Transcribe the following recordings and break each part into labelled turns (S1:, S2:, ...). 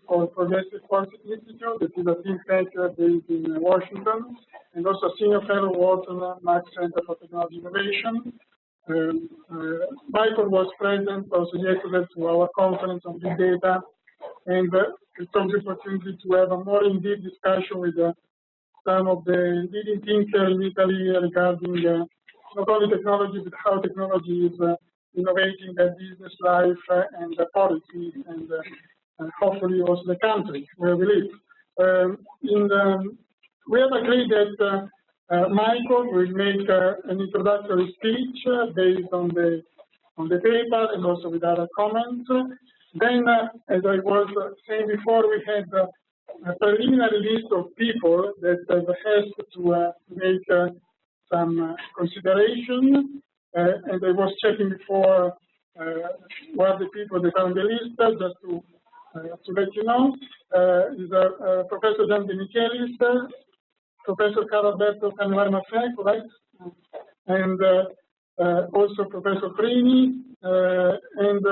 S1: called Progressive Policy Institute, that is a think tank based in Washington, and also a senior fellow Wharton Max Center for Technology Innovation. Michael was present also yesterday to our conference on big data, and it took the opportunity to have a more in-depth discussion with some of the leading thinkers in Italy regarding not only technology, but how technology is innovating the business life and the policy, and hopefully also the country where we live. We have agreed that Michael will make an introductory speech based on the paper and also with other comments. Then, as I was saying before, we had a preliminary list of people that have asked to make some consideration, and I was checking before what the people that are on the list, just to let you know. Is Professor Gian De Michelis, Professor Caralberto Canevaro-Maffei, correct? And also Professor Prini, and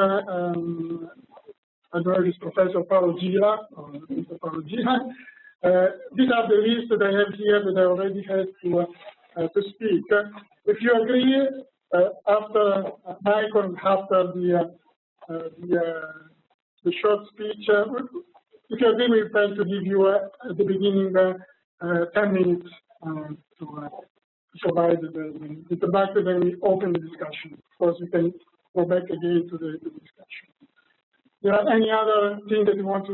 S1: I don't know if it's Professor Paolo Gira, or Mr. Paolo Gira. These are the lists that I have here that I already had to speak. If you agree, after Michael and after the short speech, if you agree, we plan to give you at the beginning 10 minutes to provide the introduction, then we open the discussion. Of course, we can go back again to the discussion. There are any other thing that you want to?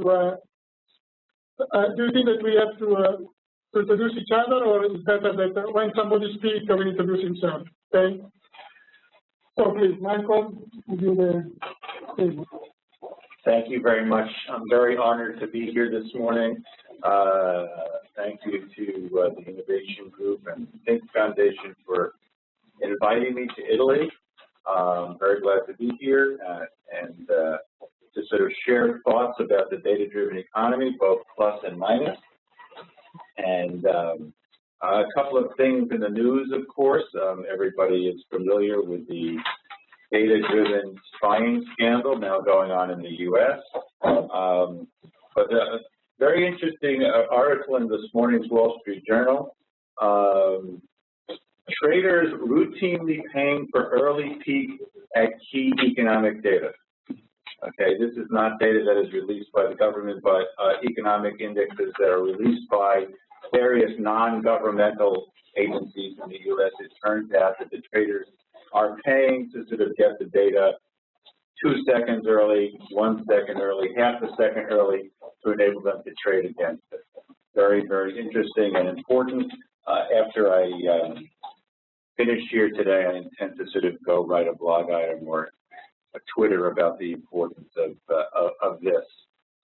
S1: Do you think that we have to introduce each other, or is it better that when somebody speaks, we introduce himself? Okay. So please, Michael, give you the table.
S2: Thank you very much. I'm very honored to be here this morning. Thank you to the Innovation Group and Think Foundation for inviting me to Italy. I'm very glad to be here and to sort of share thoughts about the data-driven economy, both plus and minus. And a couple of things in the news, of course. Everybody is familiar with the data-driven spying scandal now going on in the U.S. But a very interesting article in this morning's Wall Street Journal. Traders routinely paying for early peak at key economic data. Okay, this is not data that is released by the government, but economic indexes that are released by various non-governmental agencies in the U.S. It turns out that the traders are paying to sort of get the data 2 seconds early, 1 second early, half a second early to enable them to trade against it. Very, very interesting and important. After I finish here today, I intend to sort of go write a blog item or a Twitter about the importance of this.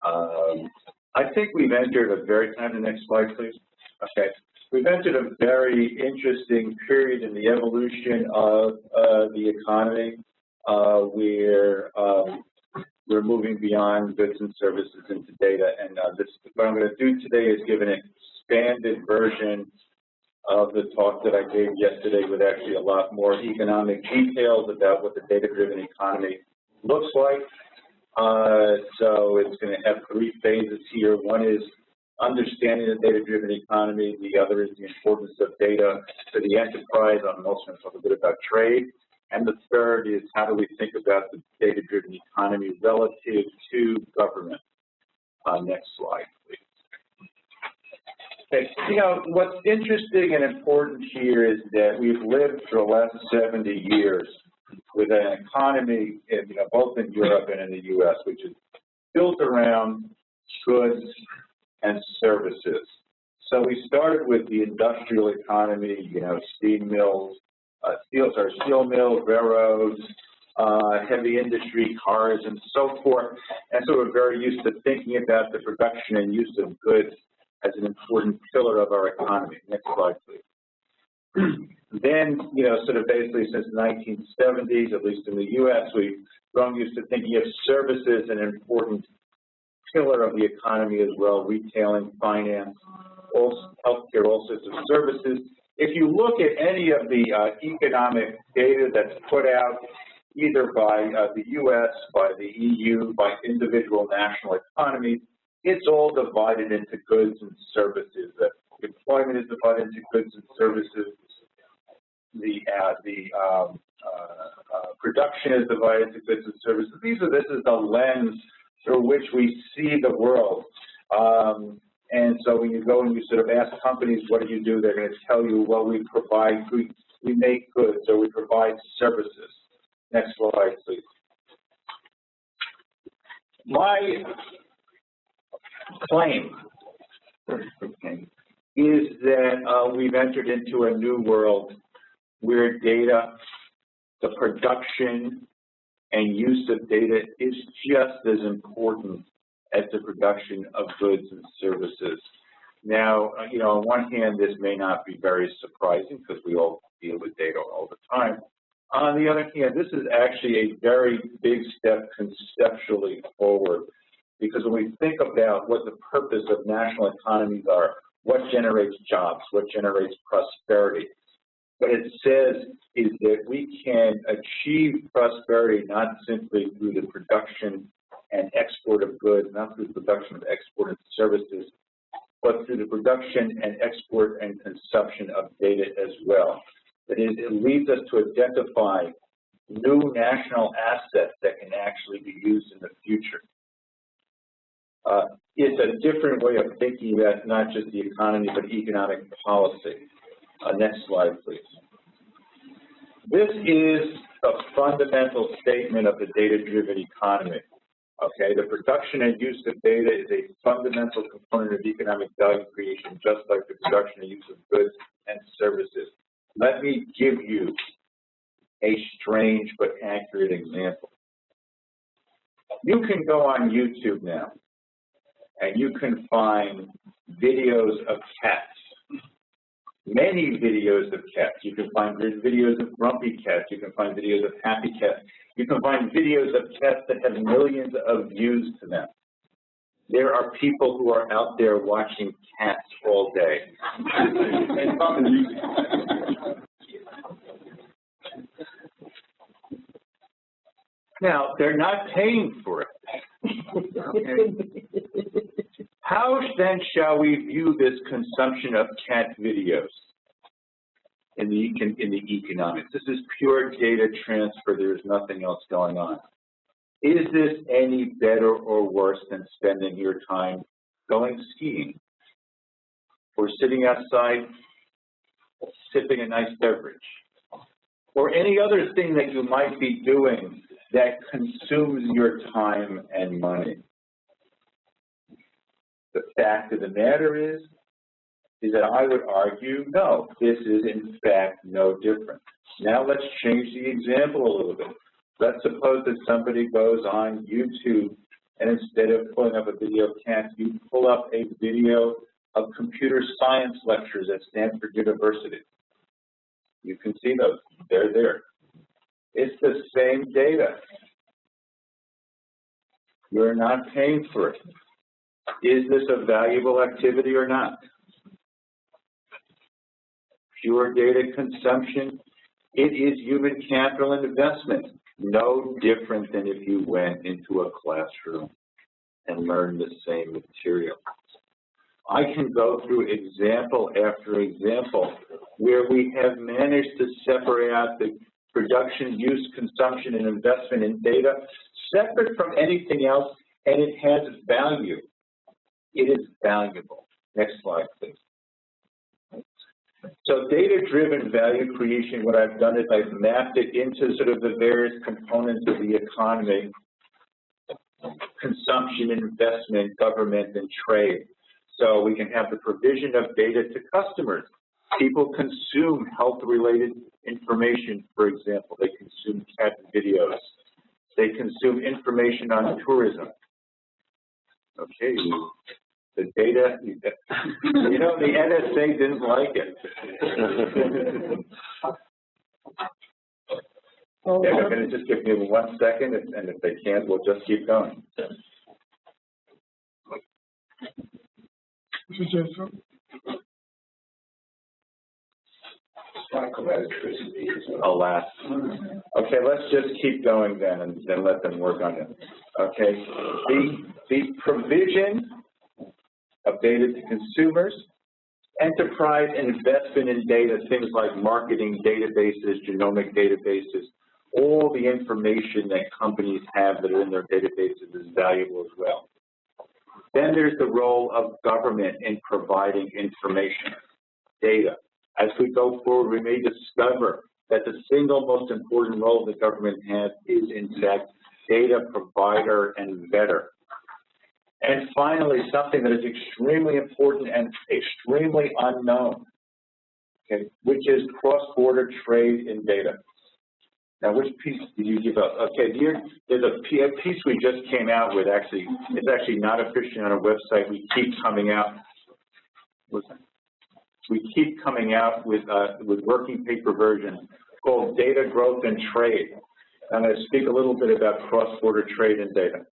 S2: I think we've entered a very, can I have the next slide, please? Okay. We've entered a very interesting period in the evolution of the economy where we're moving beyond goods and services into data. And what I'm going to do today is give an expanded version of the talk that I gave yesterday with actually a lot more economic details about what the data-driven economy looks like. So it's going to have 3 phases here. One is understanding the data-driven economy. The other is the importance of data to the enterprise. I'm also going to talk a bit about trade. And the third is how do we think about the data-driven economy relative to government. Next slide, please. Okay. You know, what's interesting and important here is that we've lived for the last 70 years with an economy, you know, both in Europe and in the U.S., which is built around goods and services. So we started with the industrial economy, you know, steam mills, steel mills, railroads, heavy industry, cars, and so forth. And so we're very used to thinking about the production and use of goods as an important pillar of our economy. Next slide, please. Then, you know, sort of basically since the 1970s, at least in the U.S., we've grown used to thinking of services as an important pillar of the economy as well, retailing, finance, healthcare, all sorts of services. If you look at any of the economic data that's put out either by the U.S., by the EU, by individual national economies, it's all divided into goods and services. Employment is divided into goods and services. The production is divided into goods and services. This is the lens through which we see the world. And so when you go and you sort of ask companies, what do you do? They're going to tell you, well, we make goods or we provide services. Next slide, please. My claim is that we've entered into a new world where data, the production and use of data is just as important as the production of goods and services. Now, on one hand, this may not be very surprising because we all deal with data all the time. On the other hand, this is actually a very big step conceptually forward, because when we think about what the purpose of national economies are, what generates jobs, what generates prosperity, what it says is that we can achieve prosperity not simply through the production and export of goods, not through the production of export of services, but through the production and export and consumption of data as well. That is, it leads us to identify new national assets that can actually be used in the future. It's a different way of thinking about not just the economy, but economic policy. Next slide, please. This is a fundamental statement of the data-driven economy. Okay, the production and use of data is a fundamental component of economic value creation, just like the production and use of goods and services. Let me give you a strange but accurate example. You can go on YouTube now, and you can find videos of cats, many videos of cats. You can find videos of grumpy cats. You can find videos of happy cats. You can find videos of cats that have millions of views to them. There are people who are out there watching cats all day. Now, they're not paying for it. Okay. How then shall we view this consumption of cat videos in the economics? This is pure data transfer. There is nothing else going on. Is this any better or worse than spending your time going skiing or sitting outside sipping a nice beverage or any other thing that you might be doing that consumes your time and money? The fact of the matter is that I would argue, no, this is in fact no different. Now let's change the example a little bit. Let's suppose that somebody goes on YouTube and instead of pulling up a video of cats, you pull up a video of computer science lectures at Stanford University. You can see those, they're there. It's the same data. You're not paying for it. Is this a valuable activity or not? Pure data consumption, it is human capital and investment, no different than if you went into a classroom and learned the same material. I can go through example after example where we have managed to separate out the production, use, consumption, and investment in data separate from anything else, and it has value. It is valuable. Next slide, please. So data-driven value creation, what I've done is I've mapped it into sort of the various components of the economy: consumption, investment, government, and trade. So we can have the provision of data to customers. People consume health-related information, for example. They consume cat videos. They consume information on tourism. Okay, the data, you know, the NSA didn't like it. They're going to just give me 1 second, and if they can't, we'll just keep going. Alas. Okay, let's just keep going then, and then let them work on it. Okay, the provision of data to consumers. Enterprise investment in data, things like marketing databases, genomic databases, all the information that companies have that are in their databases is valuable as well. Then there's the role of government in providing information, data. As we go forward, we may discover that the single most important role the government has is, in fact, data provider and vetter. And finally, something that is extremely important and extremely unknown, okay, which is cross-border trade in data. Now, which piece did you give up? Okay, there's a piece we just came out with. Actually, it's actually not officially on our website. We keep coming out. We keep coming out with working paper versions called Data Growth and Trade. I'm going to speak a little bit about cross-border trade in data.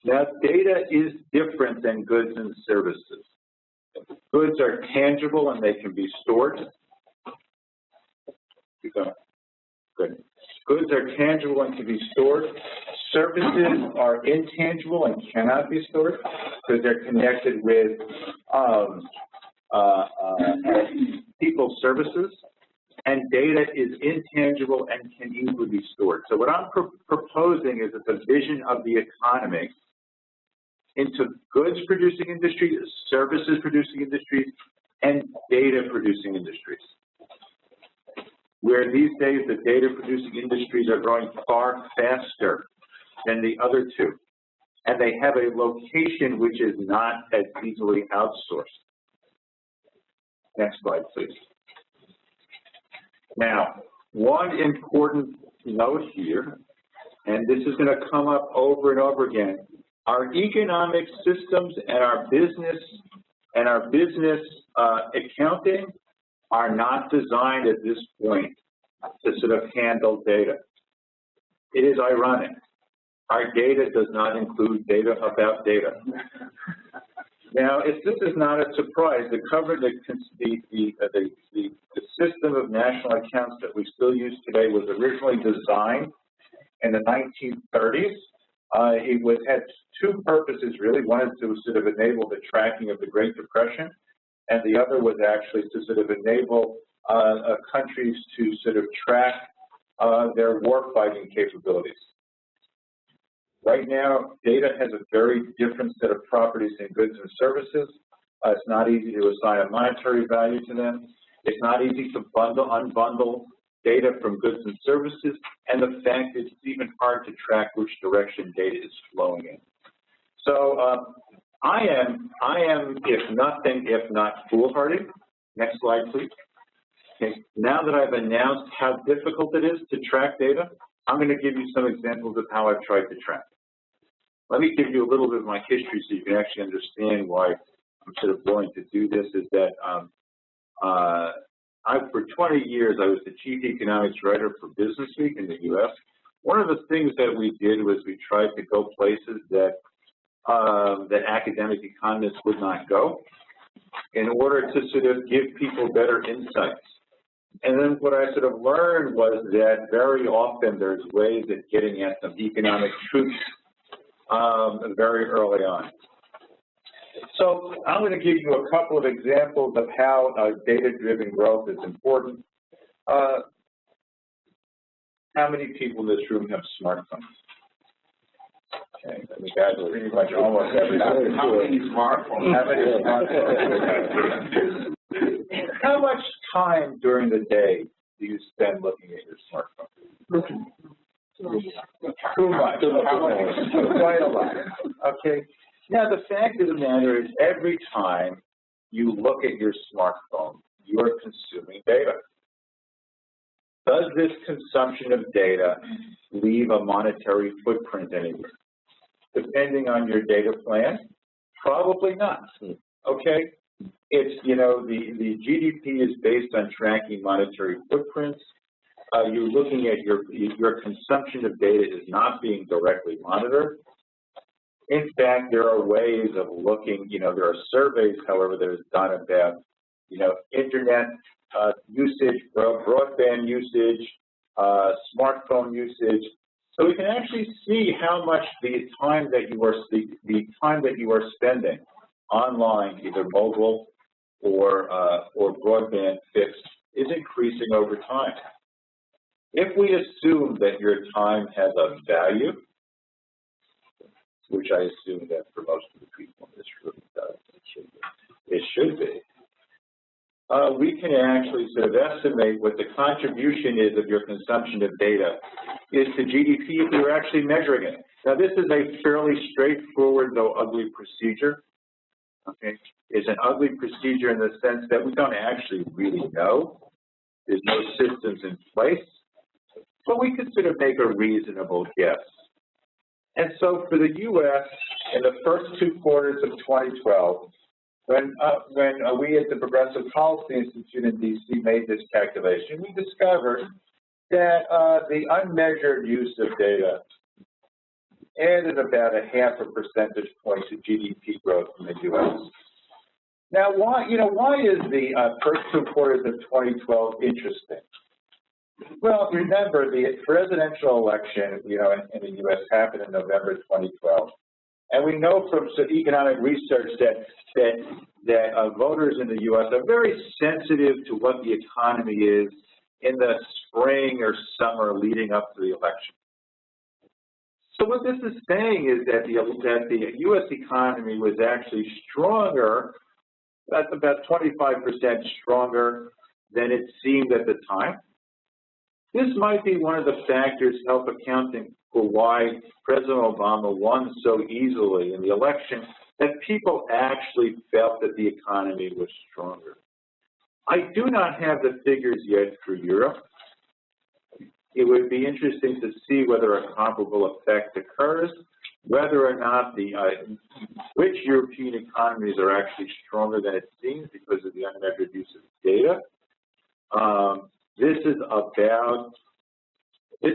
S2: Now, data is different than goods and services. Goods are tangible and they can be stored. Keep going. Good. Goods are tangible and can be stored. Services are intangible and cannot be stored because they're connected with people's services. And data is intangible and can easily be stored. So what I'm proposing is a division of the economy into goods-producing industries, services-producing industries, and data-producing industries, where these days the data-producing industries are growing far faster than the other two, and they have a location which is not as easily outsourced. Next slide, please. Now, one important note here, and this is going to come up over and over again, our economic systems and our business accounting are not designed at this point to sort of handle data. It is ironic. Our data does not include data about data. Now, this is not a surprise. The system of national accounts that we still use today was originally designed in the 1930s. It had two purposes, really. One is to sort of enable the tracking of the Great Depression, and the other was actually to sort of enable countries to sort of track their war-fighting capabilities. Right now, data has a very different set of properties in goods and services. It's not easy to assign a monetary value to them. It's not easy to unbundle data from goods and services, and the fact is it's even hard to track which direction data is flowing in. So I am, if not foolhardy. Next slide, please. Okay. Now that I've announced how difficult it is to track data, I'm going to give you some examples of how I've tried to track. Let me give you a little bit of my history so you can actually understand why I'm sort of willing to do this. Is that for 20 years, I was the chief economics writer for Business Week in the U.S. One of the things that we did was we tried to go places that academic economists would not go in order to sort of give people better insights. And then what I sort of learned was that very often there's ways of getting at some economic truths very early on. So I'm going to give you a couple of examples of how data-driven growth is important. How many people in this room have smartphones? Okay, we got pretty much almost everybody. How many smartphones? How many smartphones? How much time during the day do you spend looking at your smartphone? Too much. Quite a lot. Okay. Now, the fact of the matter is every time you look at your smartphone, you're consuming data. Does this consumption of data leave a monetary footprint anywhere? Depending on your data plan, probably not. Okay? It's, you know, the GDP is based on tracking monetary footprints. You're looking at your consumption of data is not being directly monitored. In fact, there are ways of looking, you know, there are surveys, however, that is done about, you know, internet usage, broadband usage, smartphone usage. So we can actually see how much the time that you are spending online, either mobile or broadband fixed, is increasing over time. If we assume that your time has a value, which I assume that for most of the people in this room does, it should be, we can actually sort of estimate what the contribution is of your consumption of data is to GDP if you're actually measuring it. Now, this is a fairly straightforward, though ugly procedure. Okay, it's an ugly procedure in the sense that we don't actually really know. There's no systems in place, but we could sort of make a reasonable guess. And so for the U.S., in the first 2 quarters of 2012, when we at the Progressive Policy Institute in D.C. made this calculation, we discovered that the unmeasured use of data added about a ½ percentage point to GDP growth in the U.S. Now, why is the first 2 quarters of 2012 interesting? Well, remember, the presidential election, in the U.S. happened in November 2012. And we know from some economic research that voters in the U.S. are very sensitive to what the economy is in the spring or summer leading up to the election. So what this is saying is that the U.S. economy was actually stronger, that's about 25% stronger than it seemed at the time. This might be one of the factors help accounting for why President Obama won so easily in the election, that people actually felt that the economy was stronger. I do not have the figures yet for Europe. It would be interesting to see whether a comparable effect occurs, whether or not which European economies are actually stronger than it seems because of the unmeasured use of data. This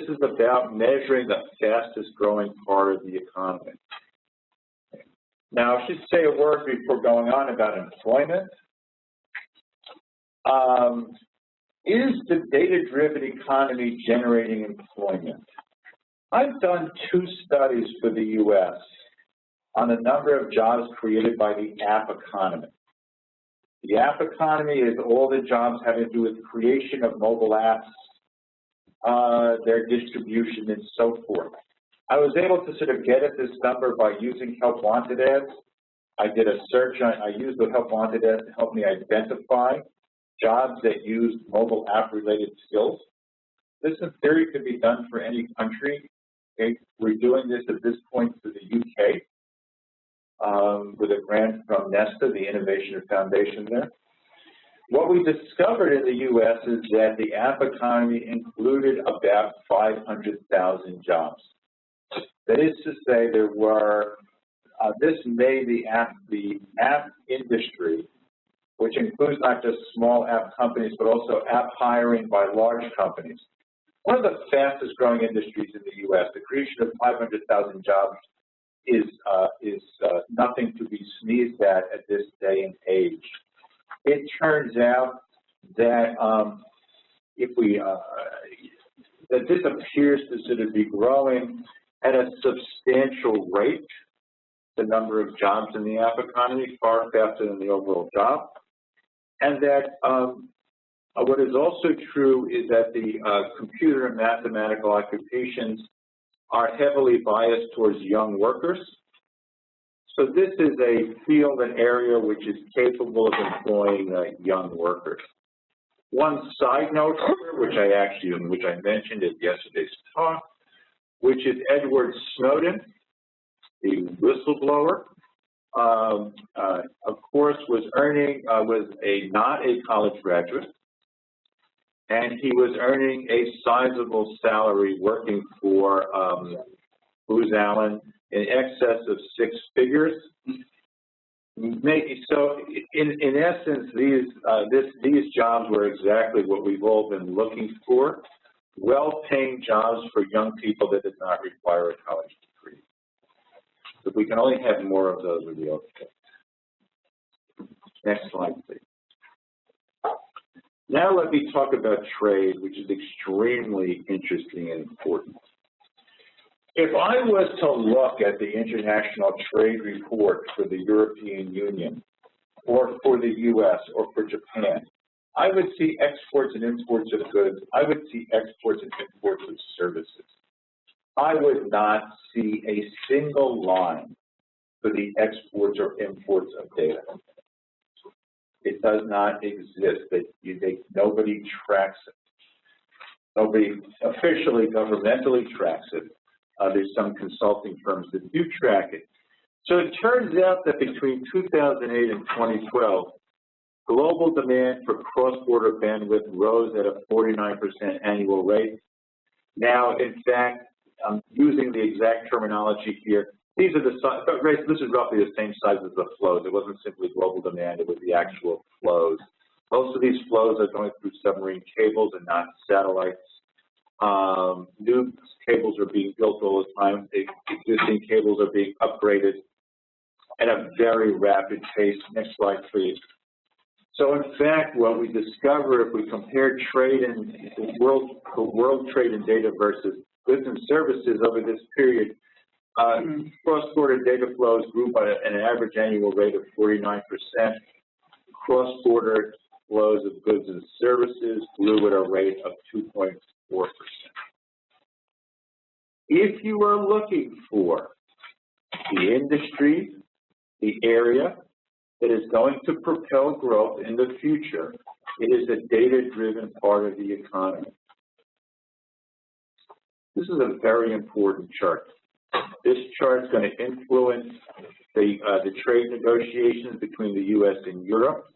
S2: is about measuring the fastest growing part of the economy. Now, I should say a word before going on about employment. Is the data-driven economy generating employment? I've done 2 studies for the U.S. on the number of jobs created by the app economy. The app economy is all the jobs having to do with creation of mobile apps, their distribution, and so forth. I was able to sort of get at this number by using help wanted ads. I did a search, I used the help wanted ads to help me identify jobs that used mobile app related skills. This in theory could be done for any country. Okay? We're doing this at this point for the UK with a grant from Nesta, the Innovation Foundation there. What we discovered in the US is that the app economy included about 500,000 jobs. That is to say, there were, this made the app industry, which includes not just small app companies, but also app hiring by large companies, one of the fastest growing industries in the U.S. The creation of 500,000 jobs is nothing to be sneezed at this day and age. It turns out that that this appears to sort of be growing at a substantial rate, the number of jobs in the app economy, far faster than the overall job. And that what is also true is that the computer and mathematical occupations are heavily biased towards young workers. So this is a field, an area which is capable of employing young workers. One side note here, which I mentioned at yesterday's talk, which is Edward Snowden, the whistleblower. Of course, was not a college graduate, and he was earning a sizable salary working for Booz Allen in excess of 6 figures. So, in essence, these jobs were exactly what we've all been looking for: well-paying jobs for young people that did not require a college degree. If we can only have more of those, we'd be okay. Next slide, please. Now let me talk about trade, which is extremely interesting and important. If I was to look at the international trade report for the European Union, or for the U.S., or for Japan, I would see exports and imports of goods. I would see exports and imports of services. I would not see a single line for the exports or imports of data. It does not exist. Nobody tracks it. Nobody officially, governmentally tracks it. There's some consulting firms that do track it. So it turns out that between 2008 and 2012, global demand for cross-border bandwidth rose at a 49% annual rate. Now, in fact, I'm using the exact terminology here. These are the size, this is roughly the same size as the flows. It wasn't simply global demand, it was the actual flows. Most of these flows are going through submarine cables and not satellites. New cables are being built all the time. Existing cables are being upgraded at a very rapid pace. Next slide, please. So in fact, what we discover if we compare trade and world trade and data versus goods and services over this period, cross-border data flows grew by an average annual rate of 49%. Cross-border flows of goods and services grew at a rate of 2.4%. If you are looking for the industry, the area that is going to propel growth in the future, it is a data-driven part of the economy. This is a very important chart. This chart is going to influence the trade negotiations between the U.S. and Europe,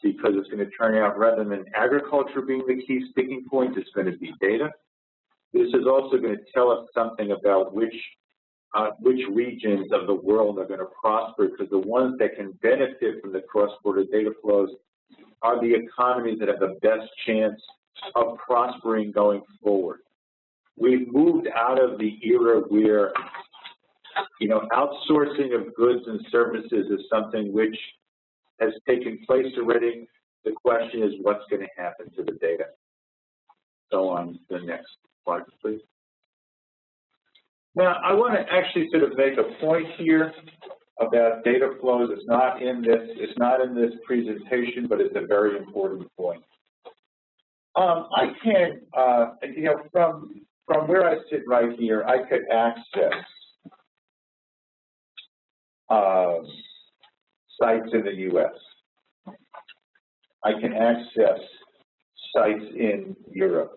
S2: because it's going to turn out, rather than agriculture being the key sticking point, it's going to be data. This is also going to tell us something about which regions of the world are going to prosper, because the ones that can benefit from the cross-border data flows are the economies that have the best chance of prospering going forward. We've moved out of the era where, outsourcing of goods and services is something which has taken place already. The question is, what's going to happen to the data? Go on to the next slide, please. Now, I want to actually sort of make a point here about data flows. It's not in this presentation, but it's a very important point. I can, from where I sit right here, I could access sites in the U.S. I can access sites in Europe.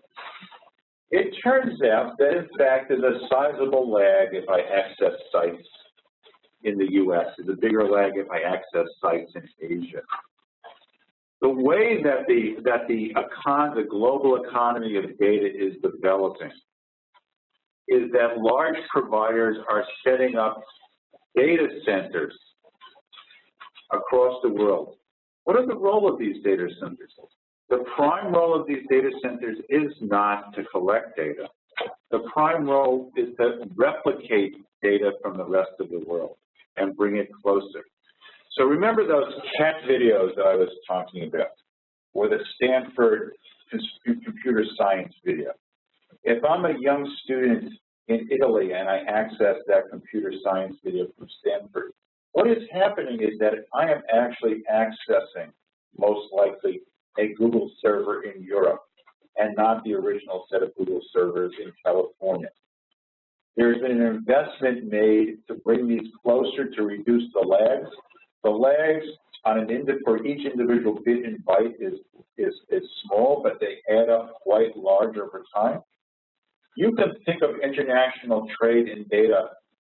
S2: It turns out that, in fact, there's a sizable lag if I access sites in the U.S. There's a bigger lag if I access sites in Asia. The way that the global economy of data is developing is that large providers are setting up data centers across the world. What is the role of these data centers? The prime role of these data centers is not to collect data. The prime role is to replicate data from the rest of the world and bring it closer. So remember those cat videos that I was talking about, or the Stanford computer science video. If I'm a young student in Italy and I access that computer science video from Stanford, what is happening is that I am actually accessing, most likely, a Google server in Europe and not the original set of Google servers in California. There's been an investment made to bring these closer to reduce the lags. The lags on for each individual bit and byte is small, but they add up quite large over time. You can think of international trade and data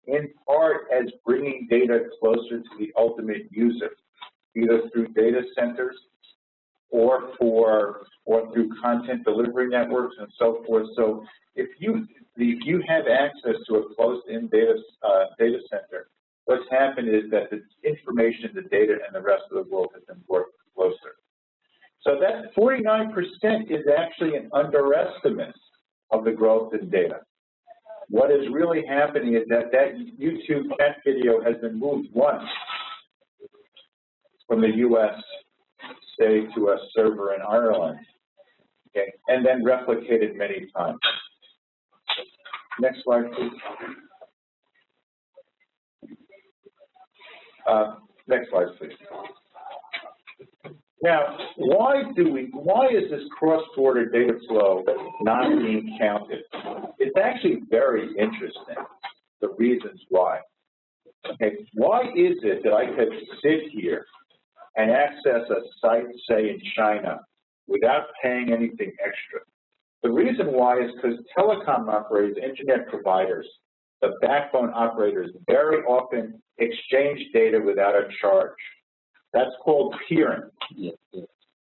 S2: in part as bringing data closer to the ultimate user, either through data centers or through content delivery networks and so forth. So if you have access to a closed-in data center, what's happened is that the information, the data, and the rest of the world has been brought closer. So that 49% is actually an underestimate of the growth in data. What is really happening is that YouTube cat video has been moved once from the U.S., say, to a server in Ireland, okay, and then replicated many times. Next slide, please. Next slide, please. Now, why is this cross-border data flow not being counted? It's actually very interesting, the reasons why. Okay, why is it that I could sit here and access a site, say, in China, without paying anything extra? The reason why is because telecom operators, internet providers, the backbone operators very often exchange data without a charge. That's called peering.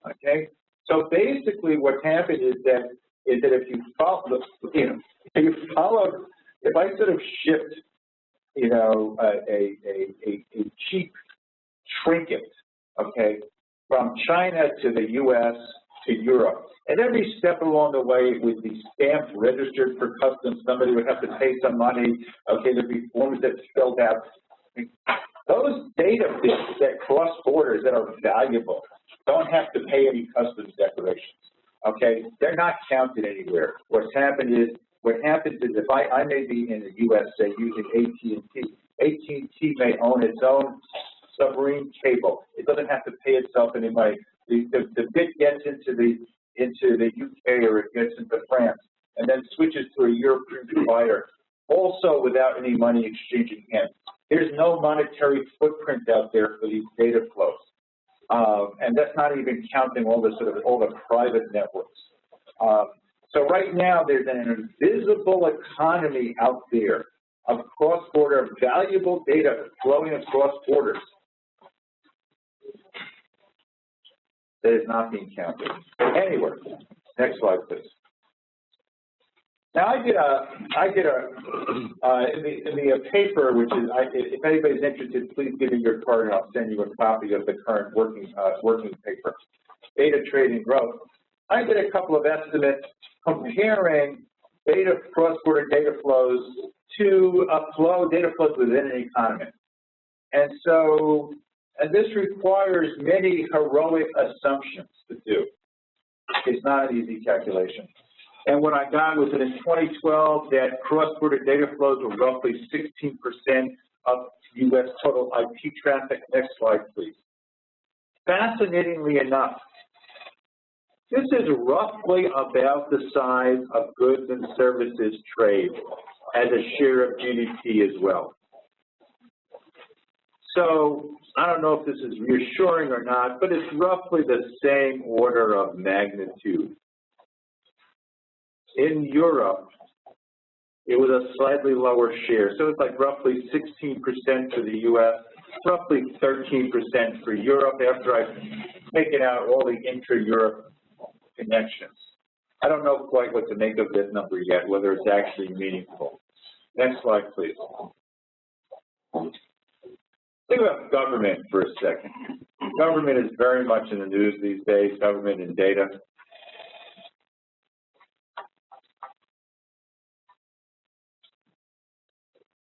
S2: Okay, so basically, what happened is that if you follow, if I sort of shipped, a cheap trinket, okay, from China to the U.S. to Europe, and every step along the way would be stamped, registered for customs. Somebody would have to pay some money. Okay, there'd be forms that filled out. Those data bits that cross borders that are valuable don't have to pay any customs declarations. Okay, they're not counted anywhere. What happens is if I may be in the U.S., say, using AT&T. AT&T may own its own submarine cable. It doesn't have to pay itself any money. The bit gets into the UK or it gets into France and then switches to a European provider, also without any money exchanging hands. There's no monetary footprint out there for these data flows, and that's not even counting all the private networks. So right now there's an invisible economy out there of cross-border valuable data flowing across borders that is not being counted anywhere. Next slide, please. Now I did a paper, which is, if anybody's interested, please give me your card and I'll send you a copy of the current working paper, Data Trade and Growth. I did a couple of estimates comparing cross-border data flows to data flows within an economy. And so, this requires many heroic assumptions to do. It's not an easy calculation. And what I got was that in 2012, that cross-border data flows were roughly 16% of U.S. total IP traffic. Next slide, please. Fascinatingly enough, this is roughly about the size of goods and services trade as a share of GDP as well. So I don't know if this is reassuring or not, but it's roughly the same order of magnitude. In Europe, it was a slightly lower share. So it's like roughly 16% for the U.S., roughly 13% for Europe after I've taken out all the intra-Europe connections. I don't know quite what to make of this number yet, whether it's actually meaningful. Next slide, please. Think about government for a second. Government is very much in the news these days, government and data.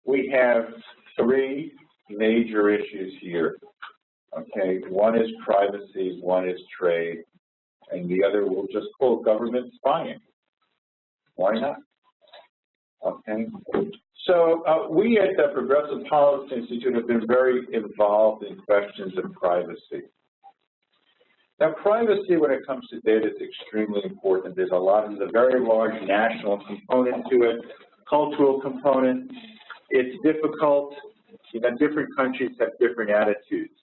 S2: We have three major issues here. Okay, one is privacy, one is trade, and the other we'll just call government spying. Why not? Okay. So we at the Progressive Policy Institute have been very involved in questions of privacy. Now, privacy when it comes to data is extremely important. There's a very large national component to it, cultural component. It's difficult. Different countries have different attitudes.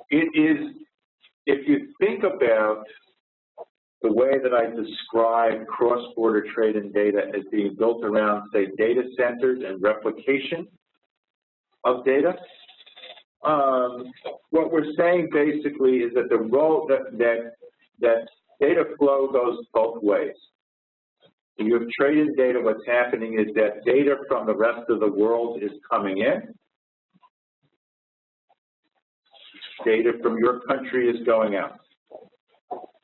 S2: If you think about the way that I describe cross-border trade and data as being built around, say, data centers and replication of data, what we're saying basically is that the role that data flow goes both ways. When you have trade and data, what's happening is that data from the rest of the world is coming in. Data from your country is going out.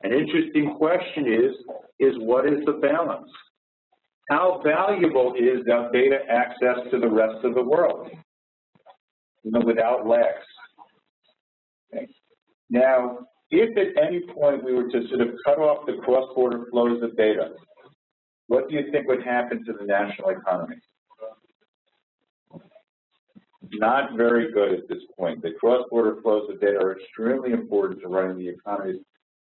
S2: An interesting question is what is the balance? How valuable is that data access to the rest of the world? Without lags. Okay. Now, if at any point we were to sort of cut off the cross-border flows of data, what do you think would happen to the national economy? Not very good at this point. The cross-border flows of data are extremely important to running the economy's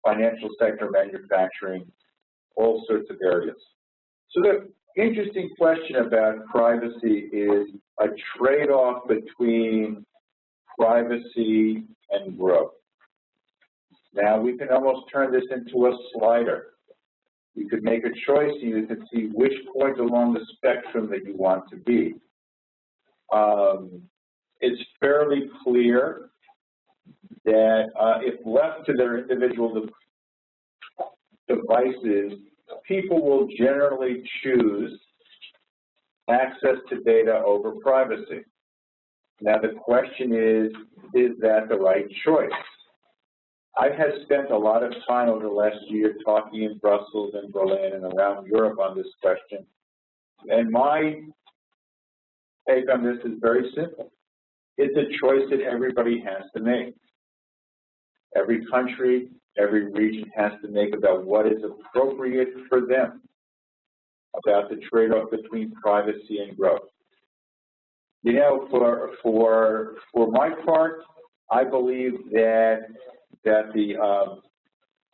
S2: financial sector, manufacturing, all sorts of areas. So the interesting question about privacy is a trade-off between privacy and growth. Now, we can almost turn this into a slider. You could make a choice and you could see which point along the spectrum that you want to be. It's fairly clear that if left to their individual devices, people will generally choose access to data over privacy. Now the question is that the right choice? I have spent a lot of time over the last year talking in Brussels and Berlin and around Europe on this question, and my take on this is very simple. It's a choice that everybody has to make. Every country, every region has to make about what is appropriate for them, about the trade-off between privacy and growth. You know, for my part, I believe that the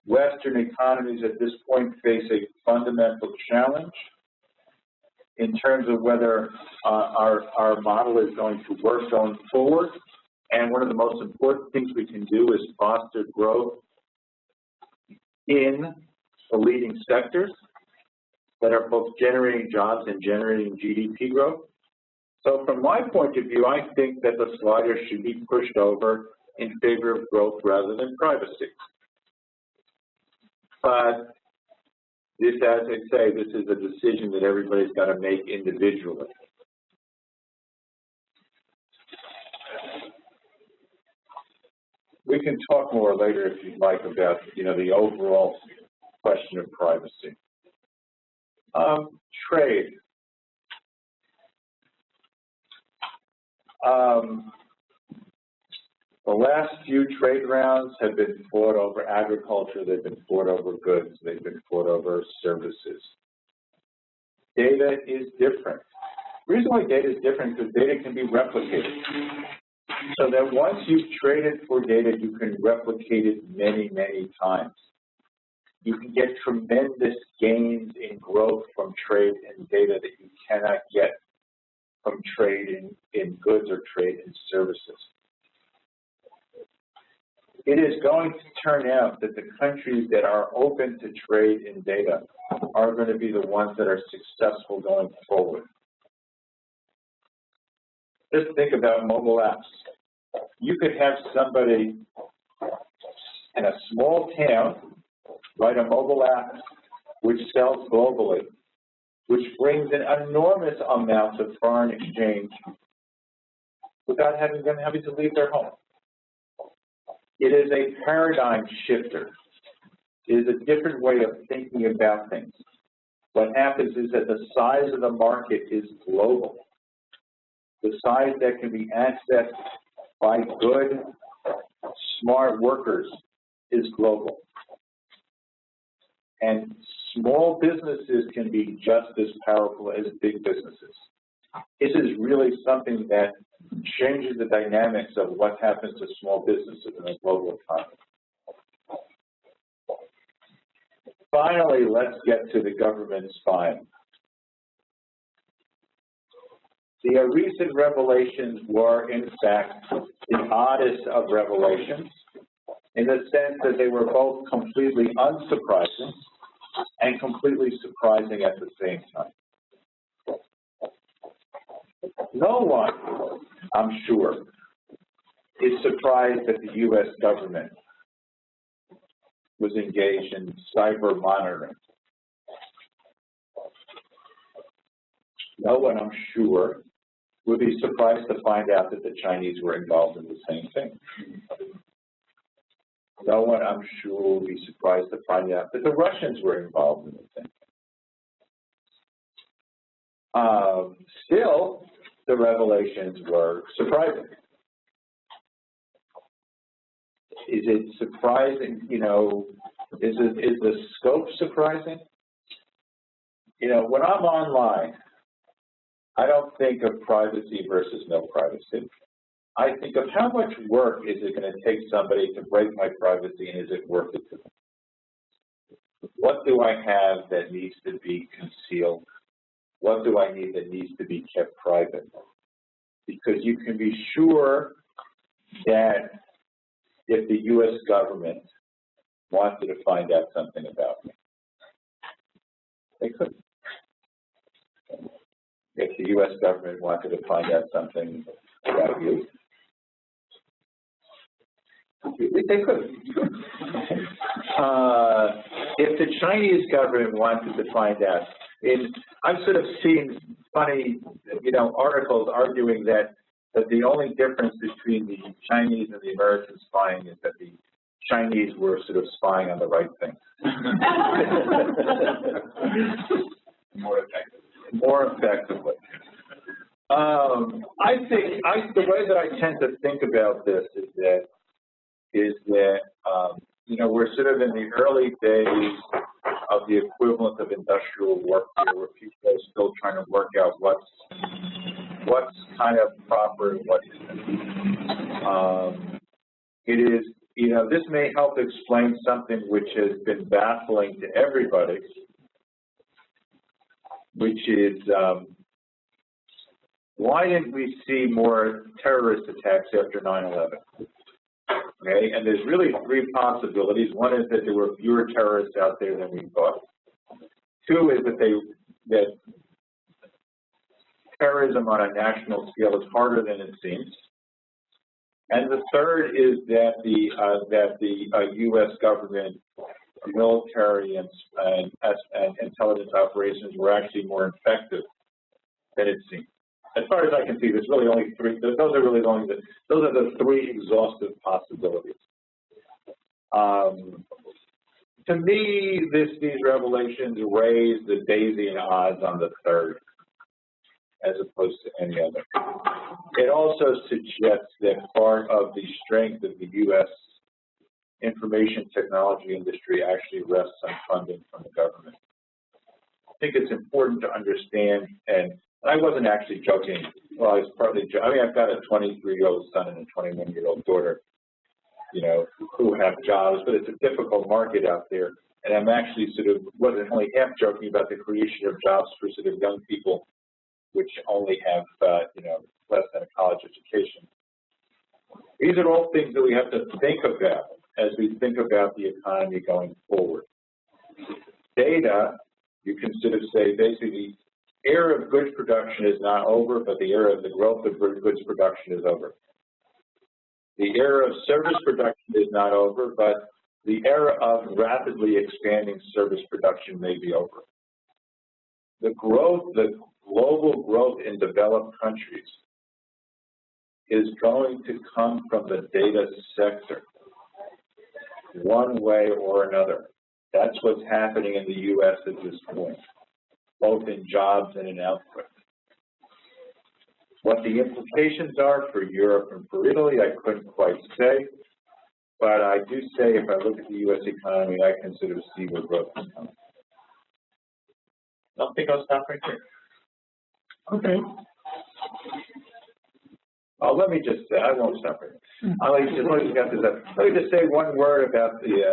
S2: Western economies at this point face a fundamental challenge in terms of whether our model is going to work going forward. And one of the most important things we can do is foster growth in the leading sectors that are both generating jobs and generating GDP growth. So from my point of view, I think that the slider should be pushed over in favor of growth rather than privacy. But this, as I say, this is a decision that everybody's got to make individually. We can talk more later if you'd like about, you know, the overall question of privacy. Trade. The last few trade rounds have been fought over agriculture, they've been fought over goods, they've been fought over services. Data is different. The reason why data is different is because data can be replicated. So that once you've traded for data, you can replicate it many, many times. You can get tremendous gains in growth from trade and data that you cannot get from trade in goods or trade in services. It is going to turn out that the countries that are open to trade in data are going to be the ones that are successful going forward. Just think about mobile apps. You could have somebody in a small town write a mobile app which sells globally, which brings in enormous amounts of foreign exchange without having them having to leave their home. It is a paradigm shifter. It is a different way of thinking about things. What happens is that the size of the market is global. The size that can be accessed by good, smart workers is global. And small businesses can be just as powerful as big businesses. This is really something that changes the dynamics of what happens to small businesses in a global economy. Finally, let's get to the government spying. The recent revelations were, in fact, the oddest of revelations, in the sense that they were both completely unsurprising and completely surprising at the same time. No one, I'm sure, is surprised that the U.S. government was engaged in cyber monitoring. No one, I'm sure, would be surprised to find out that the Chinese were involved in the same thing. No one, I'm sure, will be surprised to find out that the Russians were involved in the same thing. Still, the revelations were surprising. Is it surprising, you know, is the scope surprising? You know, when I'm online, I don't think of privacy versus no privacy. I think of how much work is it going to take somebody to break my privacy, and is it worth it to them? What do I have that needs to be concealed? What do I need that needs to be kept private? Because you can be sure that if the U.S. government wanted to find out something about me, they could. If the U.S. government wanted to find out something about you, they could. If the Chinese government wanted to find out, I've sort of seen funny, articles arguing that the only difference between the Chinese and the American spying is that the Chinese were sort of spying on the right things. More effectively. I think the way that I tend to think about this is that we're sort of in the early days of the equivalent of industrial warfare, where people are still trying to work out what's kind of proper and what isn't. It is, this may help explain something which has been baffling to everybody, which is why didn't we see more terrorist attacks after 9/11? Okay, and there's really three possibilities. One is that there were fewer terrorists out there than we thought. Two is that terrorism on a national scale is harder than it seems. And the third is that the U.S. government, military and intelligence operations were actually more effective than it seemed. As far as I can see, there's really only three. Those are really those are the three exhaustive possibilities. To me, these revelations raise the Bayesian odds on the third, as opposed to any other. It also suggests that part of the strength of the U.S. information technology industry actually rests on funding from the government. I think it's important to understand, and I wasn't actually joking. Well, I was partly joking. I mean, I've got a 23-year-old son and a 21-year-old daughter, who have jobs, but it's a difficult market out there. And I'm actually wasn't only half joking about the creation of jobs for sort of young people, which only have, less than a college education. These are all things that we have to think about as we think about the economy going forward. Data, you can sort of say basically, the era of goods production is not over, but the era of the growth of goods production is over. The era of service production is not over, but the era of rapidly expanding service production may be over. The global growth in developed countries is going to come from the data sector, one way or another. That's what's happening in the U.S. at this point, both in jobs and in output. What the implications are for Europe and for Italy, I couldn't quite say, but I do say if I look at the U.S. economy, I can sort of see where growth is coming. I don't think I'll stop right there.
S1: Okay.
S2: Oh, let me just say, I won't stop right there. Let me just say one word about the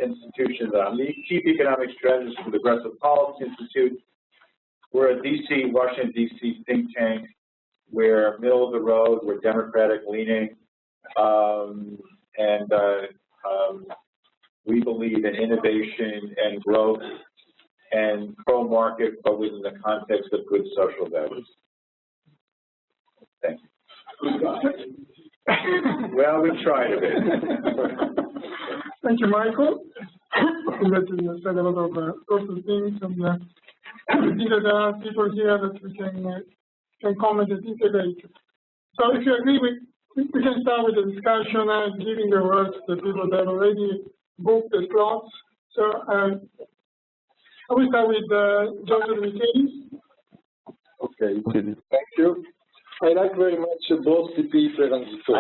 S2: institution. I'm the Chief Economic Strategist for the Progressive Policy Institute. We're a Washington, D.C. think tank. We're middle of the road. We're Democratic leaning. We believe in innovation and growth and pro-market, but within the context of good social values. Thank you. Well, we tried a bit.
S1: Thank you, Michael. You said a lot of things, and I think that there are people here that we can comment and integrate. So if you agree, we can start with the discussion and giving the words to the people that have already booked the slots. So I will start with Joseph Michaelis.
S3: Okay, thank you. I like very much both the paper and the talk.
S2: I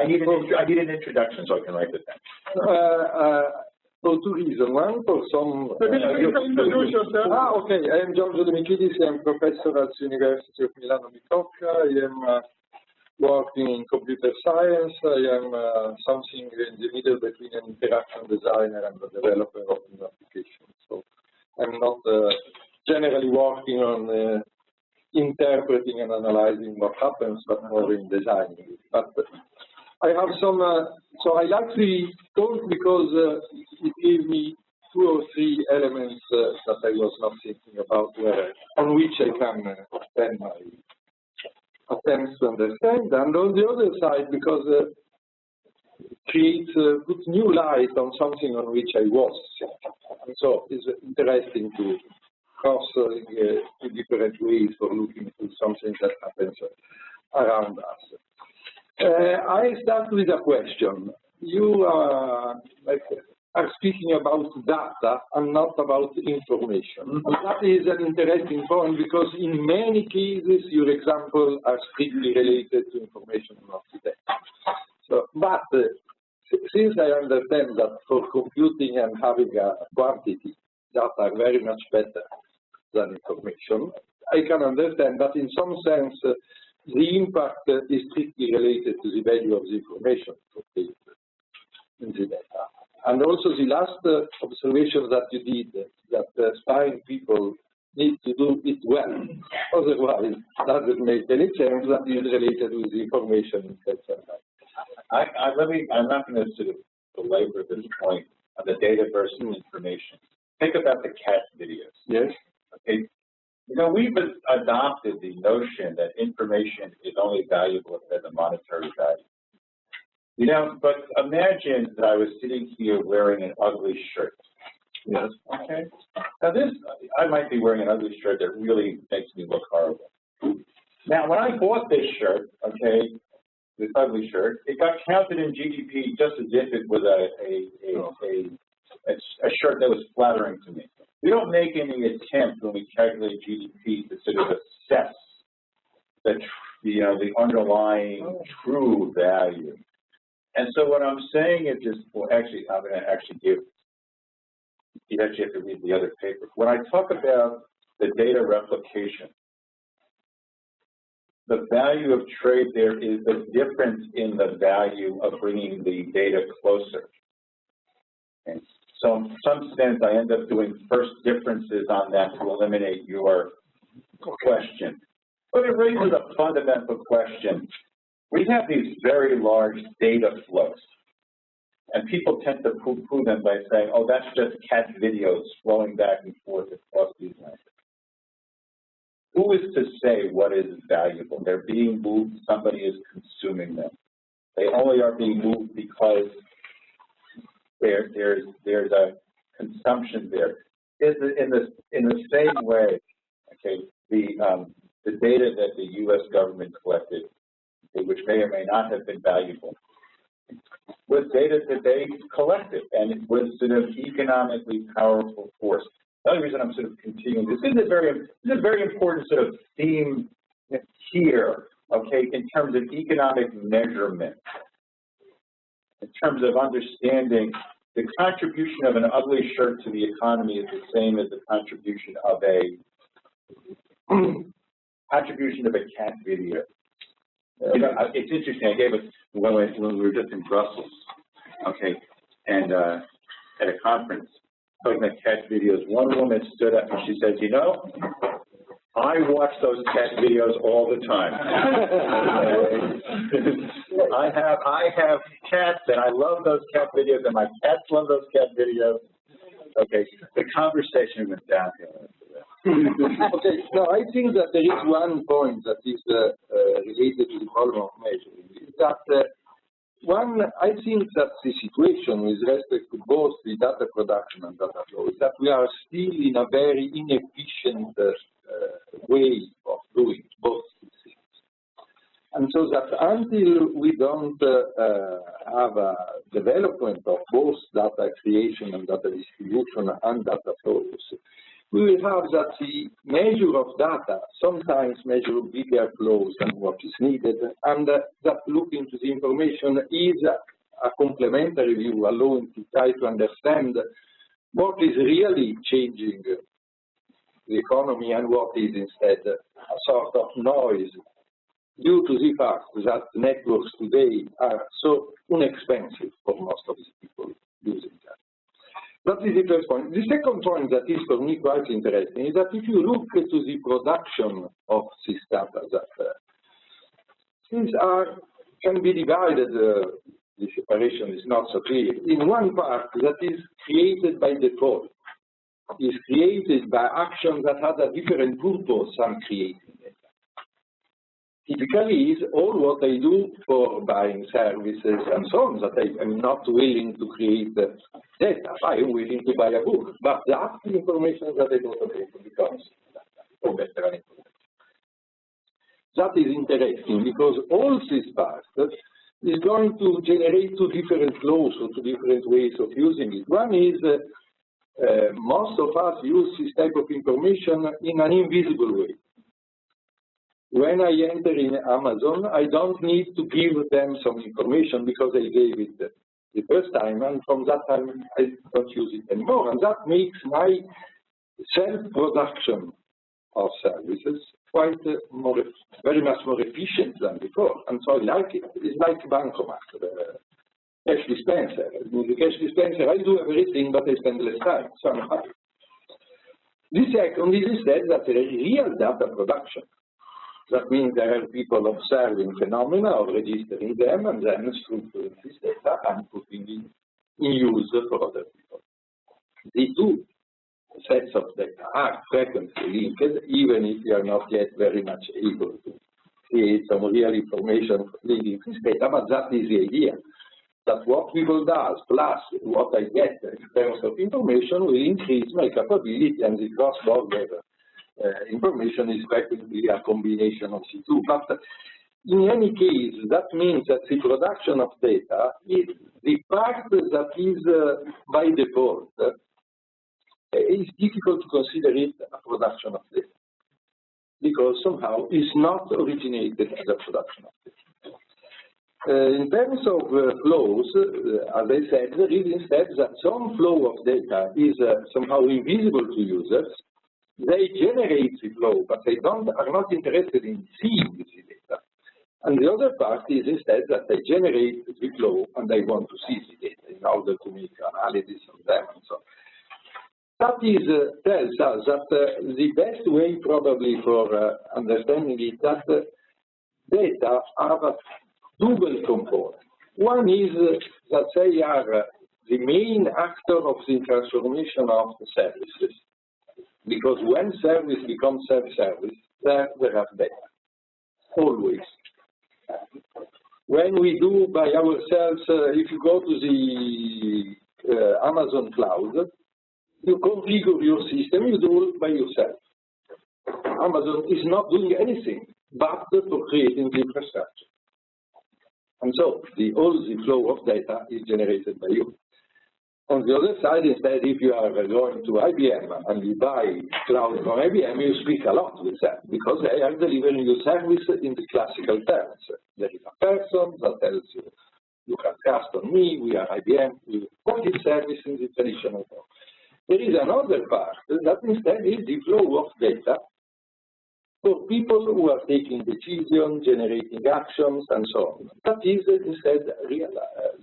S2: need an introduction so I can write it down.
S3: for two reasons. One, for some...
S1: Introduce yourself.
S3: Okay. I am Giorgio De Michidis. I am professor at the University of Milano Bicocca. I am working in computer science. I am something in the middle between an interaction designer and a developer of new applications. So I'm not generally working on interpreting and analyzing what happens, but more in designing. But I have some, so I like to talk because it gave me 2 or 3 elements that I was not thinking about, on which I can spend my attempts to understand. And on the other side, because it puts new light on something on which I was thinking. And so it's interesting to cross two different ways for looking at something that happens around us. I start with a question. You are speaking about data and not about information. And that is an interesting point because in many cases your examples are strictly related to information and not to data. So, but since I understand that for computing and having a quantity, data are very much better than information, I can understand that in some sense the impact is strictly related to the value of the information contained in the data. And also the last observation that you did, that spying people need to do it well. Otherwise, it doesn't make any sense that it is related with the information.
S2: I'm not going to sort of belabor this point of the data versus information. Think about the cat videos.
S3: Yes.
S2: Okay. You know, we've adopted the notion that information is only valuable if it has a monetary value. You know, but imagine that I was sitting here wearing an ugly shirt.
S3: Yes.
S2: Okay. Now I might be wearing an ugly shirt that really makes me look horrible. Now, when I bought this shirt, okay, this ugly shirt, it got counted in GDP just as if it was a shirt that was flattering to me. We don't make any attempt when we calculate GDP to sort of assess the underlying true value. And so what I'm saying is just, well, actually, I'm going to actually give, you actually have to read the other paper. When I talk about the data replication, the value of trade there is the difference in the value of bringing the data closer. Okay. So in some sense, I end up doing first differences on that to eliminate your question. But it raises a fundamental question. We have these very large data flows, and people tend to poo-poo them by saying, oh, that's just cat videos flowing back and forth across these lines. Who is to say what is valuable? They're being moved, somebody is consuming them. They only are being moved because there's a consumption there. In the same way, okay, the data that the U.S. government collected, which may or may not have been valuable, was data that they collected, and it was sort of economically powerful force. The only reason I'm sort of continuing this is a very important sort of theme here, okay, in terms of economic measurement, in terms of understanding the contribution of an ugly shirt to the economy is the same as the contribution of a cat video. You know, it's interesting. I gave it when we were just in Brussels, okay, and at a conference talking about cat videos. One woman stood up and she said, "You know, I watch those cat videos all the time. I have cats, and I love those cat videos, and my cats love those cat videos." Okay, the conversation went downhill.
S3: Okay, now I think that there is one point that is related to the problem of measuring. Is that I think that the situation with respect to both the data production and data flow is that we are still in a very inefficient way of doing both things. And so that until we don't have a development of both data creation and data distribution and data flows, we will have that the measure of data sometimes measure bigger flows than what is needed, and that look into the information is a complementary view, allowing to try to understand what is really changing the economy and what is instead a sort of noise due to the fact that networks today are so inexpensive for most of the people using them. That is the first point. The second point that is for me quite interesting is that if you look to the production of these data, that these can be divided, the separation is not so clear, in one part that is created by default, is created by actions that have a different purpose than creating data. Typically is all what I do for buying services and so on, that I am not willing to create data. I am willing to buy a book, but that's the information that I don't want to become for better information. That is interesting because all this part is going to generate two different flows or two different ways of using it. One is most of us use this type of information in an invisible way. When I enter in Amazon, I don't need to give them some information because I gave it the first time, and from that time I don't use it anymore. And that makes my self-production of services quite very much more efficient than before. And so I like it. It's like Bancomat, cash dispenser. In the cash dispenser, I do everything, but I spend less time, so I'm happy. The second is instead that there is real data production. That means there are people observing phenomena or registering them and then structuring this data and putting it in use for other people. The two sets of data are frequently linked, even if you are not yet very much able to create some real information linking this data, but that is the idea. That what people does plus what I get in terms of information will increase my capability, and the cross-border information is frequently a combination of the two. But in any case, that means that the production of data is the part that is by default. It's difficult to consider it a production of data because somehow it's not originated as a production of data. In terms of flows, as I said, there is instead that some flow of data is somehow invisible to users. They generate the flow, but they are not interested in seeing the data. And the other part is instead that they generate the flow and they want to see the data in order to make analysis of them and so on. That is, tells us that the best way probably for understanding it that data have a dual component. One is that they are the main actor of the transformation of the services. Because when service becomes self-service, there are data, always. When we do by ourselves, if you go to the Amazon cloud, you configure your system, you do it by yourself. Amazon is not doing anything but for creating the infrastructure. And so all the flow of data is generated by you. On the other side, instead, if you are going to IBM and you buy cloud from IBM, you speak a lot with them because they are delivering you service in the classical terms. There is a person that tells you, you can trust on me, we are IBM, we put this service in the traditional form. There is another part that instead is the flow of data for people who are taking decisions, generating actions, and so on. That is instead real.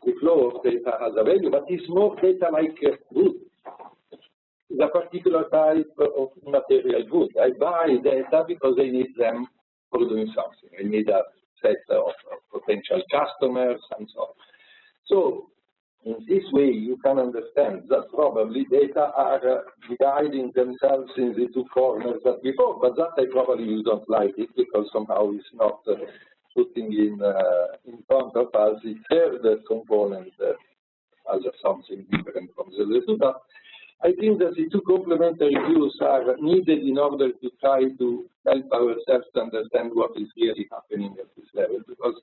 S3: The flow of data has a value, but it's more data like good. It's a particular type of material good. I buy data because I need them for doing something. I need a set of potential customers and so on. So in this way, you can understand that probably data are dividing themselves in the two corners that before, but that I probably you don't like it because somehow it's not putting in front of us the third component as something different from the other two. But I think that the two complementary views are needed in order to try to help ourselves to understand what is really happening at this level, because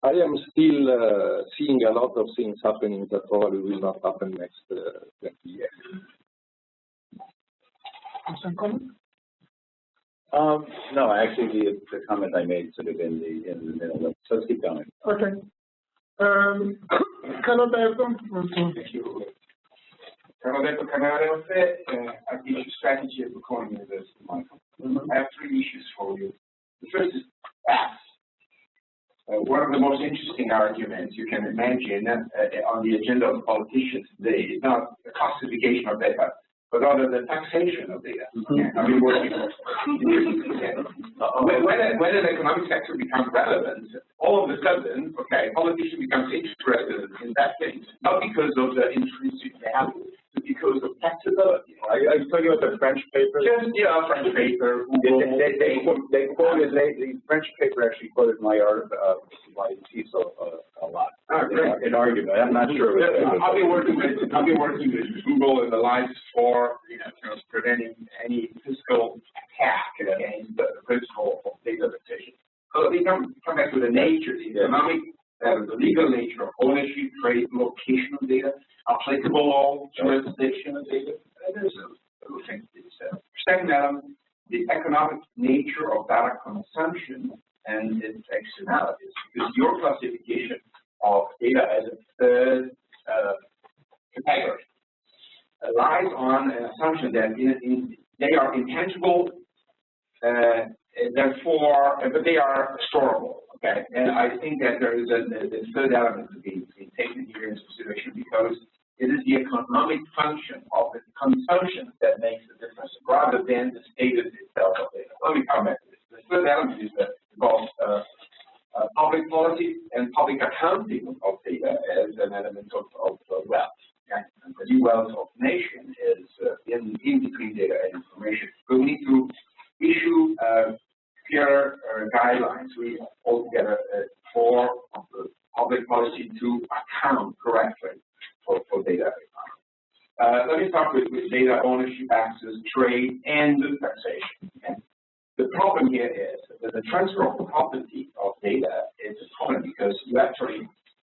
S3: I am still seeing a lot of things happening that probably will not happen next 20 years.
S1: Some comment?
S2: No, actually, the comment I made sort of in the middle. So let's keep going.
S1: Okay. Carlo Alberto.
S4: Thank you. Carlo Alberto Canale, I teach strategy at Bocconi University, Michael. I have three issues for you. The first is facts. One of the most interesting arguments you can imagine on the agenda of politicians today is not the classification of data, but rather the taxation of data. I've been working on when an economic sector becomes relevant, all of a sudden, okay, politicians becomes interested in that thing, not because of the intrinsic value, but because of taxability.
S2: Are you talking about the French paper?
S4: Just, French paper.
S2: They quoted, the French paper actually quoted my piece a lot. An argument. I'm not sure.
S4: I've been working with Google and the likes for preventing any fiscal attack against the principle of data taxation. So we come back to the nature, the economic, the legal nature of ownership, trade, location of data, applicable law, jurisdiction of data. There's a little thing. Second element, the economic nature of data consumption and its externalities, because your classification of data as a third category relies on an assumption that they are intangible, therefore, but they are storable. Okay, and I think that there is a third element to be taken here into consideration, because it is the economic function of the consumption that makes the difference, rather than the status itself of data. Let me come back to this. The third element is involves public policy and public accounting of data as an element of wealth. Okay? And the new wealth of nation is in between data and information. So we need to issue clear guidelines. We altogether for public policy to account correctly for data. Let me start with data ownership, access, trade, and taxation. Okay? The problem here is that the transfer of property of data is a problem, because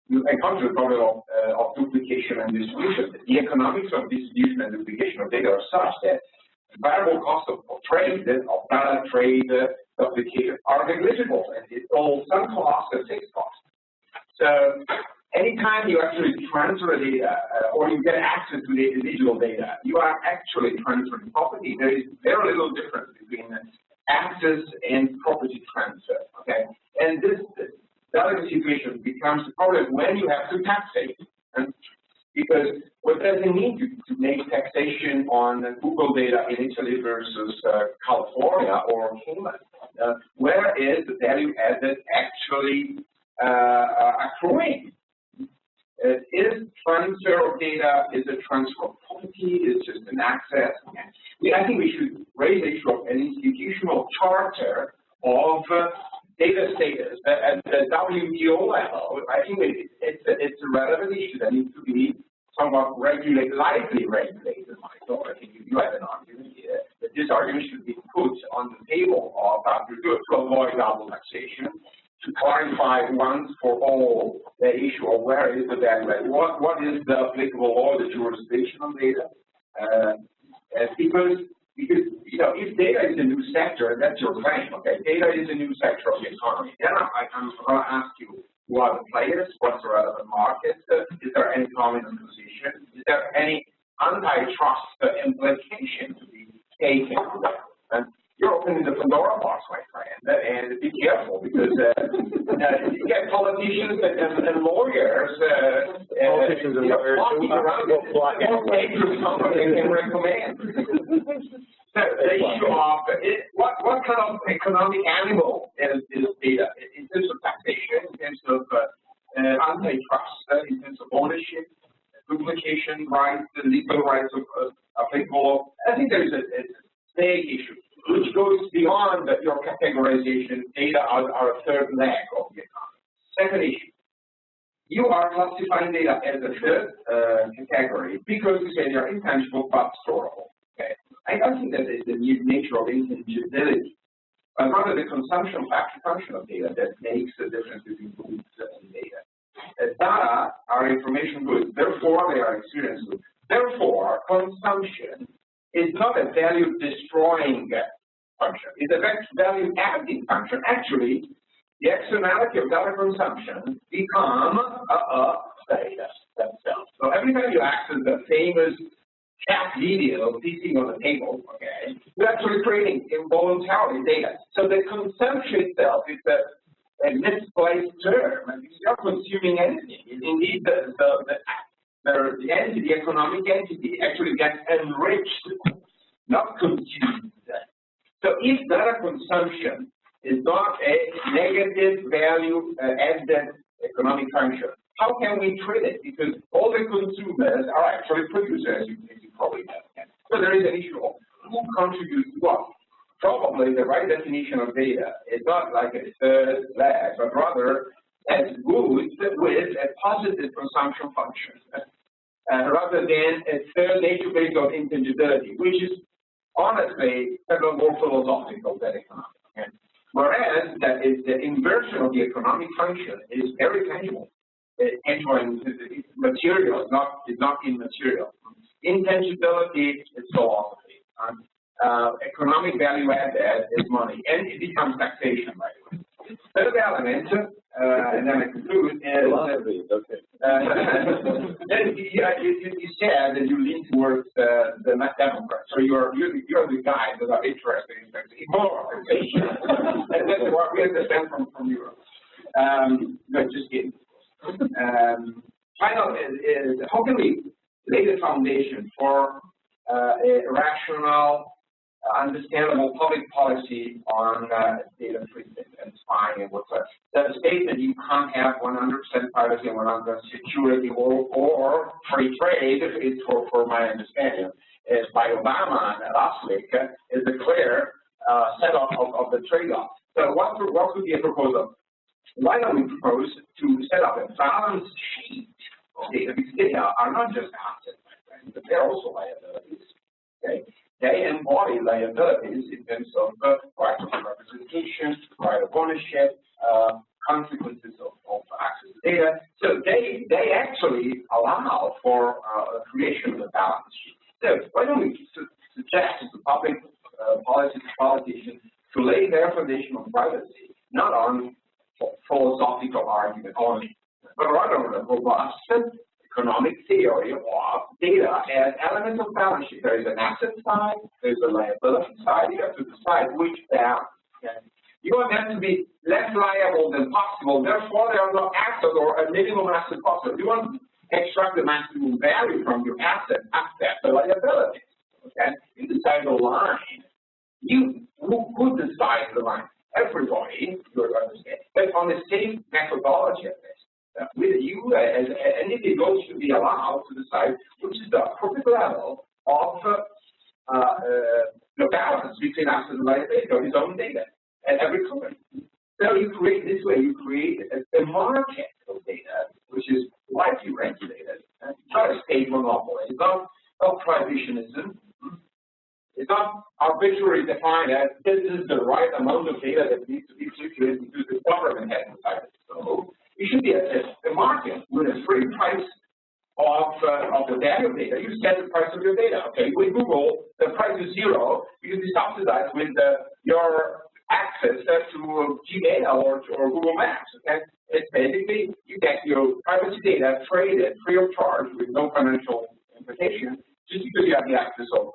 S4: you encounter the problem of duplication and distribution. The economics of distribution and duplication of data are such that the variable cost of trade, of data trade, duplication are negligible, and it's all sunk cost and fixed cost. So anytime you actually transfer data or you get access to the individual data, you are actually transferring property. There is very little difference between access and property transfer. Okay, and this delicate situation becomes a problem when you have to taxate, because what does it mean to make taxation on Google data in Italy versus California or Cayman? Where is the value added actually accruing? Is transfer of data, is a transfer of property, is just an access? I think we should raise the issue of an institutional charter of data status at the WTO level. I think it's a relevant issue that needs to be somewhat lightly regulated. Michael, I think you have an argument here that this argument should be put on the table of WTO to avoid double taxation, to clarify once for all the issue of where is the value, what is the applicable law, the jurisdiction on data, because if data is a new sector, that's your claim. Okay, data is a new sector of the economy. Then I'm going to ask you, who are the players? What's the relevant market? Is there any dominant position? Is there any antitrust implication to be taken on that? And you're opening the Pandora box, my friend, and be careful, because you get politicians and lawyers,
S2: politicians and lawyers
S4: walking around and can recommend. The issue of what kind of economic animal is data in terms of taxation, in terms of antitrust, in terms of ownership, duplication rights, the legal rights of applicable. I think there is a big issue which goes beyond your categorization. Data are a third leg of the economy. Second issue, you are classifying data as a third category because you say they are intangible but storable. Okay, I don't think that is the nature of intangibility, but rather the consumption function of data that makes the difference between goods and data. Data are information goods, therefore they are experience goods. Therefore, consumption is not a value destroying function, it's a value adding function. Actually, the externality of data consumption become data themselves. So every time you access the famous cat video sitting on the table, okay, you're actually creating involuntary data. So the consumption itself is a misplaced term. And you're not consuming anything. Indeed, the entity, the economic entity, actually gets enriched, not consumed. So if data consumption is not a negative value added economic function, how can we treat it? Because all the consumers are actually producers, as you probably know. So there is an issue of who contributes to what. Probably the right definition of data is not like a third leg, but rather as goods with a positive consumption function, rather than a third nature based on intangibility, which is honestly a little more philosophical than economic. Okay? Whereas that is the inversion of the economic function is very tangible. Tangible and material is not immaterial. Intangibility is philosophy. Economic value added is money, and it becomes taxation, by the way. Third element, and then I conclude, is you said that you lean towards the Democrats, so you're the guys that are interested in more taxation. And that's what we understand from Europe. But just kidding. Final is how can we lay the foundation for a rational, understandable public policy on data treatment and spying and whatsoever. The state that you can't have 100% privacy and 100% security or free trade is, for my understanding, is by Obama last week, is a clear set of the trade-off. So what would be a proposal? Why don't we propose to set up a balance sheet of data? Because data are not just assets, my friend, but they're also liabilities. Okay? They embody liabilities in terms of right of representation, right of ownership, consequences of access to data. So they actually allow for creation of a balance sheet. So why don't we suggest to public politicians to lay their foundation on privacy, not on philosophical argument only, but rather on a robust economic theory of data as elements of balance sheet. There is an asset side, there is a liability side. You have to decide which balance. Okay? You want them to be less liable than possible, therefore they are not assets or a minimum asset possible. You want to extract the maximum value from your asset, the liability. Okay? You decide the line. Who decides the line? Everybody, you understand, but on the same methodology of this. With you, as an individual, should be allowed to decide which is the appropriate level of the balance between asset and liability of his own data at every company. So you create this way, you create a market of data which is widely regulated. It's not a state monopoly. It's not prohibitionism. It's not arbitrarily defined as this is the right amount of data that needs to be circulated because the government has decided. So it should be a market with a free price of the value of data. You set the price of your data. Okay, with Google, the price is zero. You can be subsidized with your access to Gmail or Google Maps. Okay, it's basically you get your privacy data traded free of charge with no financial implication, just because you have the access of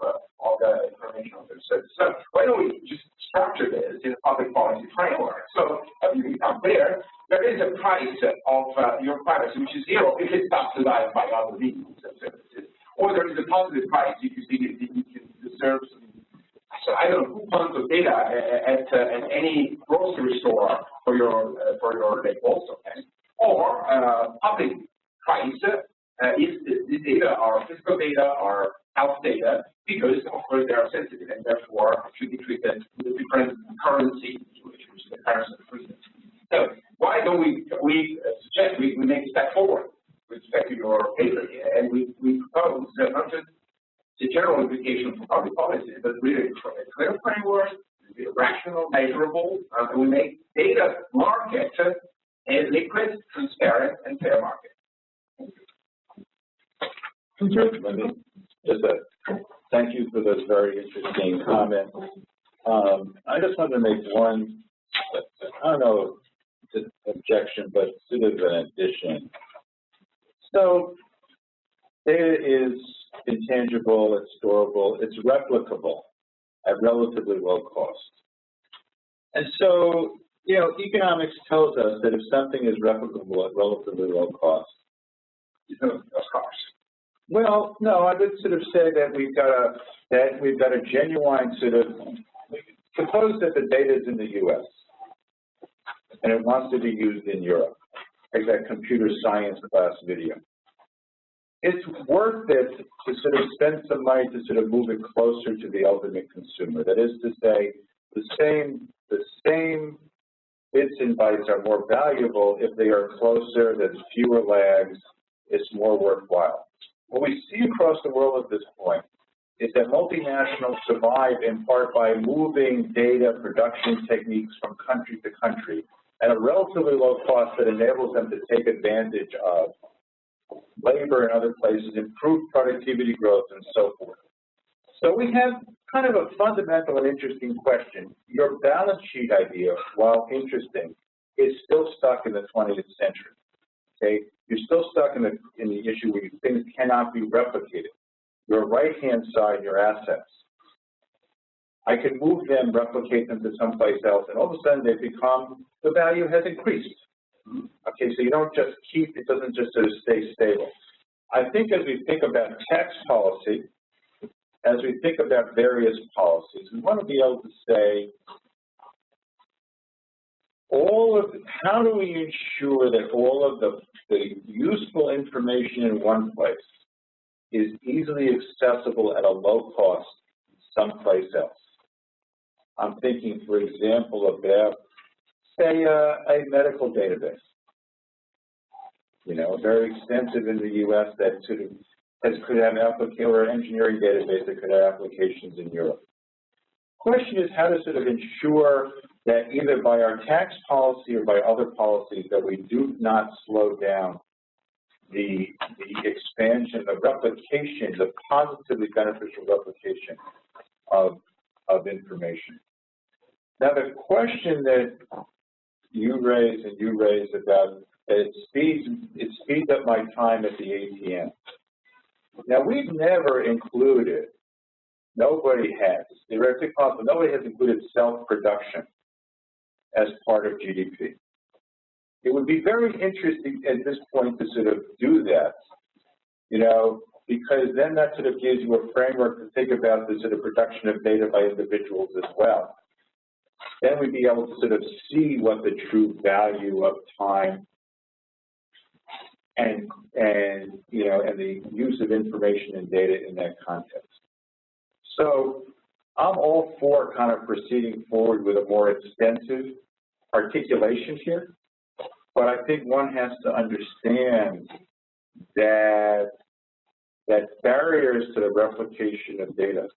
S4: the information of this. So why don't we just structure this in a public policy framework? So everything becomes clear. There is a price of your privacy, which is zero if it's subsidized by other means and services, or there is a positive price if you think you can deserve some. So I don't know, coupons of data at any grocery store for your labels, okay? Or public price if the data are physical data or health data, because of course they are sensitive and therefore should be treated with a different currency, which is the currency of freedom. So why don't we suggest we make a step forward with respect to your paper here, and we propose not just the general implication for public policy, but really a clear framework, rational, measurable, and we make data market a liquid, transparent, and fair market.
S2: Thank you for those very interesting comments. I just wanted to make one, I don't know, objection, but sort of an addition. So data is intangible, it's storable, it's replicable at relatively low cost. And so, you know, economics tells us that if something is replicable at relatively low cost,
S4: Of course.
S2: well, no, I would sort of say that we've got a genuine sort of, suppose that the data is in the U.S. and it wants to be used in Europe, like that computer science class video. It's worth it to sort of spend some money to sort of move it closer to the ultimate consumer. That is to say, the same bits and bytes are more valuable if they are closer, there's fewer lags, it's more worthwhile. What we see across the world at this point is that multinationals survive in part by moving data production techniques from country to country at a relatively low cost that enables them to take advantage of labor in other places, improve productivity growth, and so forth. So we have kind of a fundamental and interesting question. Your balance sheet idea, while interesting, is still stuck in the 20th century. Okay, you're still stuck in the issue where things cannot be replicated. Your right-hand side, your assets. I can move them, replicate them to someplace else, and all of a sudden they become, the value has increased. Okay, so you don't just keep, it doesn't just sort of stay stable. I think as we think about tax policy, as we think about various policies, we want to be able to say, how do we ensure that all of the useful information in one place is easily accessible at a low cost someplace else? I'm thinking, for example, about, say, a medical database. You know, very extensive in the U.S. that sort of could have or an engineering database that could have applications in Europe. Question is how to sort of ensure that either by our tax policy or by other policies that we do not slow down the expansion, the replication, the positively beneficial replication of information. Now the question that you raised about it speeds up my time at the ATM. Now we've never included, nobody has, theoretically possible, nobody has included self-production as part of GDP. It would be very interesting at this point to sort of do that, you know, because then that sort of gives you a framework to think about the sort of production of data by individuals as well. Then we'd be able to sort of see what the true value of time and you know, and the use of information and data in that context. So I'm all for kind of proceeding forward with a more extensive articulation here, but I think one has to understand that barriers to the replication of data,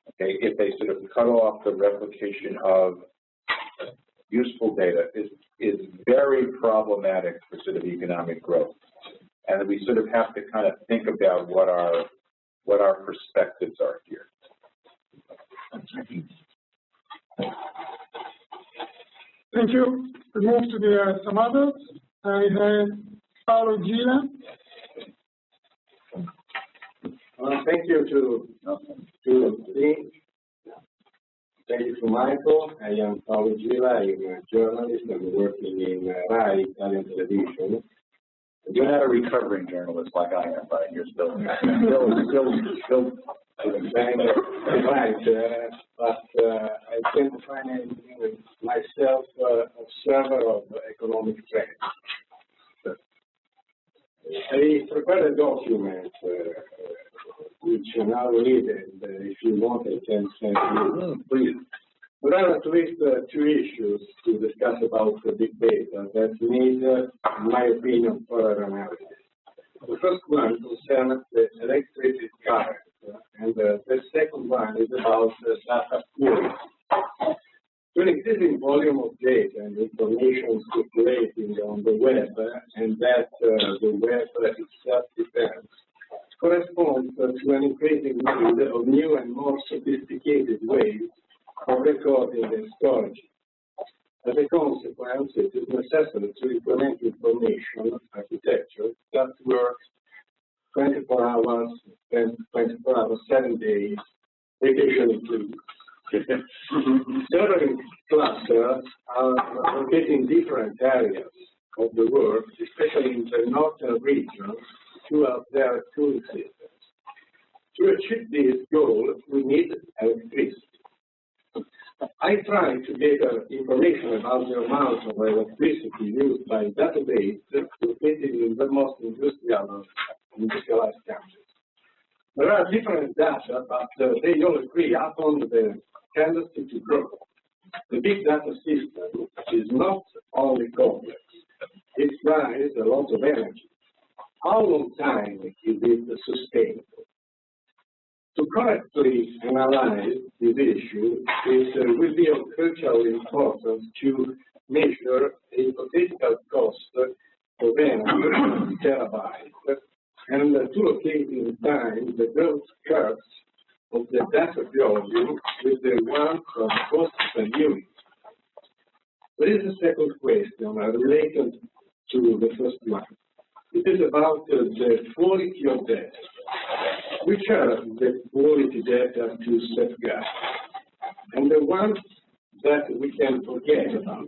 S2: okay, if they sort of cut off the replication of useful data is very problematic for sort of economic growth. And we sort of have to kind of think about what our perspectives are here.
S1: Thank you. We move to some others. I have Paolo Gila.
S5: Thank you to Lee. Thank you to Michael. I am Paolo Gila. I'm a journalist. I'm working in RAI, Italian television.
S2: You're not a recovering journalist like I am, right? You're still
S5: right, but I tend to find myself observer of economic trends. I prepared a document which you now read, and if you want, I can send you. Please. There are at least two issues to discuss about the big data that need, in my opinion, further analysis. The first one concerns the electricity current, and the second one is about data pooling. To an increasing volume of data and information circulating on the web, and that the web itself depends, corresponds to an increasing need of new and more sophisticated ways of recording and storage. As a consequence, it is necessary to implement information architecture that works 24 hours, 7 days, vacation included. Several clusters are located in different areas of the world, especially in the northern regions, throughout their cooling systems. To achieve this goal, we need electricity. I try to gather information about the amount of electricity used by databases located in the most industrialized countries. There are different data, but they all agree upon the tendency to grow. The big data system is not only complex, it requires a lot of energy. How long time is it sustainable? To correctly analyze this issue, it will be of crucial importance to measure a hypothetical cost of energy terabyte and to locate in time the growth curves of the data volume with the ones of cost per unit. There is a second question related to the first one. It is about the quality of data. Which are the quality data to safeguard? And the ones that we can forget about.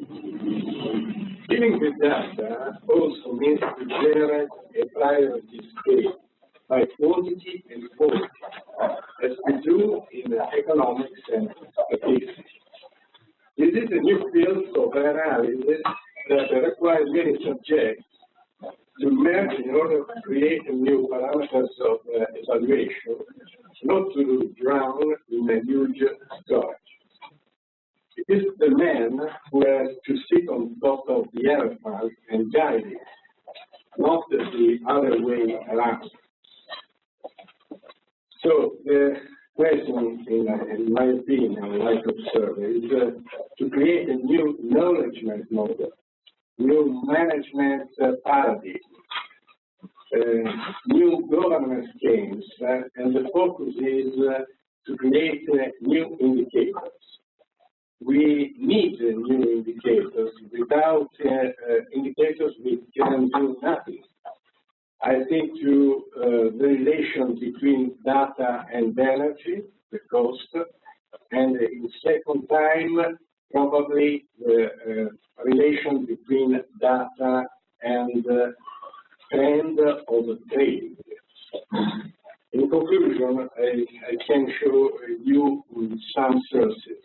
S5: Dealing with data also means to generate a priority scale by quantity and quality, as we do in economics and statistics. This is a new field of analysis that requires many subjects to merge in order to create new parameters of evaluation, not to drown in a huge storage. It is the man who has to sit on top of the elephant and guide it, not the other way around. So the question, in my opinion, like observer, is to create a new knowledge model, new management paradigm, new governance schemes, and the focus is to create new indicators. We need new indicators. Without indicators, we can do nothing. I think to the relation between data and energy, the cost, and in second time, probably the relation between data and trend of the trade. In conclusion, I can show you some sources.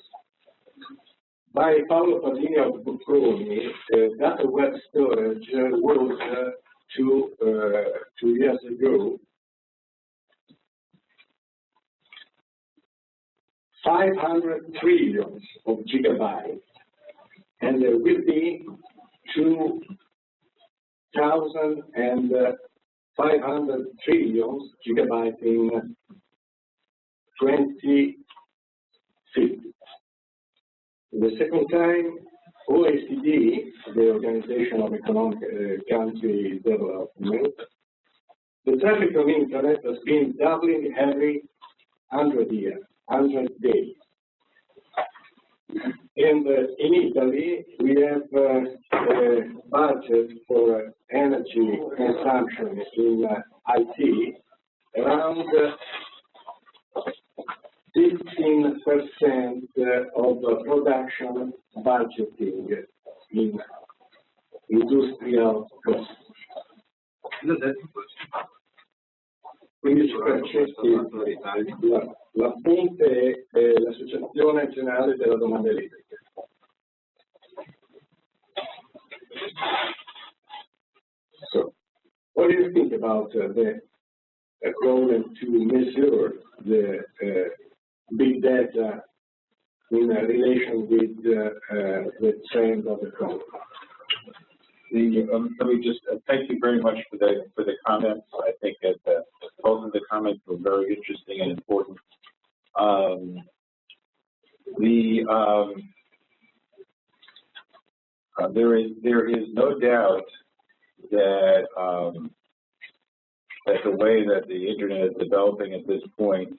S5: By Paolo Padini of Bocconi, data web storage was 2 years ago 500 trillions of gigabytes, and there will be 2,500 trillions gigabytes in 2050. The second time, OECD, the Organization of Economic Country Development, the traffic on internet has been doubling every 100 days. And in Italy, we have a budget for energy consumption in IT around 15% of production budgeting in industrial costs. Quindi la fonte è l'Associazione Generale della Domanda Elettrica. So, what do you think about the problem to measure the big data in relation with the trend of the economy?
S2: Let me just thank you very much for the comments. I think that both of the comments were very interesting and important. There is no doubt that that the way that the internet is developing at this point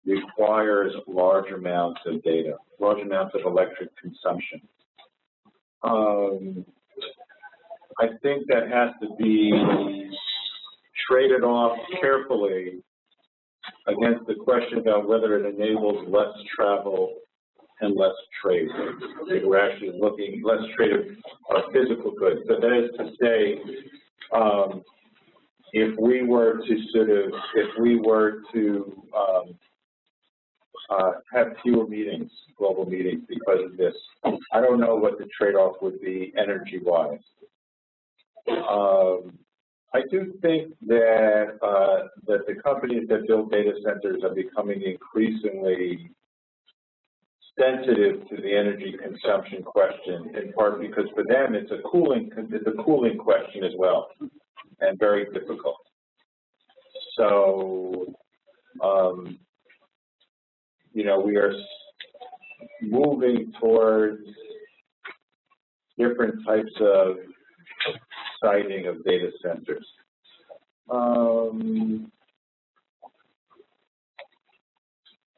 S2: requires large amounts of data, large amounts of electric consumption. I think that has to be traded off carefully against the question about whether it enables less travel and less trade. We're actually looking less trade of physical goods. So that is to say, if we were to have fewer meetings, global meetings, because of this, I don't know what the trade-off would be energy-wise. I do think that that the companies that build data centers are becoming increasingly sensitive to the energy consumption question, in part because for them it's a cooling question as well, and very difficult. So, you know, we are moving towards different types of siting of data centers.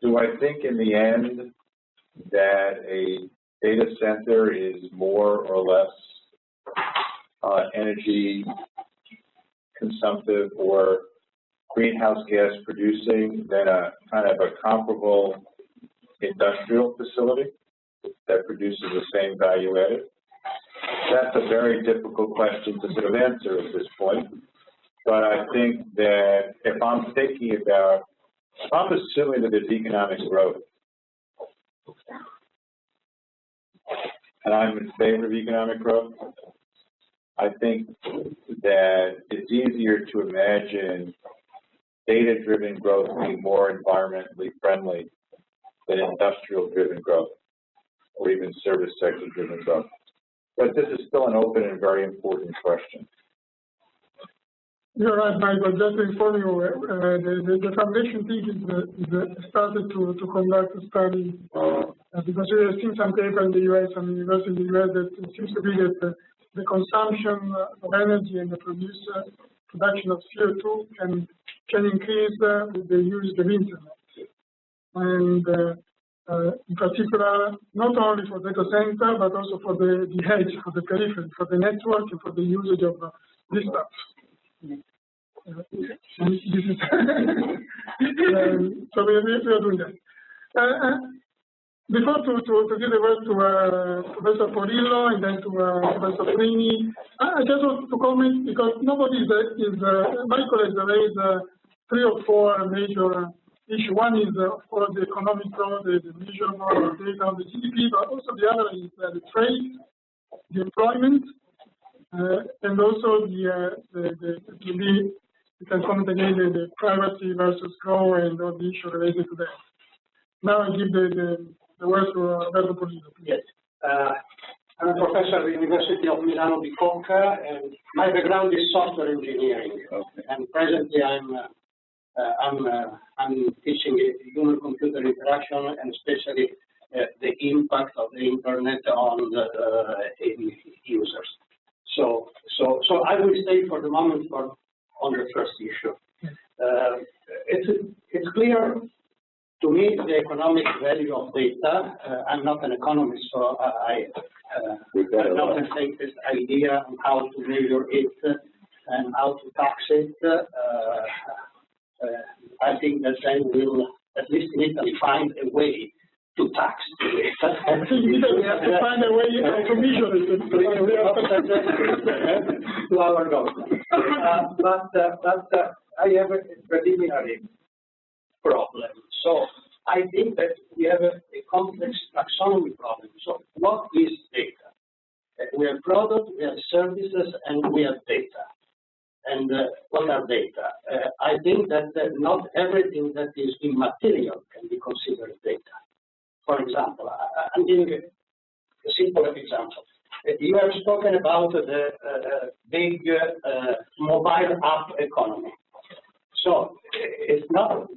S2: Do I think in the end that a data center is more or less energy consumptive or greenhouse gas producing than a kind of a comparable industrial facility that produces the same value added? That's a very difficult question to sort of answer at this point. But I think that if I'm assuming that there's economic growth, and I'm in favor of economic growth, I think that it's easier to imagine data-driven growth being more environmentally friendly than industrial-driven growth, or even service sector-driven growth. But this is still an open and very important question.
S1: You're right, Michael. Just to inform you, the foundation team is started to conduct a study because we have seen some paper in the U.S. and university in the U.S. that it seems to be that the consumption of energy and the production of CO2 can increase with the use of internet. And in particular, not only for data center, but also for the edge, for the periphery, for the network, and for the usage of this stuff. This is so we are doing that. Before to give the word to Professor Porillo and then to Professor Prini, I just want to comment because nobody Michael has raised 3 or 4 major issues. One is, of course, the economic growth, the measurable data on the GDP, but also the other is the trade, the employment, and also you can comment again the privacy versus growth and all the issues related to that. Now I give the word to Alberto Polino.
S5: Yes. I'm a professor at the University of Milano Bicocca, and my background is software engineering. Okay. And presently I'm teaching human-computer interaction and especially the impact of the internet on the users. So I will stay for the moment on the first issue. It's clear to me the economic value of data. I'm not an economist, so I don't take this idea on how to measure it and how to tax it. I think that they will, at least in Italy, find a way to tax it.
S1: I think we have to find a way to measure it.
S5: To our government. But I have a preliminary problem. So I think that we have a complex taxonomy problem. So what is data? We have products, we have services, and we have data. And what are data? I think that not everything that is immaterial can be considered data. For example, I'm giving a simple example. You have spoken about the big mobile app economy. So it's not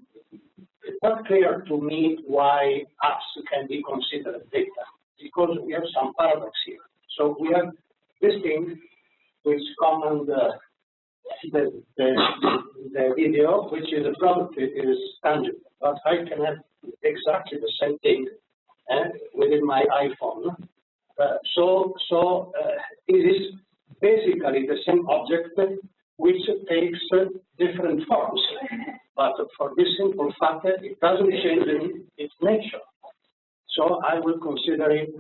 S5: clear to me why apps can be considered data, because we have some paradox here. So we have this thing which command the video, which is a product that is tangible, but I can have exactly the same thing within my iPhone,
S6: It is basically the same object which takes different forms, but for this simple fact, it doesn't change its nature. So I will consider it.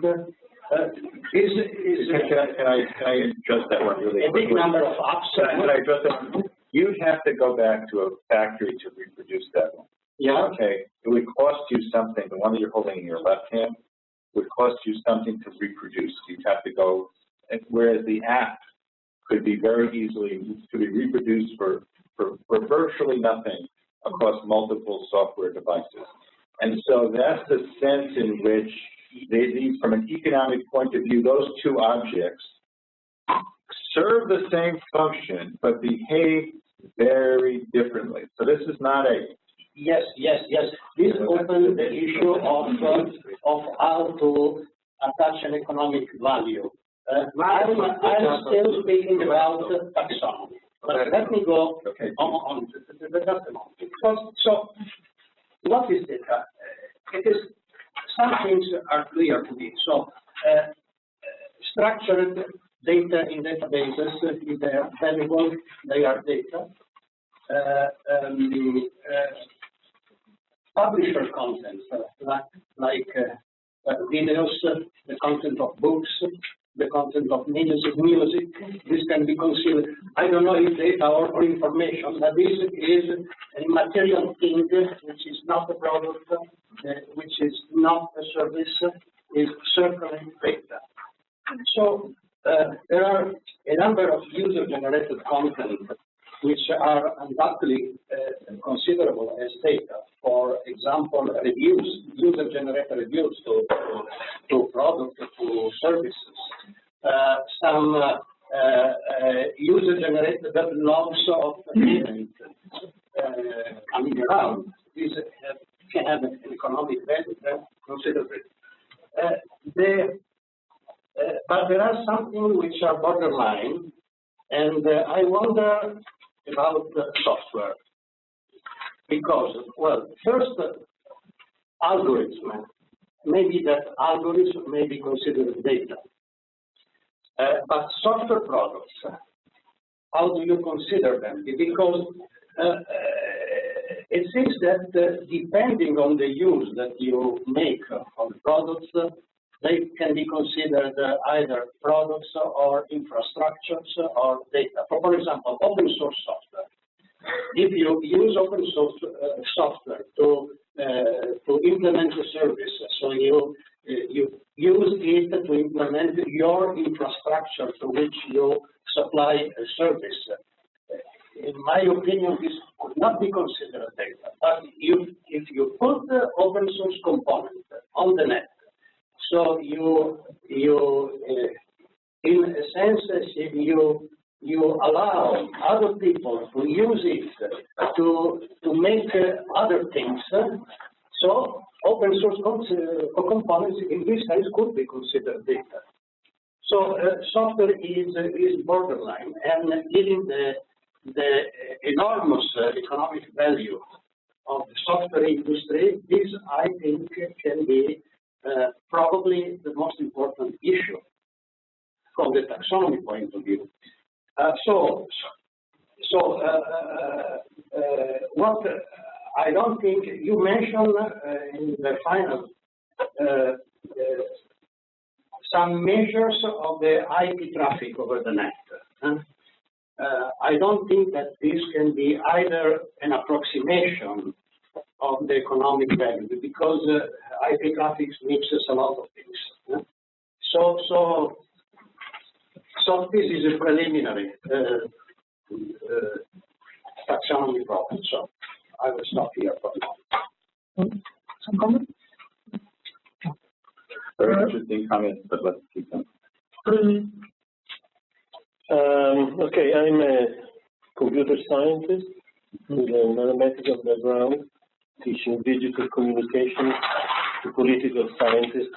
S6: This is
S2: can I adjust that one really
S6: a big
S2: quickly?
S6: number of ups.
S2: Can I adjust that one? You'd have to go back to a factory to reproduce that one.
S6: Yeah.
S2: Okay. It would cost you something. The one that you're holding in your left hand would cost you something to reproduce. You'd have to go, whereas the app could be very easily to be reproduced for virtually nothing across multiple software devices. And so that's the sense in which these, from an economic point of view, those two objects serve the same function but behave very differently. So this is not a
S6: Yes. This opens the issue of how to attach an economic value. I'm still speaking about taxonomy. But let me go on to the taxonomy. So, what is data? It is, some things are clear to me. So, structured data in databases, if they are valuable, they are data. Publisher content, like videos, the content of books, the content of music, this can be considered. I don't know if data or information, but this is a material thing which is not a product, which is not a service, is certainly data. So there are a number of user-generated content which are undoubtedly considerable as data. For example, reviews, user-generated reviews to products, to services. Some user-generated logs of events coming around. These can have an economic value considerably. But there are some things which are borderline, and I wonder about software. Because, well, first, algorithm. Maybe that algorithm may be considered data. But software products, how do you consider them? Because it seems that depending on the use that you make of the products, they can be considered either products or infrastructures or data. For example, open source software. If you use open source software to implement a service, so you use it to implement your infrastructure to which you supply a service. In my opinion, this could not be considered data. But if you put the open source component on the net, so you in a sense, you allow other people to use it to make other things. So open source components in this case could be considered data. So software is borderline, and given the enormous economic value of the software industry, this I think can be probably the most important issue from the taxonomy point of view. What I don't think you mentioned in the final some measures of the IP traffic over the net. I don't think that this can be either an approximation of the economic value, because IP traffic mixes a lot of things. So this is a preliminary taxonomy problem. So I will stop here for now.
S1: Some comments?
S2: very interesting comments, but let's keep them.
S7: Okay, I'm a computer scientist with a mathematical background, teaching digital communication to political scientists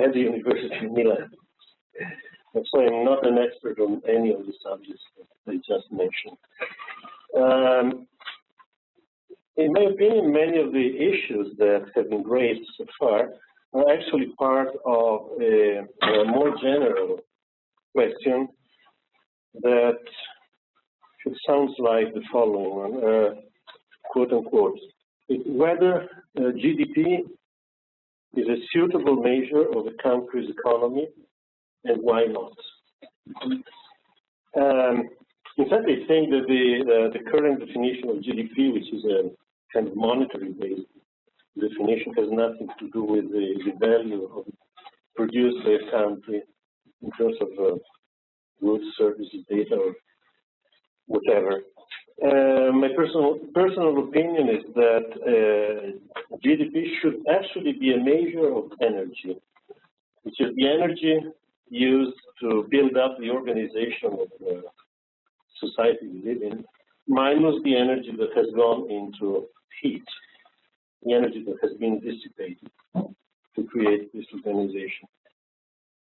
S7: at the University of Milan. And so I'm not an expert on any of the subjects that I just mentioned. In my opinion, many of the issues that have been raised so far are actually part of a more general question that sounds like the following one, quote unquote, whether GDP is a suitable measure of a country's economy and why not. In fact, I think that the current definition of GDP, which is a kind of monetary-based definition, has nothing to do with the value of produced by a country in terms of goods, services, data, or whatever. My personal opinion is that GDP should actually be a measure of energy, which is the energy used to build up the organization of the society we live in, minus the energy that has gone into heat, the energy that has been dissipated to create this organization.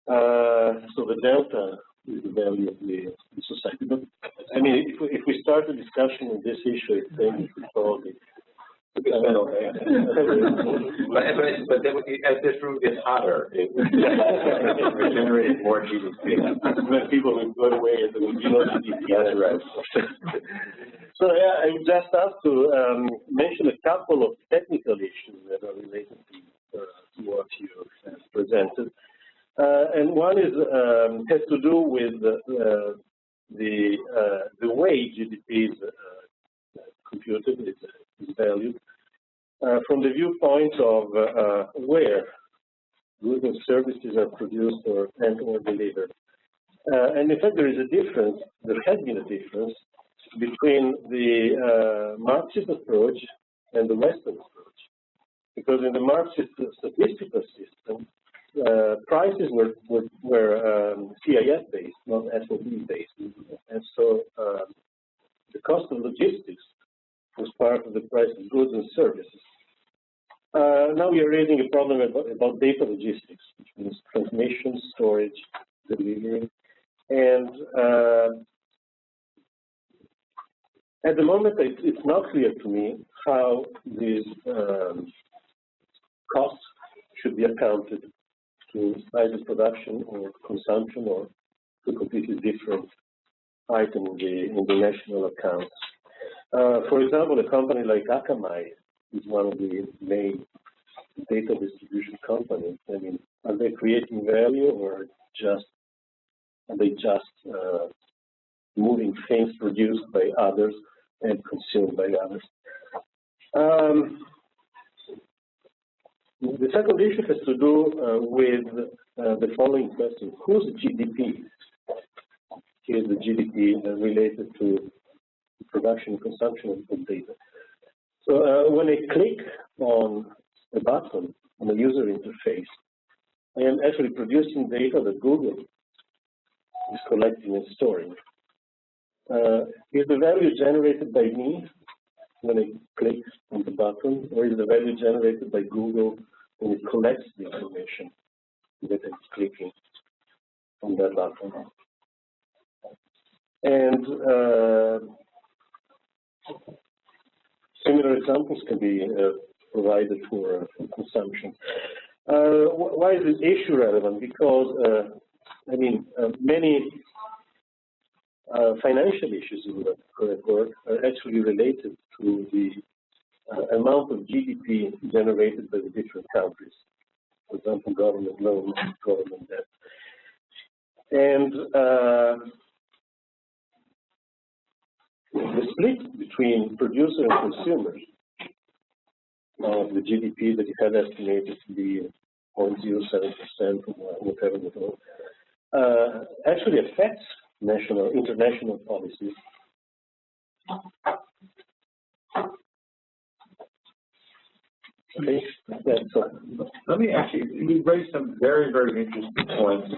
S7: So the delta is the value of the society. But I mean, if we start a discussion on this issue, I think we should probably.
S2: but as this room gets hotter, it generates more GDP.
S7: When people will go away and GDP.
S2: That's right.
S7: So yeah, I would just have to mention a couple of technical issues that are related to what you have presented. And one is has to do with the way GDP is computed, is valued, from the viewpoint of where goods and services are produced or delivered. And in fact, there is a difference. There has been a difference between the Marxist approach and the Western approach, because in the Marxist statistical system, prices were CIF based, not FOB based, and so the cost of logistics was part of the price of goods and services. Now we are raising a problem about data logistics, which means transmission, storage, delivery, and at the moment it's not clear to me how these costs should be accounted to either production or consumption or to a completely different item in the national accounts. For example, a company like Akamai is one of the main data distribution companies. I mean, are they creating value or are they just moving things produced by others and consumed by others? The second issue has to do with the following question: whose GDP is the GDP related to production and consumption of data? So when I click on a button on a user interface, I am actually producing data that Google is collecting and storing. Is the value generated by me when I click on the button, or is the value generated by Google when it collects the information that I'm clicking on that button? And similar examples can be provided for consumption. Why is this issue relevant? Because, I mean, many financial issues in the current work are actually related to the amount of GDP generated by the different countries. For example, government loans, government debt. And the split between producer and consumers of the GDP that you had estimated to be 0.07% or whatever it was, actually affects international policies. Okay,
S2: let me actually, you raised some very, very interesting points.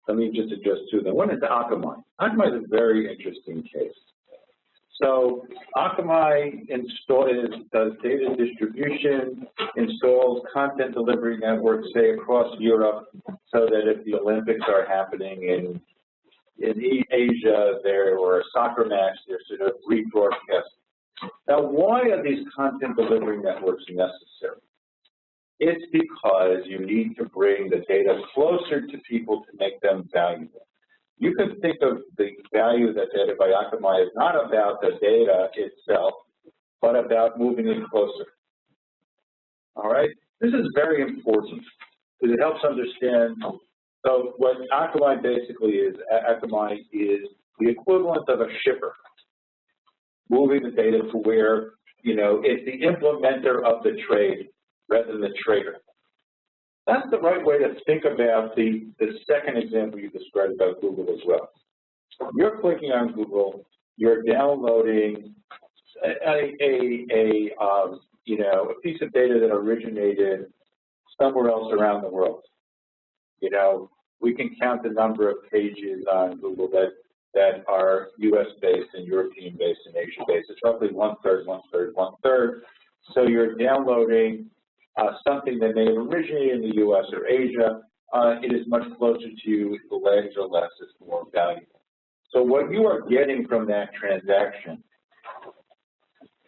S2: Let me just address two of them. One is the Akamai. Akamai is a very interesting case. So Akamai does data distribution, installs content delivery networks, say, across Europe, so that if the Olympics are happening in Asia, or a soccer match, they're sort of rebroadcast. Now, why are these content delivery networks necessary? It's because you need to bring the data closer to people to make them valuable. You can think of the value of that data by Akamai is not about the data itself, but about moving it closer. All right? This is very important because it helps understand. So what Akamai basically is, Akamai is the equivalent of a shipper, moving the data to where, it's the implementer of the trade rather than the trader. That's the right way to think about the second example you described about Google as well. You're clicking on Google, you're downloading a piece of data that originated somewhere else around the world. We can count the number of pages on Google that are US-based and European-based and Asia-based. It's roughly one-third, one-third, one-third. So you're downloading something that may have originated in the US or Asia. It is much closer to you. The legs are less. It's more valuable. So what you are getting from that transaction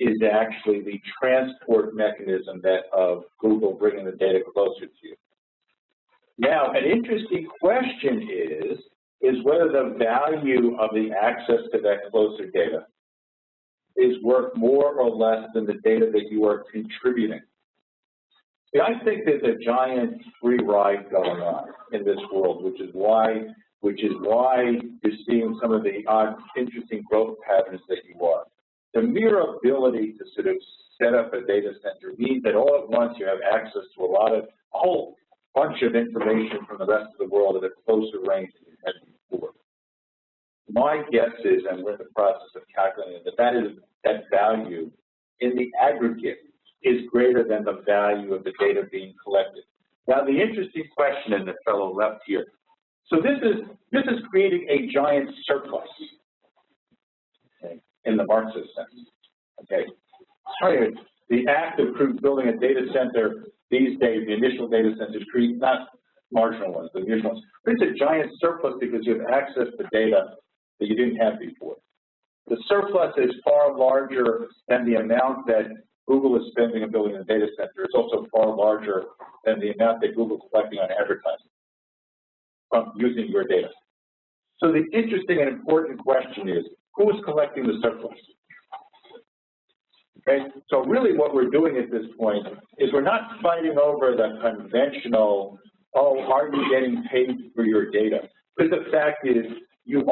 S2: is actually the transport mechanism of Google bringing the data closer to you. Now, an interesting question is whether the value of the access to that closer data is worth more or less than the data that you are contributing. See, I think there's a giant free ride going on in this world, which is why you're seeing some of the odd, interesting growth patterns that you are. The mere ability to sort of set up a data center means that all at once you have access to a whole bunch of information from the rest of the world at a closer range than you had before. My guess is, and we're in the process of calculating that value in the aggregate is greater than the value of the data being collected. Now, the interesting question in the fellow left here. So this is creating a giant surplus, okay, in the Marxist sense. Okay, sorry, the act of building a data center these days, the initial data centers create not marginal ones, the initial ones, but it's a giant surplus because you have access to data that you didn't have before. The surplus is far larger than the amount that Google is spending on building a data center. It's also far larger than the amount that Google is collecting on advertising from using your data. So the interesting and important question is, who is collecting the surplus? Okay, so really what we're doing at this point is we're not fighting over the conventional, are you getting paid for your data? Because the fact is, you're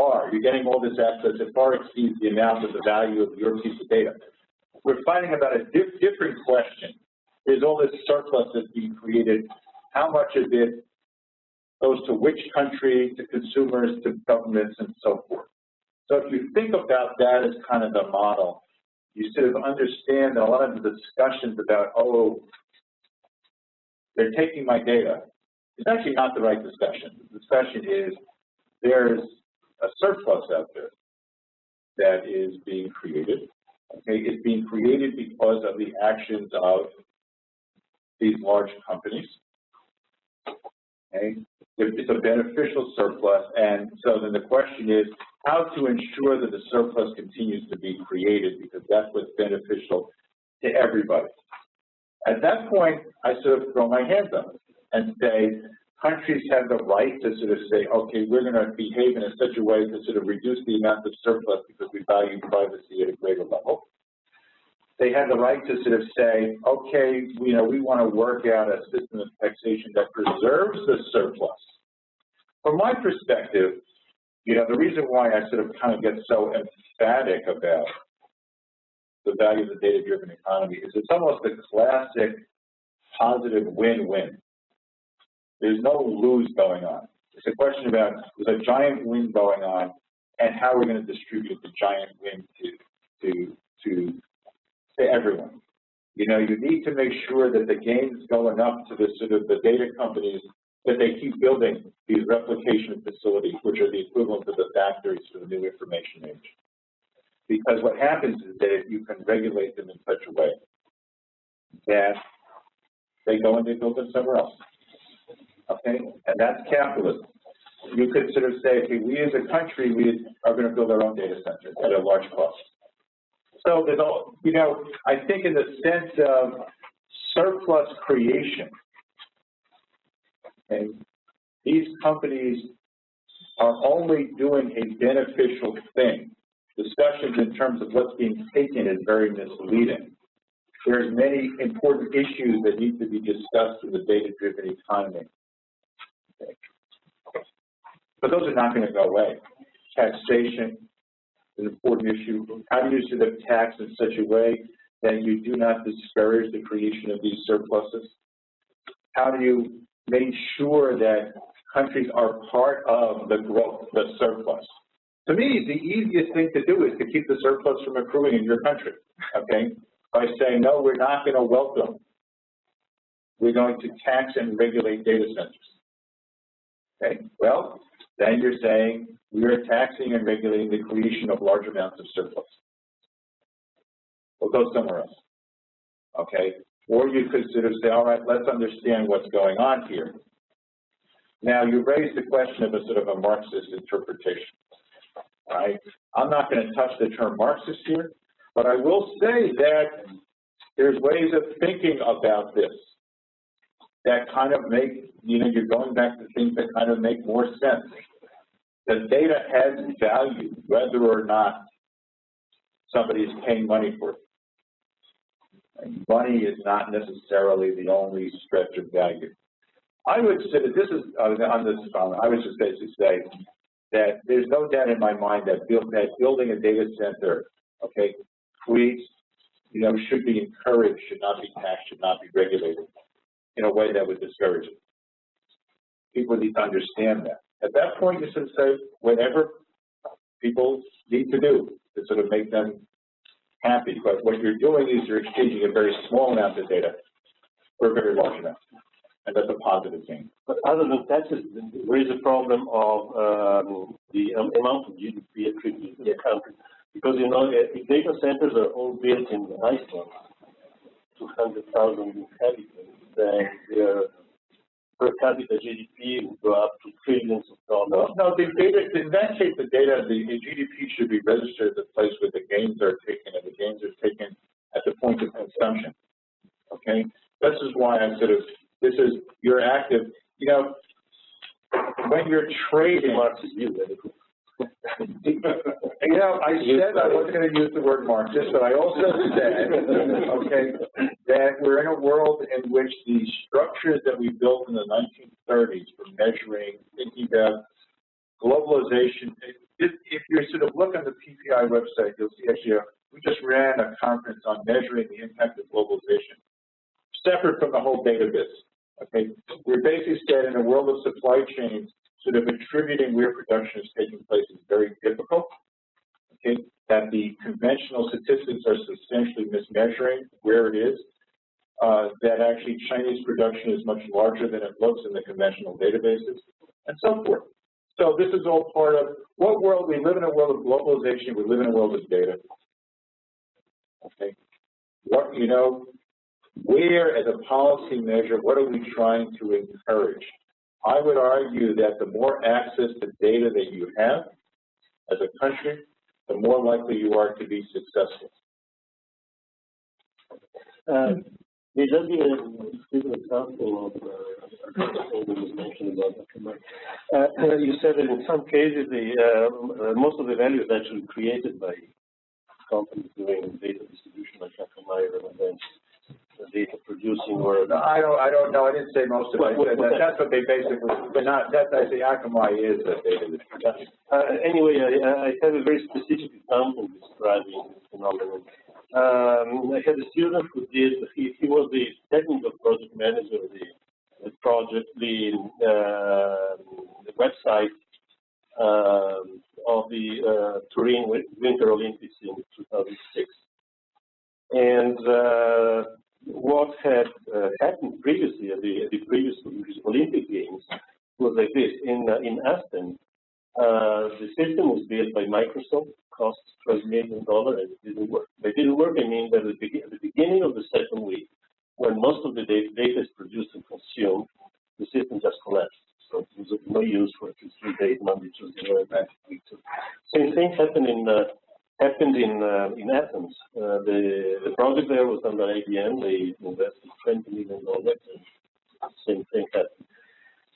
S2: getting all this access that far exceeds the amount of the value of your piece of data. We're fighting about a different question. There's all this surplus that's being created. How much of it goes to which country, to consumers, to governments, and so forth? So if you think about that as kind of the model, you sort of understand that a lot of the discussions about, they're taking my data, it's actually not the right discussion. The discussion is there's a surplus out there that is being created. Okay, it's being created because of the actions of these large companies. Okay, it's a beneficial surplus, and so then the question is how to ensure that the surplus continues to be created, because that's what's beneficial to everybody. At that point, I sort of throw my hands up and say, countries have the right to sort of say, okay, we're going to behave in such a way to sort of reduce the amount of surplus because we value privacy at a greater level. They have the right to sort of say, okay, we want to work out a system of taxation that preserves the surplus. From my perspective, the reason why I sort of kind of get so emphatic about the value of the data-driven economy is it's almost a classic positive win-win. There's no lose going on. It's a question about there's a giant win going on, and how we're going to distribute the giant win to everyone. You need to make sure that the gains going up to the sort of the data companies, that they keep building these replication facilities, which are the equivalent of the factories for the new information age. Because what happens is that you can regulate them in such a way that they go and they build them somewhere else. Okay, and that's capitalism. You could sort of say, okay, we as a country, we are going to build our own data centers at a large cost. So there's all, I think in the sense of surplus creation, And these companies are only doing a beneficial thing. Discussions in terms of what's being taken is very misleading. There's many important issues that need to be discussed in the data-driven economy. Okay. But those are not going to go away. Taxation is an important issue. How do you set up tax in such a way that you do not discourage the creation of these surpluses? How do you make sure that countries are part of the growth, the surplus? To me, the easiest thing to do is to keep the surplus from accruing in your country, okay? By saying, no, we're not going to welcome. We're going to tax and regulate data centers. Okay, well, then you're saying we are taxing and regulating the creation of large amounts of surplus. We'll go somewhere else, okay? Or you could sort of say, all right, let's understand what's going on here. Now, you raised the question of a sort of a Marxist interpretation, right? I'm not going to touch the term Marxist here, but I will say that there's ways of thinking about this that kind of make, you know, you're going back to things that kind of make more sense. The data has value, whether or not somebody is paying money for it. And money is not necessarily the only stretch of value. I would say that this is, on this, I would just basically say that there's no doubt in my mind that building a data center, okay, creates, you know, should be encouraged, should not be taxed, should not be regulated in a way that would discourage it. People need to understand that. At that point, you sort of say whatever people need to do to sort of make them happy. But what you're doing is you're exchanging a very small amount of data for a very large amount. And that's a positive thing.
S7: But other than taxes, there is a problem of the amount of GDP attributed to the country. Because, you know, data centers are all built in Iceland, 200,000 inhabitants, and their per capita GDP will go up to trillions of dollars.
S2: No, the data, in that case, the GDP should be registered at the place where the gains are taken, and the gains are taken at the point of consumption. Okay? This is why I'm sort of, you're active. You know, when you're trading, you know, I said I wasn't going to use the word Marxist, but I also said, okay, that we're in a world in which the structures that we built in the 1930s for measuring, thinking about globalization, if you sort of look on the PPI website, you'll see actually, we just ran a conference on measuring the impact of globalization, separate from the whole data biz. Okay, we're basically said in a world of supply chains, sort of attributing where production is taking place is very difficult. Okay, that the conventional statistics are substantially mismeasuring where it is. That actually Chinese production is much larger than it looks in the conventional databases, and so forth. So this is all part of what world we live in. A world of globalization. We live in a world of data. Okay, what you know. Where, as a policy measure, what are we trying to encourage? I would argue that the more access to data that you have as a country, the more likely you are to be successful.
S7: There's only a example of was mentioned about you said that in some cases, most of the value is actually created by companies doing data distribution, like Akamai and events. Data producing or
S2: I don't know. I didn't say most of it. That's what they basically. But not that. I say Akamai is the data.
S7: Anyway, I have a very specific example describing this phenomenon. I had a student who did. He was the technical project manager of the project, the website of the Turin Winter Olympics in 2006, and what had happened previously at the previous Olympic Games was like this. In Aspen, the system was built by Microsoft, cost $12 million, and it didn't work. By didn't work, I mean that at the beginning of the second week, when most of the data is produced and consumed, the system just collapsed. So it was of no use for 2-3 days, Monday, Tuesday, Wednesday, week two. Same thing happened in Athens. The project there was done by IBM. They invested $20 million, and same thing happened.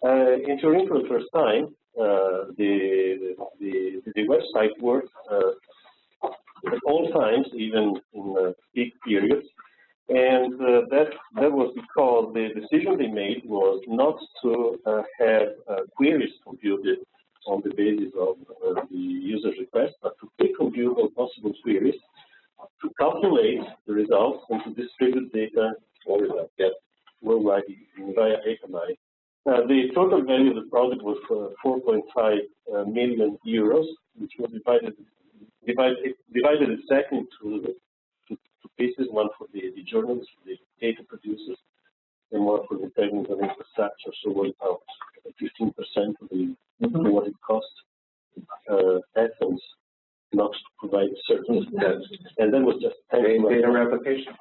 S7: Entering for the first time, the website worked at all times, even in peak periods, and that was because the decision they made was not to have queries computed on the basis of the user's request, but to pre-compute all possible queries, to calculate the results, and to distribute data or get worldwide via API. The total value of the project was 4.5 million euros, which was divided exactly into two pieces, one for the journalists, the data producers, and one for the technical infrastructure. So about 15% of what it cost Athens not to provide certain steps. And then was just data replication.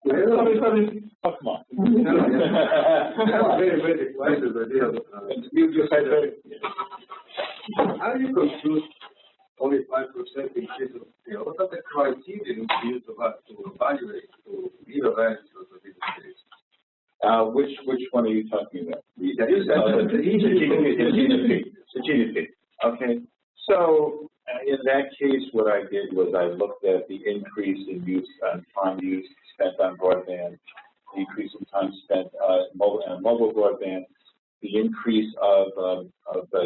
S5: Very, very excited idea. How do you compute only 5% increase of scale? What are the criteria you use to evaluate, to give a value to the case?
S2: Which one are you talking about? The GDP. Okay. So in that case, what I did was I looked at the increase in time use spent on broadband, the increase in time spent on mobile broadband, the increase of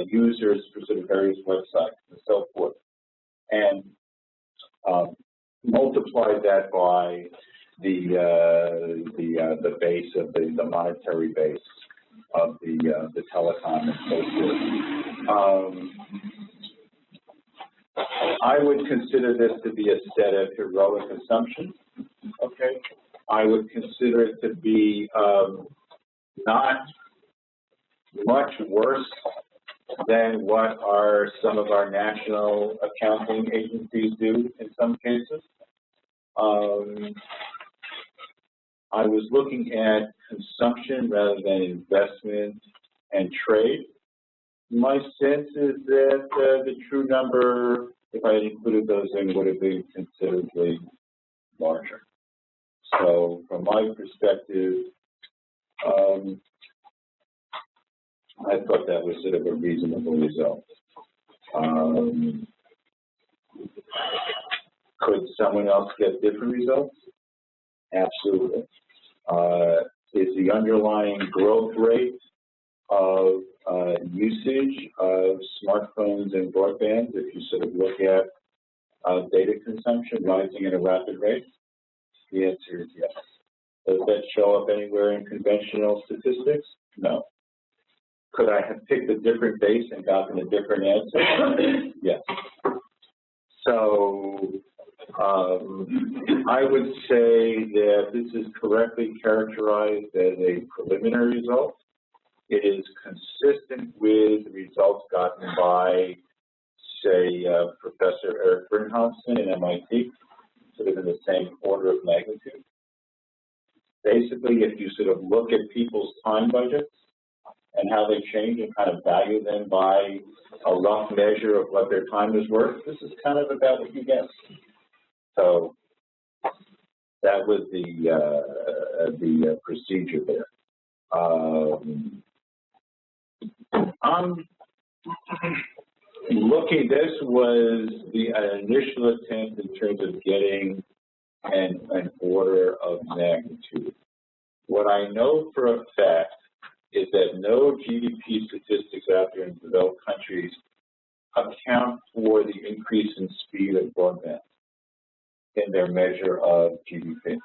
S2: users for sort of various websites and so forth, and multiplied that by the base of the monetary base of the telecom and so forth. I would consider this to be a set of heroic assumptions. Okay, I would consider it to be not much worse than what some of our national accounting agencies do in some cases. I was looking at consumption rather than investment and trade. My sense is that the true number, if I had included those in, would have been considerably larger. So from my perspective, I thought that was sort of a reasonable result. Could someone else get different results? Absolutely. Is the underlying growth rate of usage of smartphones and broadband, if you sort of look at data consumption rising at a rapid rate? The answer is yes. Does that show up anywhere in conventional statistics? No. Could I have picked a different base and gotten a different answer? Yes. So I would say that this is correctly characterized as a preliminary result. It is consistent with the results gotten by, say, Professor Eric Brinhofsen in MIT, sort of in the same order of magnitude. Basically, if you sort of look at people's time budgets and how they change and kind of value them by a rough measure of what their time is worth, this is kind of about what you get. So that was the procedure there. I'm looking, this was the initial attempt in terms of getting an order of magnitude. What I know for a fact is that no GDP statistics out there in developed countries account for the increase in speed of broadband in their measure of GDP.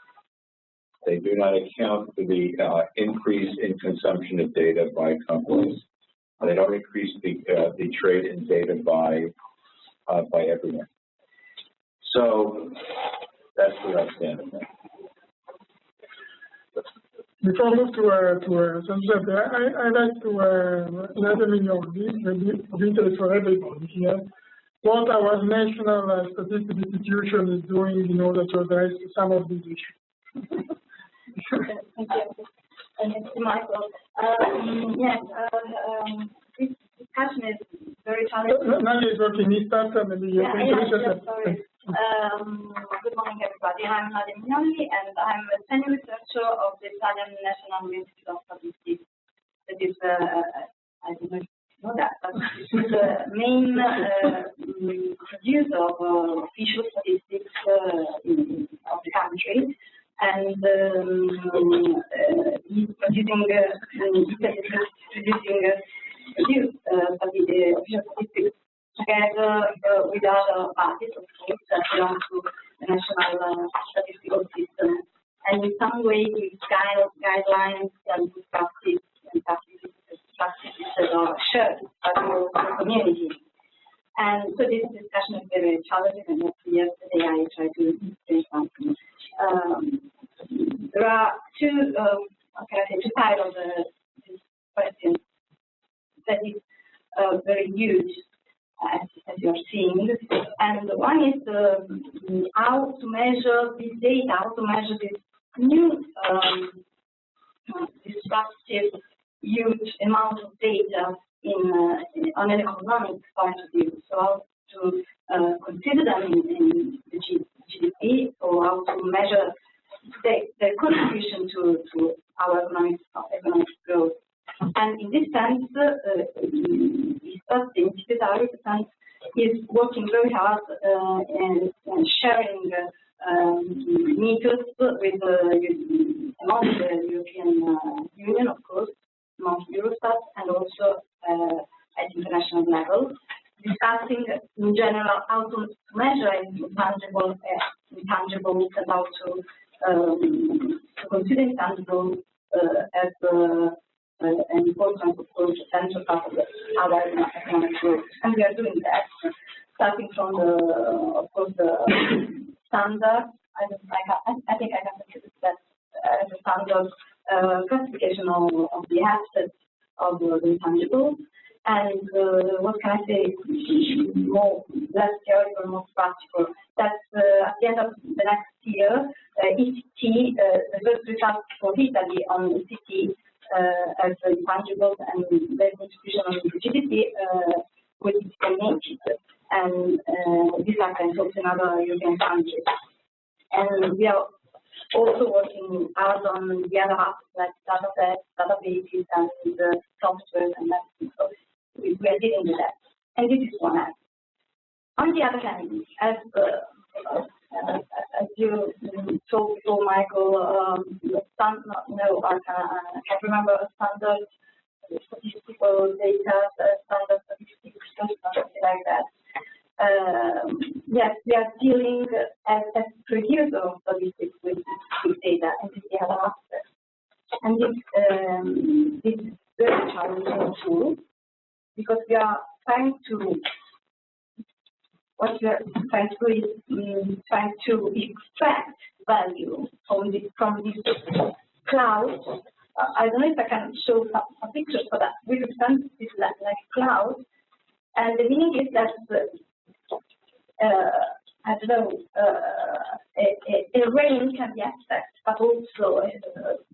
S2: They do not account for the increase in consumption of data by companies. They don't increase the trade in data by everyone. So that's where I stand on that.
S1: Before I move to Sanjay, I'd like to let them in your view, of interest for everybody here, what our national statistical institution is doing in order to address some of these issues.
S8: Okay, thank you. And it's Michael. Yes, this discussion is very challenging.
S1: Nadia is working. He starts and maybe
S8: sorry. Good morning, everybody. everybody. I'm Nadia Mignoli, and I'm a senior researcher of the Italian National Institute of Statistics. That is, I don't know if you know that, but the main producer of official statistics of the country. And he's producing official statistics together with other parties, of course, that belong to the national statistical system. And in some way, these kind of guidelines and practices that are shared by the community. And so this discussion is very challenging, and yesterday I tried to say something. There are two sides of this question that is very huge, as you're seeing. And one is how to measure this data, how to measure this new disruptive, huge amount of data on an economic point of view. So how to consider them in the GDP, or how to measure their contribution to our economic growth. And in this sense, the Institute is working very hard and sharing methods with among the European Union, of course, among Eurostat, and also at international level, discussing in general how to measure intangibles and how to consider intangibles as an important, of course, central part of our economic growth. And we are doing that, starting from the standard. I think I can consider that as a standard classification of the assets of the intangibles. And what can I say, less theoretical, more practical. That's at the end of the next year, ECT, the first result for Italy on ECT as intangibles and their contribution on the GDP will be disseminated. And this happens also in other European countries. And we are also working hard on the other aspects like databases and software and that. So we are dealing with that. And this is one aspect. On the other hand, as you told before, Michael, I can't remember a standard statistical data, standard statistics, something like that. Yes, we are dealing as producer of statistics with big data, and this is the other aspect. And this is very challenging too, because we are trying to. What we are trying to do is trying to extract value from this cloud. I don't know if I can show some pictures for that. We represent this like a cloud, and the meaning is that I don't know, a rain can be abstract, but also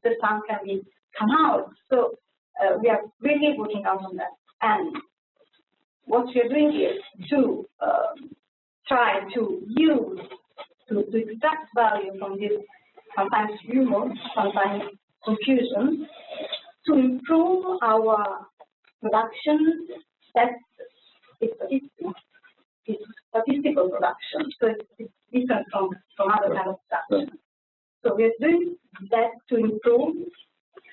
S8: the sun can come out. So we are really working out on that. And what we are doing is to try to use, to extract value from this sometimes humor, sometimes confusion, to improve our production. That's it's statistical production, so it's different from other kind of production. So we're doing that to improve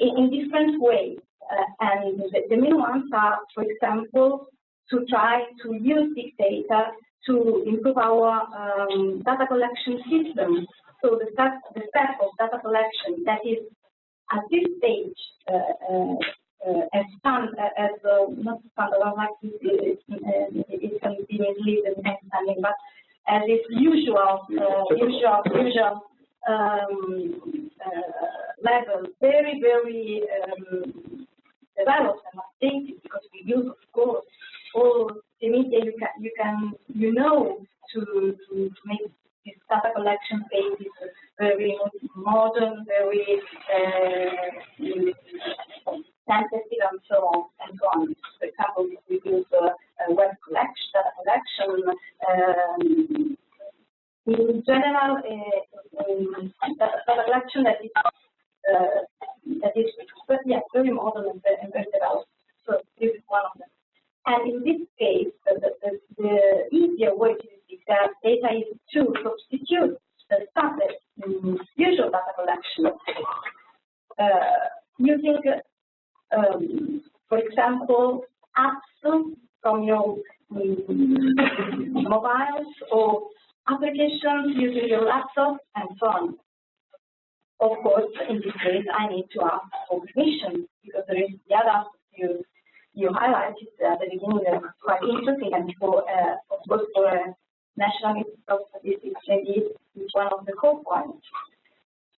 S8: in different ways. And the main ones are, for example, to try to use big data to improve our data collection system. So the step of data collection that is at this stage not standard, like it can be misleading and understanding, but as is usual level, very developed and updated, because we use, of course, all the media you know to make this data collection phase very modern, very sensitive, and so on. For example, we use web collection, data collection. In general, data collection that is very modern and very developed. So this is one of them. And in this case, the easier way to use that data is to substitute the standard usual data collection using, for example, apps from your mobiles or applications using your laptop and so on. Of course, in this case, I need to ask for permission because there is the other aspect you highlighted at the beginning that is quite interesting, and for, of course, for National Institute of Statistics, maybe it's one of the core points.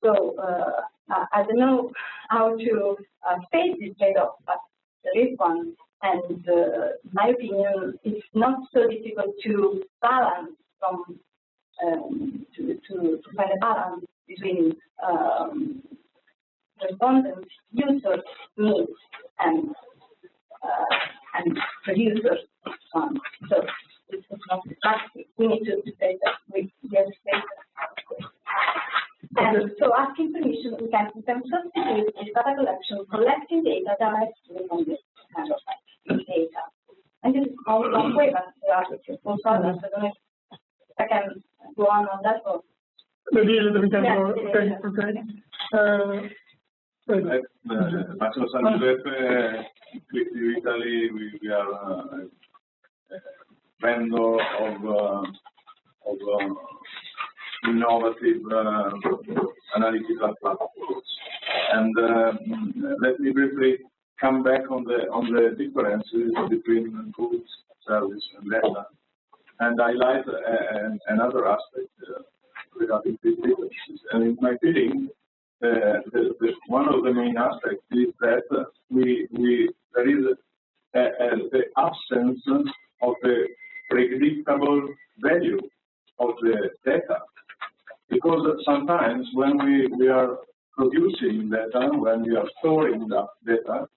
S8: So I don't know how to face this trade-off, but there is one. And in my opinion, it's not so difficult to balance to find a balance between respondents, users' needs, and producers. So it's not practical. We need to say that we have to say that. And so asking permission, we can substitute this data collection, collecting data directly from this kind of data. And this is all one way, but there are also others. I don't know if I can go on that or.
S1: Maybe we can go. Okay.
S2: Faccio Giuseppe, Click Italy. We are a vendor of innovative analytical platforms. And let me briefly come back on the differences between goods, service, and data, and highlight another aspect regarding these differences. And in my feeling, one of the main aspects is that there is the absence of the predictable value of the data, because sometimes when we are producing data, when we are storing that data,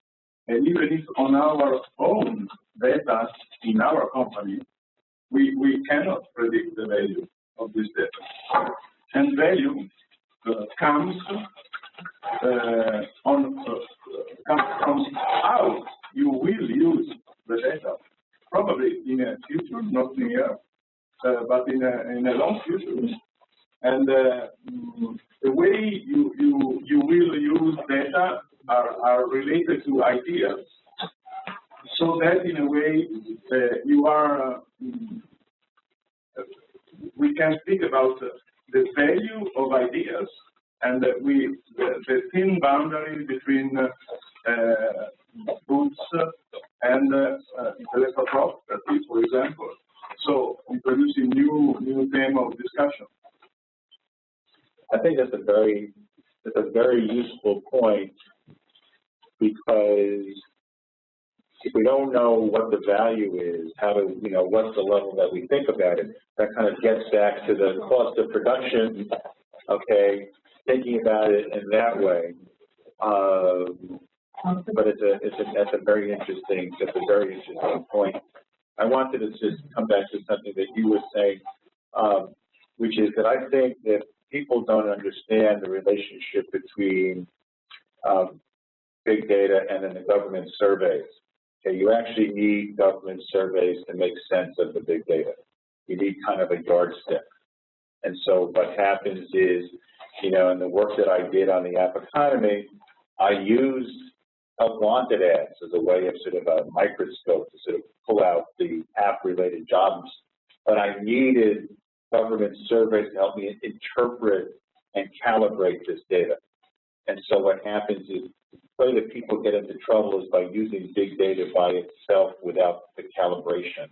S2: and even if on our own data in our company, we cannot predict the value of this data. And value comes from how you will use the data, probably in a future, not near, but in a long future. And the way you will use data are related to ideas, so that in a way you are, we can speak about the value of ideas, and the thin boundary between goods and intellectual property, for example. So introducing new theme of discussion.
S9: I think that's a very useful point, because if we don't know what the value is, what's the level that we think about it, that kind of gets back to the cost of production, okay, thinking about it in that way. But that's a very interesting point. I wanted to just come back to something that you were saying, which is that I think that people don't understand the relationship between big data and then the government surveys. Okay, you actually need government surveys to make sense of the big data. You need kind of a yardstick. And so what happens is, in the work that I did on the app economy, I used help wanted ads as a way of sort of a microscope to sort of pull out the app-related jobs. But I needed government surveys to help me interpret and calibrate this data. And so what happens is, the way that people get into trouble is by using big data by itself without the calibration.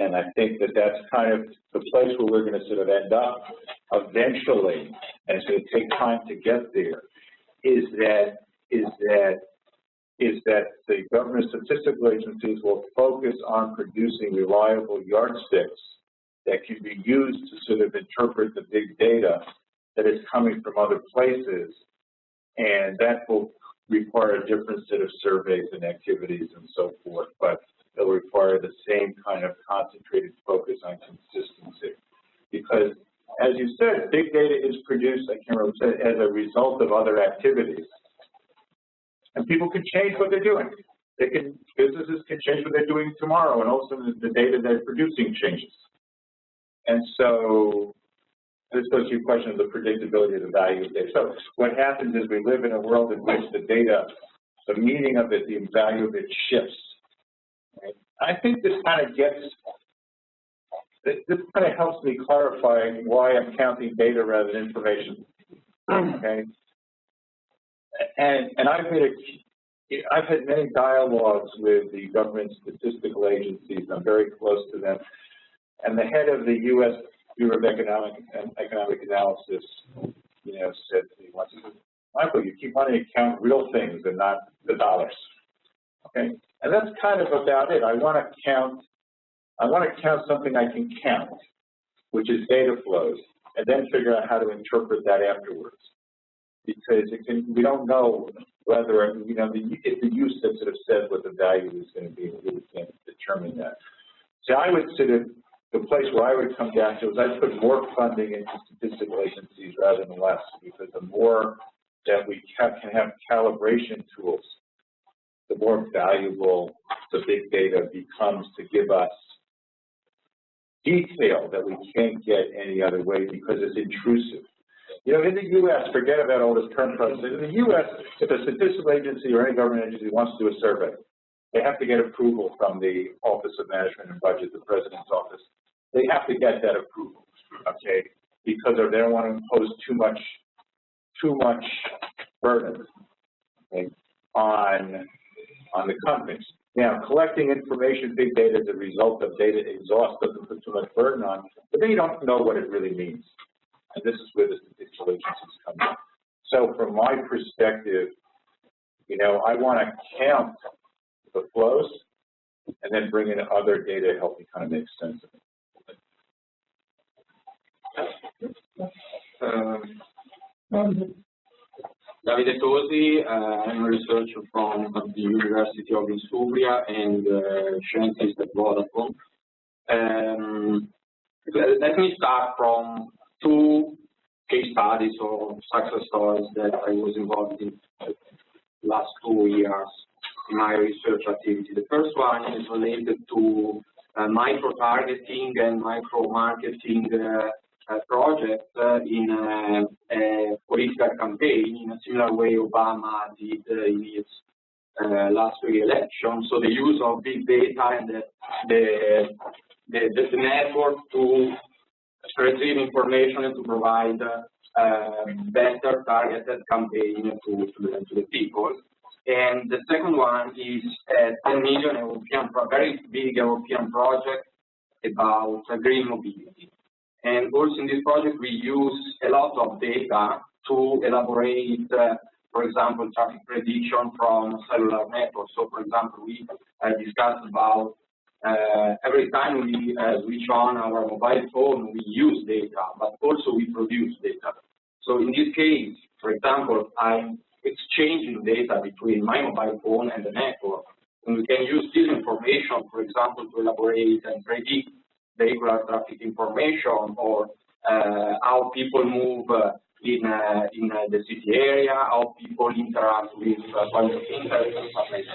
S9: And I think that that's kind of the place where we're going to sort of end up eventually, and it's going to take time to get there, is that the government statistical agencies will focus on producing reliable yardsticks that can be used to sort of interpret the big data that is coming from other places, and that will require a different set of surveys and activities and so forth, but it'll require the same kind of concentrated focus on consistency. Because as you said, big data is produced, I can't remember, as a result of other activities. And people can change what they're doing. Businesses can change what they're doing tomorrow, and also the data they're producing changes. And so this goes to your question of the predictability of the value of data. So what happens is we live in a world in which the data, the meaning of it, the value of it shifts. Right? I think this kind of helps me clarify why I'm counting data rather than information. Okay, and I've had many dialogues with the government statistical agencies. I'm very close to them, and the head of the U.S. Bureau of Economic Analysis, said to me once, he said, "Michael, you keep wanting to count real things and not the dollars." Okay, and that's kind of about it. I want to count something I can count, which is data flows, and then figure out how to interpret that afterwards. Because we don't know whether, it's the use that sort of says what the value is going to be, and we can't determine that. So I would the place where I would come down to is I'd put more funding into statistical agencies rather than less, because the more that we can have calibration tools, the more valuable the big data becomes to give us detail that we can't get any other way because it's intrusive. In the U.S., forget about all this current process. In the U.S., if a statistical agency or any government agency wants to do a survey, they have to get approval from the Office of Management and Budget, the President's office. They have to get that approval, okay, because they don't want to impose too much burden, okay, on the companies. Now, collecting information, big data, as a result of data exhaust doesn't put too much burden on, but they don't know what it really means. And this is where the statistical agencies come in. So from my perspective, I want to count the flows and then bring in other data to help me kind of make sense of it.
S10: Davide Tosi, I'm a researcher from the University of Insubria and scientist at Vodafone. Let me start from two case studies or success stories that I was involved in the last 2 years in my research activity. The first one is related to micro-targeting and micro-marketing project in a political campaign in a similar way Obama did in his last re-election. So the use of big data and the network to retrieve information and to provide better targeted campaign to the people. And the second one is a 10 million European, very big European project about green mobility. And also in this project, we use a lot of data to elaborate, for example, traffic prediction from cellular networks. So, for example, we discussed about every time we switch on our mobile phone, we use data, but also we produce data. So in this case, for example, I'm exchanging data between my mobile phone and the network. And we can use this information, for example, to elaborate and predict vehicular traffic information or how people move in the city area, how people interact with points of interest and stuff like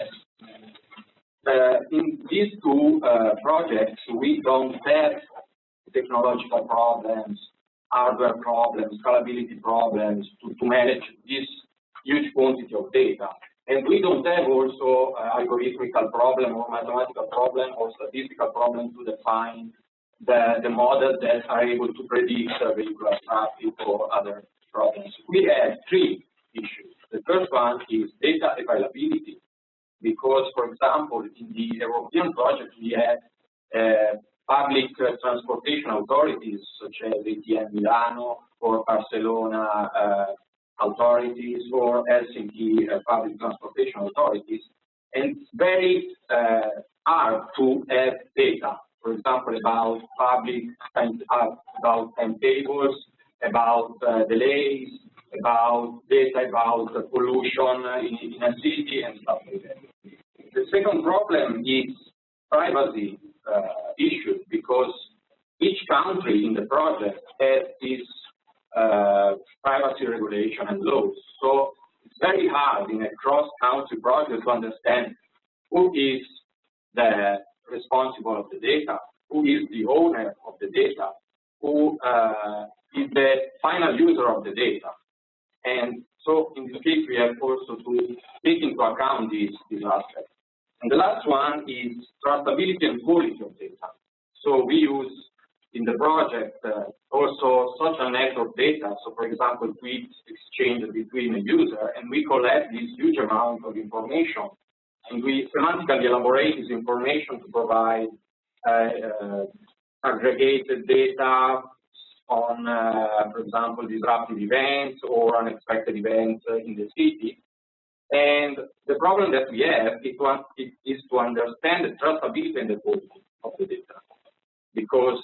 S10: that. In these two projects, we don't have technological problems, hardware problems, scalability problems to manage this huge quantity of data. And we don't have also algorithmical problem or mathematical problem or statistical problem to define the models that are able to predict vehicular traffic or other problems. We have three issues. The first one is data availability, because, for example, in the European project, we have public transportation authorities such as ATM Milano or Barcelona authorities or Helsinki public transportation authorities, and it's very hard to have data, for example, about public about timetables, about delays, about data about pollution in a city and stuff like that. The second problem is privacy issues, because each country in the project has its privacy regulation and laws. So it's very hard in a cross-country project to understand who is the responsible of the data, who is the owner of the data, who is the final user of the data. And so in this case, we have also to take into account these aspects. And the last one is trustability and quality of data. So we use in the project also social network data. So for example, tweets exchanged between a user, and we collect this huge amount of information. And we semantically elaborate this information to provide aggregated data on, for example, disruptive events or unexpected events in the city. And the problem that we have is to understand the trustability and the quality of the data, because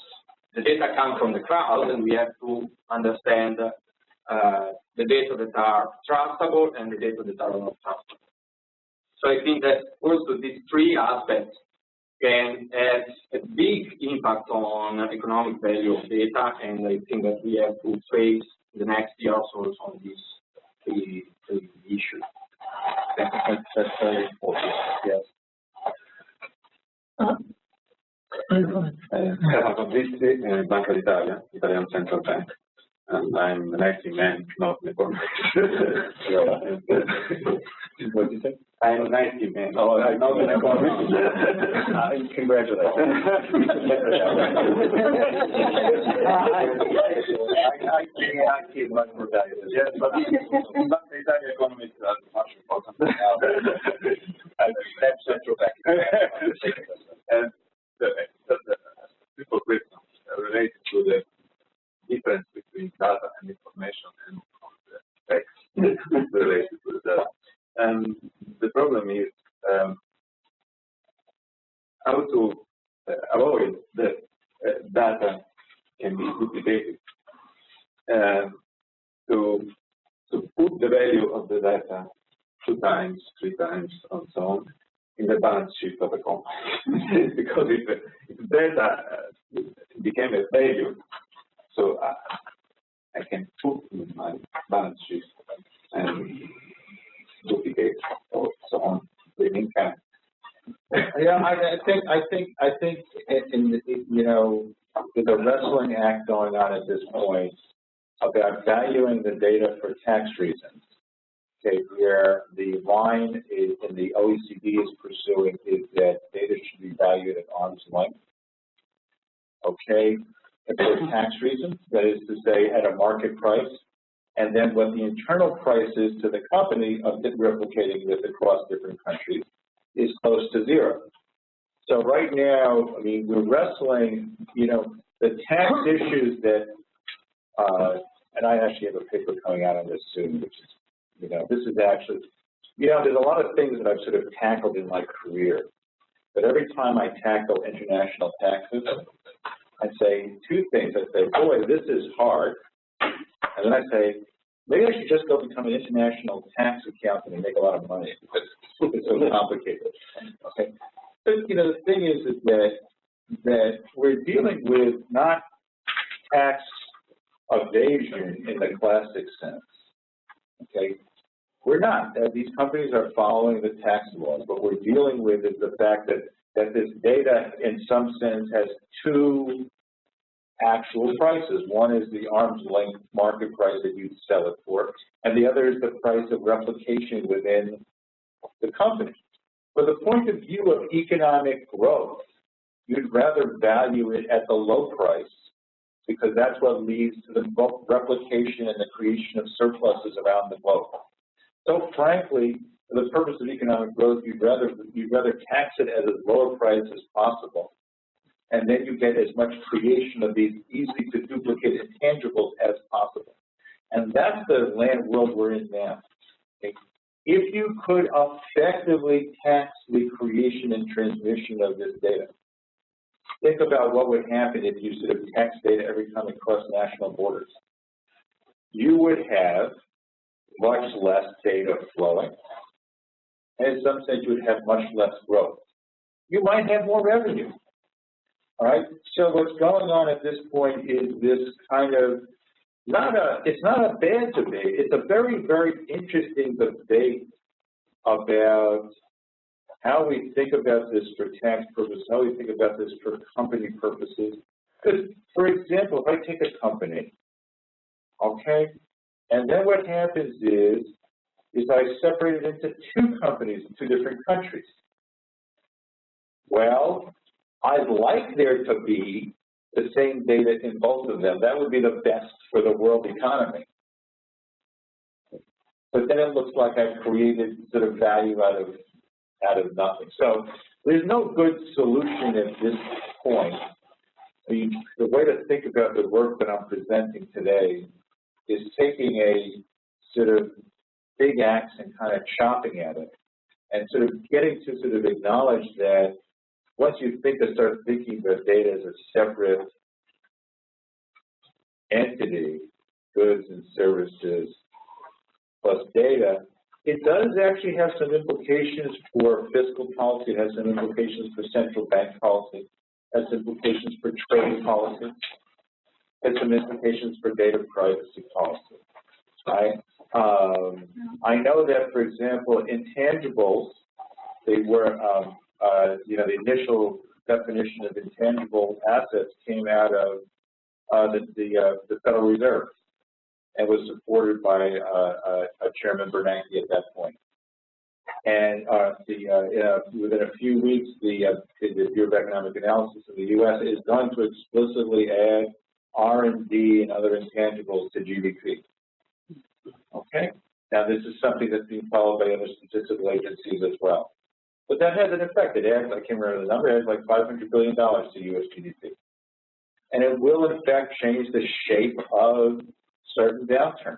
S10: the data comes from the cloud, and we have to understand the data that are trustable and the data that are not trustable. So I think that also these three aspects can have a big impact on economic value of data, and I think that we have to face the next years also on these three issues. That's very important. Yes.
S9: Stefano Condisti, Banca d'Italia, Italian Central Bank, and I'm an IT man, not an economist. What did you say? I'm an IT man. Oh, I'm not an economist. Congratulations. IT is much more valuable. Yes, but the Italian economists are much important. That's Central Bank. And the simple question related to the difference between data and information and the text related to the data. And the problem is how to avoid that data can be duplicated. To put the value of the data 2 times, 3 times, and so on, in the balance sheet of a company. Because if data became a value, so I can put in my balance sheet and duplicate or so on the income.
S2: Yeah, I think in you know, there's a wrestling act going on at this point about valuing the data for tax reasons. Okay, where the line is, in the OECD is pursuing is that data should be valued at arm's length. Okay, and for tax reasons, that is to say, at a market price, and then what the internal price is to the company of replicating this across different countries is close to 0. So right now, I mean, we're wrestling, you know, the tax issues that, and I actually have a paper coming out on this soon, which is, you know, this is actually, you know, there's a lot of things that I've sort of tackled in my career, but every time I tackle international taxes, I say 2 things. I say, boy, this is hard. And then I say, maybe I should just go become an international tax accountant and make a lot of money because it's so complicated. Okay. But, you know, the thing is that we're dealing with not tax evasion in the classic sense. Okay. We're not. These companies are following the tax laws. What we're dealing with is the fact that this data, in some sense, has 2 actual prices. One is the arm's length market price that you sell it for, and the other is the price of replication within the company. From the point of view of economic growth, you'd rather value it at the low price because that's what leads to the replication and the creation of surpluses around the globe. So frankly, for the purpose of economic growth, you'd rather tax it at as low a price as possible, and then you get as much creation of these easy to duplicate intangibles as possible. And that's the land world we're in now. Okay? If you could effectively tax the creation and transmission of this data, think about what would happen if you sort of tax data every time it crossed national borders. You would have much less data flowing, and in some sense you would have much less growth. You might have more revenue,
S9: All right. So what's going on at this point is this kind of it's not a bad debate. It's a very, very interesting debate about how we think about this for tax purposes, how we think about this for company purposes. Because, for example, if I take a company, okay, and then what happens is I separate it into two companies in two different countries. Well, I'd like there to be the same data in both of them. That would be the best for the world economy. But then it looks like I've created sort of value out of nothing. So there's no good solution at this point. I mean, the way to think about the work that I'm presenting today is taking a sort of big axe and kind of chopping at it, and sort of getting to sort of acknowledge that once you start thinking about data as a separate entity, goods and services plus data, it does actually have some implications for fiscal policy, it has some implications for central bank policy, it has implications for trade policy, it has some implications for data privacy policy, right? I know that, for example, intangibles, they were, the initial definition of intangible assets came out of the Federal Reserve and was supported by Chairman Bernanke at that point. And within a few weeks, the Bureau of Economic Analysis in the U.S. is going to explicitly add R&D and other intangibles to GDP. Okay? Now, this is something that's being followed by other statistical agencies as well. But that has an effect. It adds, I can't remember the number, it adds like $500 billion to U.S. GDP. And it will, in fact, change the shape of certain downturn.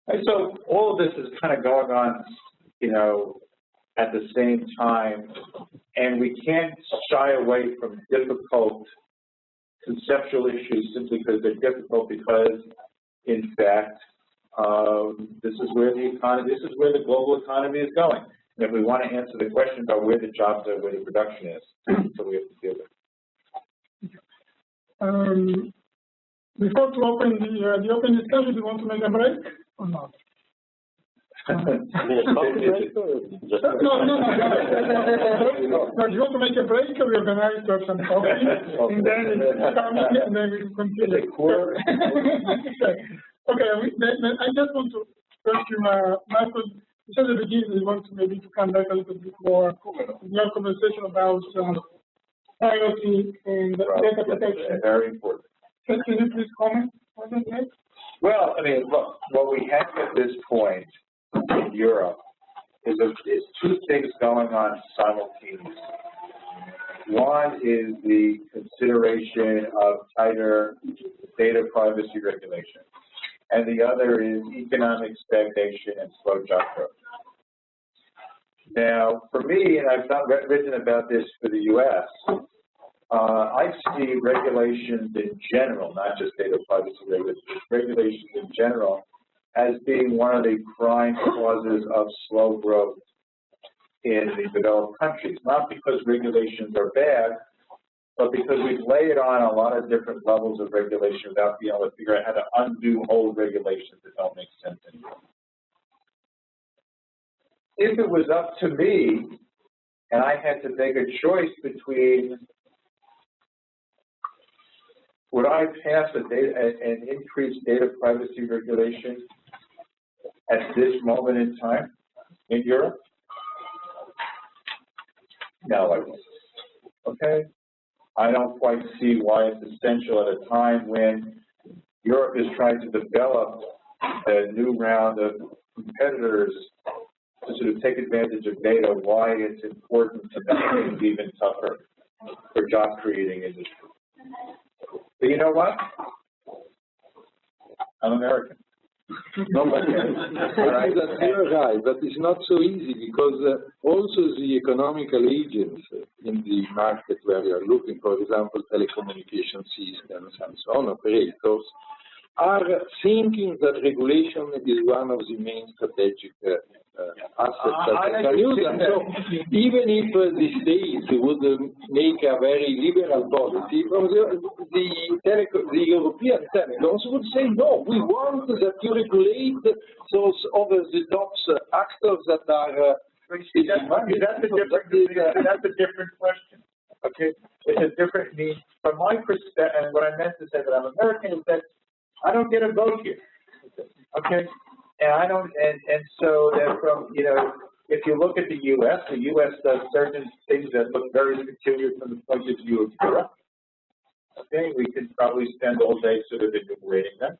S9: And so all of this is kind of going on, at the same time, and we can't shy away from difficult conceptual issues simply because they're difficult, because, in fact, this is where the global economy is going. And if we want to answer the question about where the jobs are, where the production is, so we have to deal with it.
S1: Before to open the open discussion, do you want to make a break or not? No. No, you want to make a break, we organize to have some coffee, and then we continue. Okay, I just want to ask you, Marcus, you said at the beginning you want to maybe to come back a little bit more in your conversation about privacy and data protection.
S9: Very important.
S1: Can you please comment on that?
S9: Well, I mean, look, what we have at this point in Europe is two things going on simultaneously. One is the consideration of tighter data privacy regulation, and the other is economic stagnation and slow job growth. Now, for me, and I've written about this for the U.S., I see regulations in general, not just data privacy regulations in general, as being one of the prime causes of slow growth in the developed countries, not because regulations are bad, but because we've laid on a lot of different levels of regulation without being able to figure out how to undo old regulations that don't make sense anymore. If it was up to me, and I had to make a choice between would I pass an increased data privacy regulation at this moment in time in Europe? No, I won't. Okay? I don't quite see why it's essential at a time when Europe is trying to develop a new round of competitors to sort of take advantage of data, why it's important to make things even tougher for job-creating industry. But you know what? I'm American.
S3: No, but I think that you're right, but it's not so easy because also the economical agents in the market where you are looking, for example, telecommunication systems and so on, operators, are thinking that regulation is one of the main strategic assets that they can use. And so even if the states would make a very liberal policy, the European telecoms would say, no, we want that you regulate those over-the-top actors that are
S9: that's a different question. Okay, it's a different need. From my perspective, and what I meant to say that I'm American is that I don't get a vote here. Okay, and I don't, and so that from, you know, if you look at the U.S. does certain things that look very peculiar from the point of view of Europe. Okay, we could probably spend all day sort of enumerating them.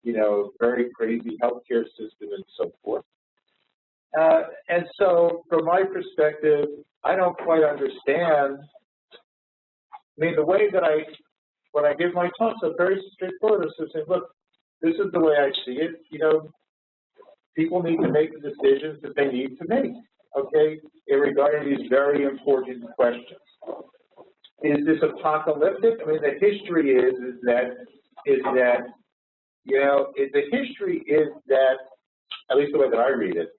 S9: You know, very crazy healthcare system and so forth. And so, from my perspective, I don't quite understand. I mean, the way that when I give my talks, I'm very straightforward. So saying, look, this is the way I see it. You know, people need to make the decisions that they need to make. Okay, regarding these very important questions. Is this apocalyptic? I mean, the history is that you know, the history is that, at least the way that I read it,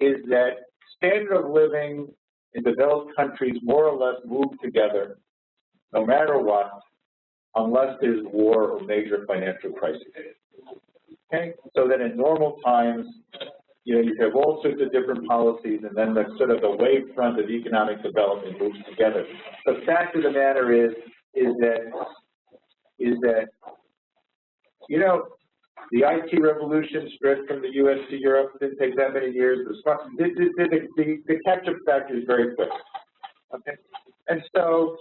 S9: is that standard of living in developed countries more or less move together no matter what, unless there's war or major financial crisis. Okay? So that in normal times, you know, you have all sorts of different policies, and then the sort of the wavefront of economic development moves together. The fact of the matter is that, you know, the IT revolution spread from the U.S. to Europe. Didn't take that many years. The catch-up factor is very quick. Okay, and so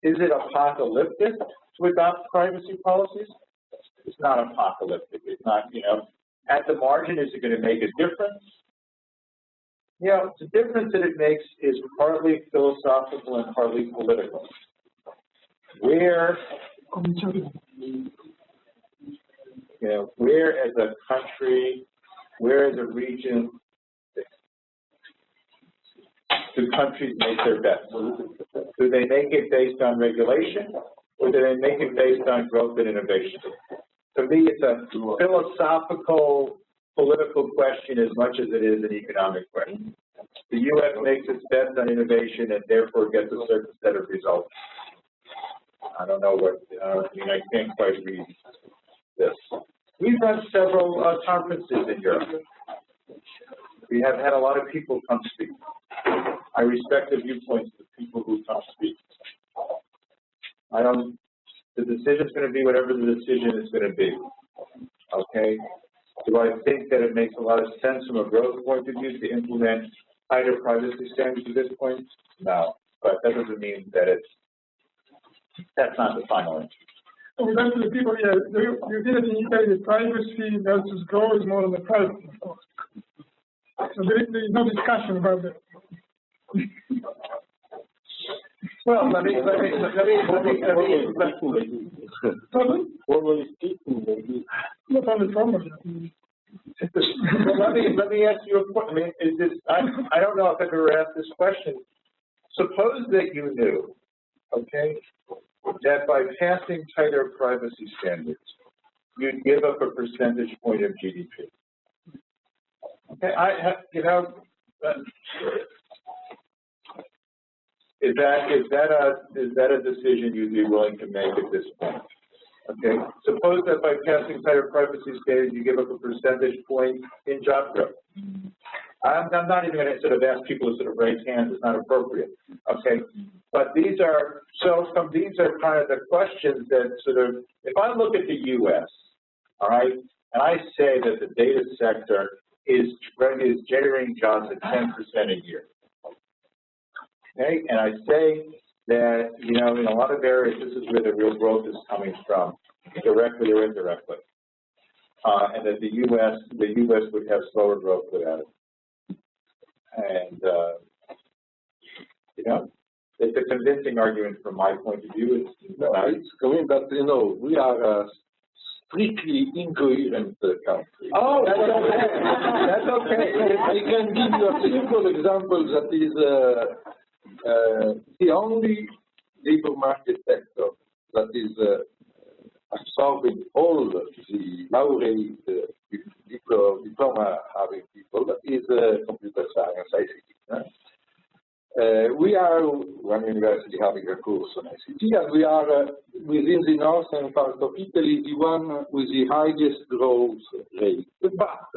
S9: is it apocalyptic to adopt privacy policies? It's not apocalyptic. It's not, you know, at the margin, is it going to make a difference? You know, the difference that it makes is partly philosophical and partly political. Where, you know, where as a country, where as a region, do countries make their bets? Do they make it based on regulation, or do they make it based on growth and innovation? To me, it's a philosophical, political question as much as it is an economic question. The U.S. makes its bets on innovation and therefore gets a certain set of results. I don't know what, I mean, I can't quite read this. We've had several conferences in Europe. We have had a lot of people come speak. I respect the viewpoints of the people who come speak. The decision's going to be whatever the decision is going to be. Okay? Do I think that it makes a lot of sense from a growth point of view to implement tighter privacy standards at this point? No. But that doesn't mean that that's not the final answer.
S1: So we went to the people here. You did it in Italy, the privacy versus growth is more on the private, of course. So there is no discussion about that.
S9: Well, let me.
S7: Formally speaking, maybe.
S1: Not only formally.
S9: Well, let me ask you a question. I mean, is this? I don't know if I've ever asked this question. Suppose that you knew, okay, that by passing tighter privacy standards, you'd give up a percentage point of GDP. Okay, is that a decision you'd be willing to make at this point? Okay, suppose that by passing tighter privacy standards, you give up a percentage point in job growth. I'm not even going to sort of ask people to sort of raise hands. It's not appropriate. Okay, but these are kind of the questions that sort of, if I look at the U.S., all right, and I say that the data sector is generating jobs at 10% a year. Okay, and I say that, you know, in a lot of areas, this is where the real growth is coming from, directly or indirectly, and that the U.S. would have slower growth without it. And, you know, it's a convincing argument from my point of view.
S3: It's coming, but, you know, we are a strictly incoherent country.
S9: Oh, that's okay. That's okay.
S3: I can give you a simple example that is the only labor market sector that is absorbing all the laureate diploma having people is computer science, ICT. We are one university having a course on ICT, and we are within the northern part of Italy the one with the highest growth rate. But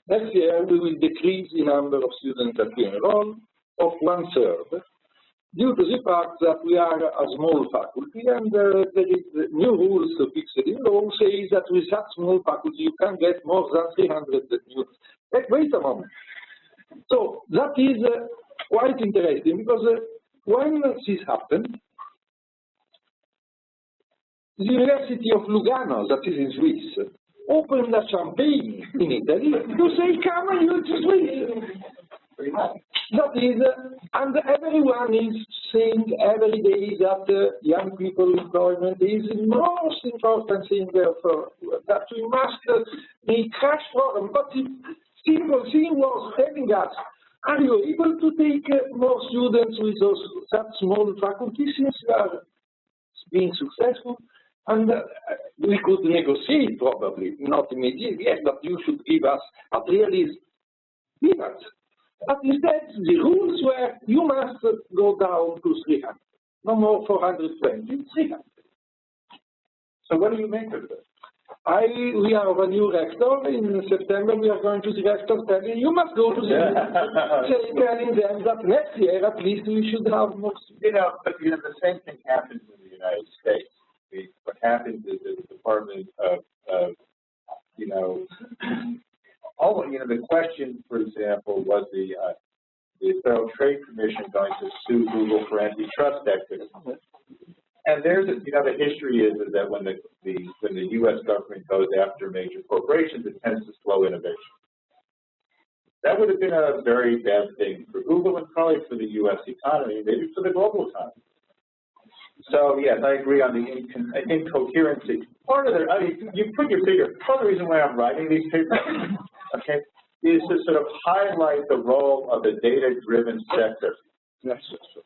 S3: next year we will decrease the number of students that we enroll of 1/3 due to the fact that we are a small faculty, and there is new rules fixed in law say that with such small faculty you can get more than 300 students. Wait a moment. So that is quite interesting, because when this happened, the University of Lugano, that is in Swiss, opened a campaign in Italy to say, come on, you to Swiss. That is, and everyone is saying every day that young people employment is the most important thing for that we must make crash program. But the simple thing was telling us, are you able to take more students with those that small faculties since you are being successful? And we could negotiate probably, not immediately, yes, but you should give us at least peanuts. But instead, the rules were you must go down to 300, no more 420, 300.
S9: So what do you make of this?
S3: We have a new rector. In September, we are going to the rector telling you must go to the telling them that next year at least we should have more students.
S9: But the same thing happens in the United States. What happens is that the Department of the question, for example, was the Federal Trade Commission going to sue Google for antitrust activities? And there's, the history is that when the U.S. government goes after major corporations, it tends to slow innovation. That would have been a very bad thing for Google and probably for the U.S. economy, maybe for the global economy. So yes, I agree on the incoherency. Part of you put your finger. Part of the reason why I'm writing these papers, okay, is to sort of highlight the role of the data-driven sector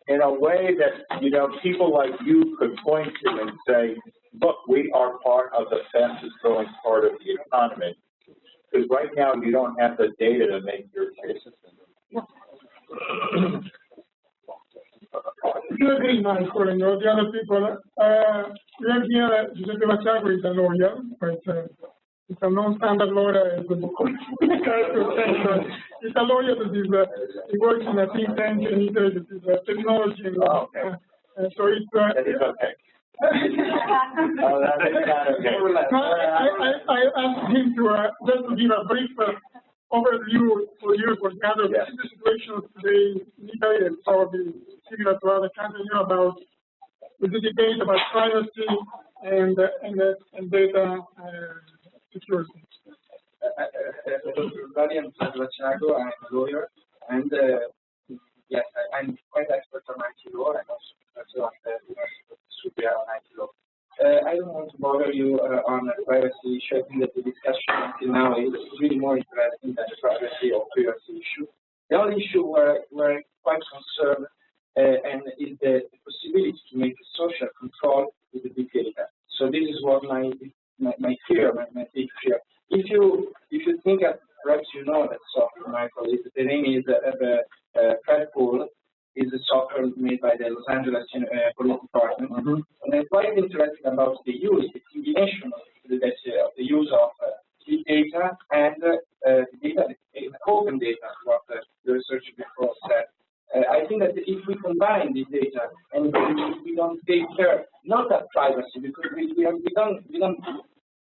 S9: in a way that people like you could point to and say, look, we are part of the fastest growing part of the economy. Because right now you don't have the data to make your case.
S1: I do agree, Michael, and all the other people. We have here Giuseppe Maciago is a lawyer, but it's a non-standard lawyer. He's a lawyer that he works in a think tank in Italy that is technology and law. So it's
S9: that is okay. Oh, that is not okay.
S1: I asked him to just to give a brief overview for you for kind of the situation today in Italy and probably similar to other countries about the debate about privacy and data security.
S10: I'm a lawyer, and yes, I'm quite expert on IT law, and also should be on IT law. I don't want to bother you on a privacy issue. I think that the discussion until now is really more interesting than the privacy or privacy issue. The only issue where I'm quite concerned and is the possibility to make a social control with the big data. So this is what my fear, my big fear. If you think that perhaps you know that software, Michael, the name is Fred Pool. Is a software made by the Los Angeles Police Department, and it's quite interesting about the use, the combination of the use of big data and open data, what the researcher before said. I think that if we combine this data and we don't take care, not that privacy, because we don't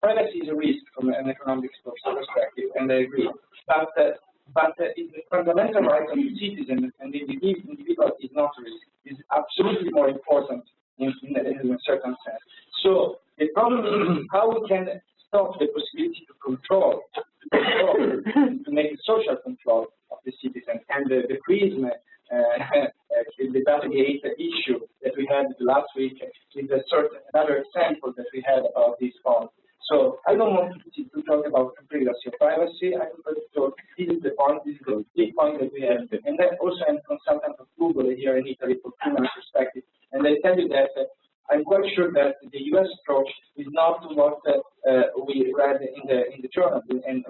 S10: privacy is a risk from an economic perspective, and I agree, but the fundamental right of the citizen and the individual is not a risk. It's absolutely more important in a certain sense. So the problem is how we can stop the possibility to control, to make a social control of the citizen. And the PRISM, the Datagate issue that we had last week is another example that we had about this phone. So I don't want to talk about privacy or privacy. I prefer to talk, this is the point, this is the big point that we have. And then also I'm a consultant of Google here in Italy from human perspective. And I tell you that I'm quite sure that the U.S. approach is not what we read in the journal. And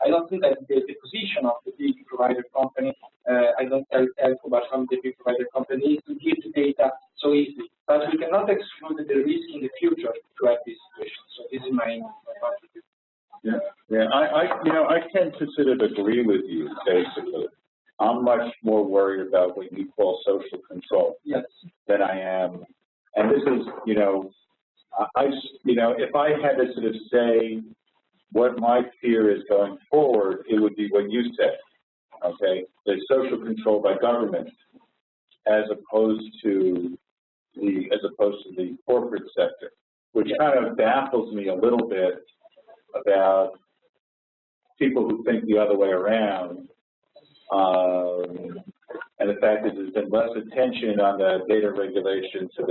S10: I don't think that the position of the big provider company, I don't tell about some of the big provider companies to give the data so easily. But we cannot exclude the risk in the future to have this situation. So this is my point of view.
S9: Yeah. I tend to sort of agree with you, basically. I'm much more worried about what you call social control than I am. And this is, if I had to sort of say what my fear is going forward, it would be what you said, okay? The social control by government as opposed to the corporate sector, which kind of baffles me a little bit about people who think the other way around. And the fact that there's been less attention on the data regulation to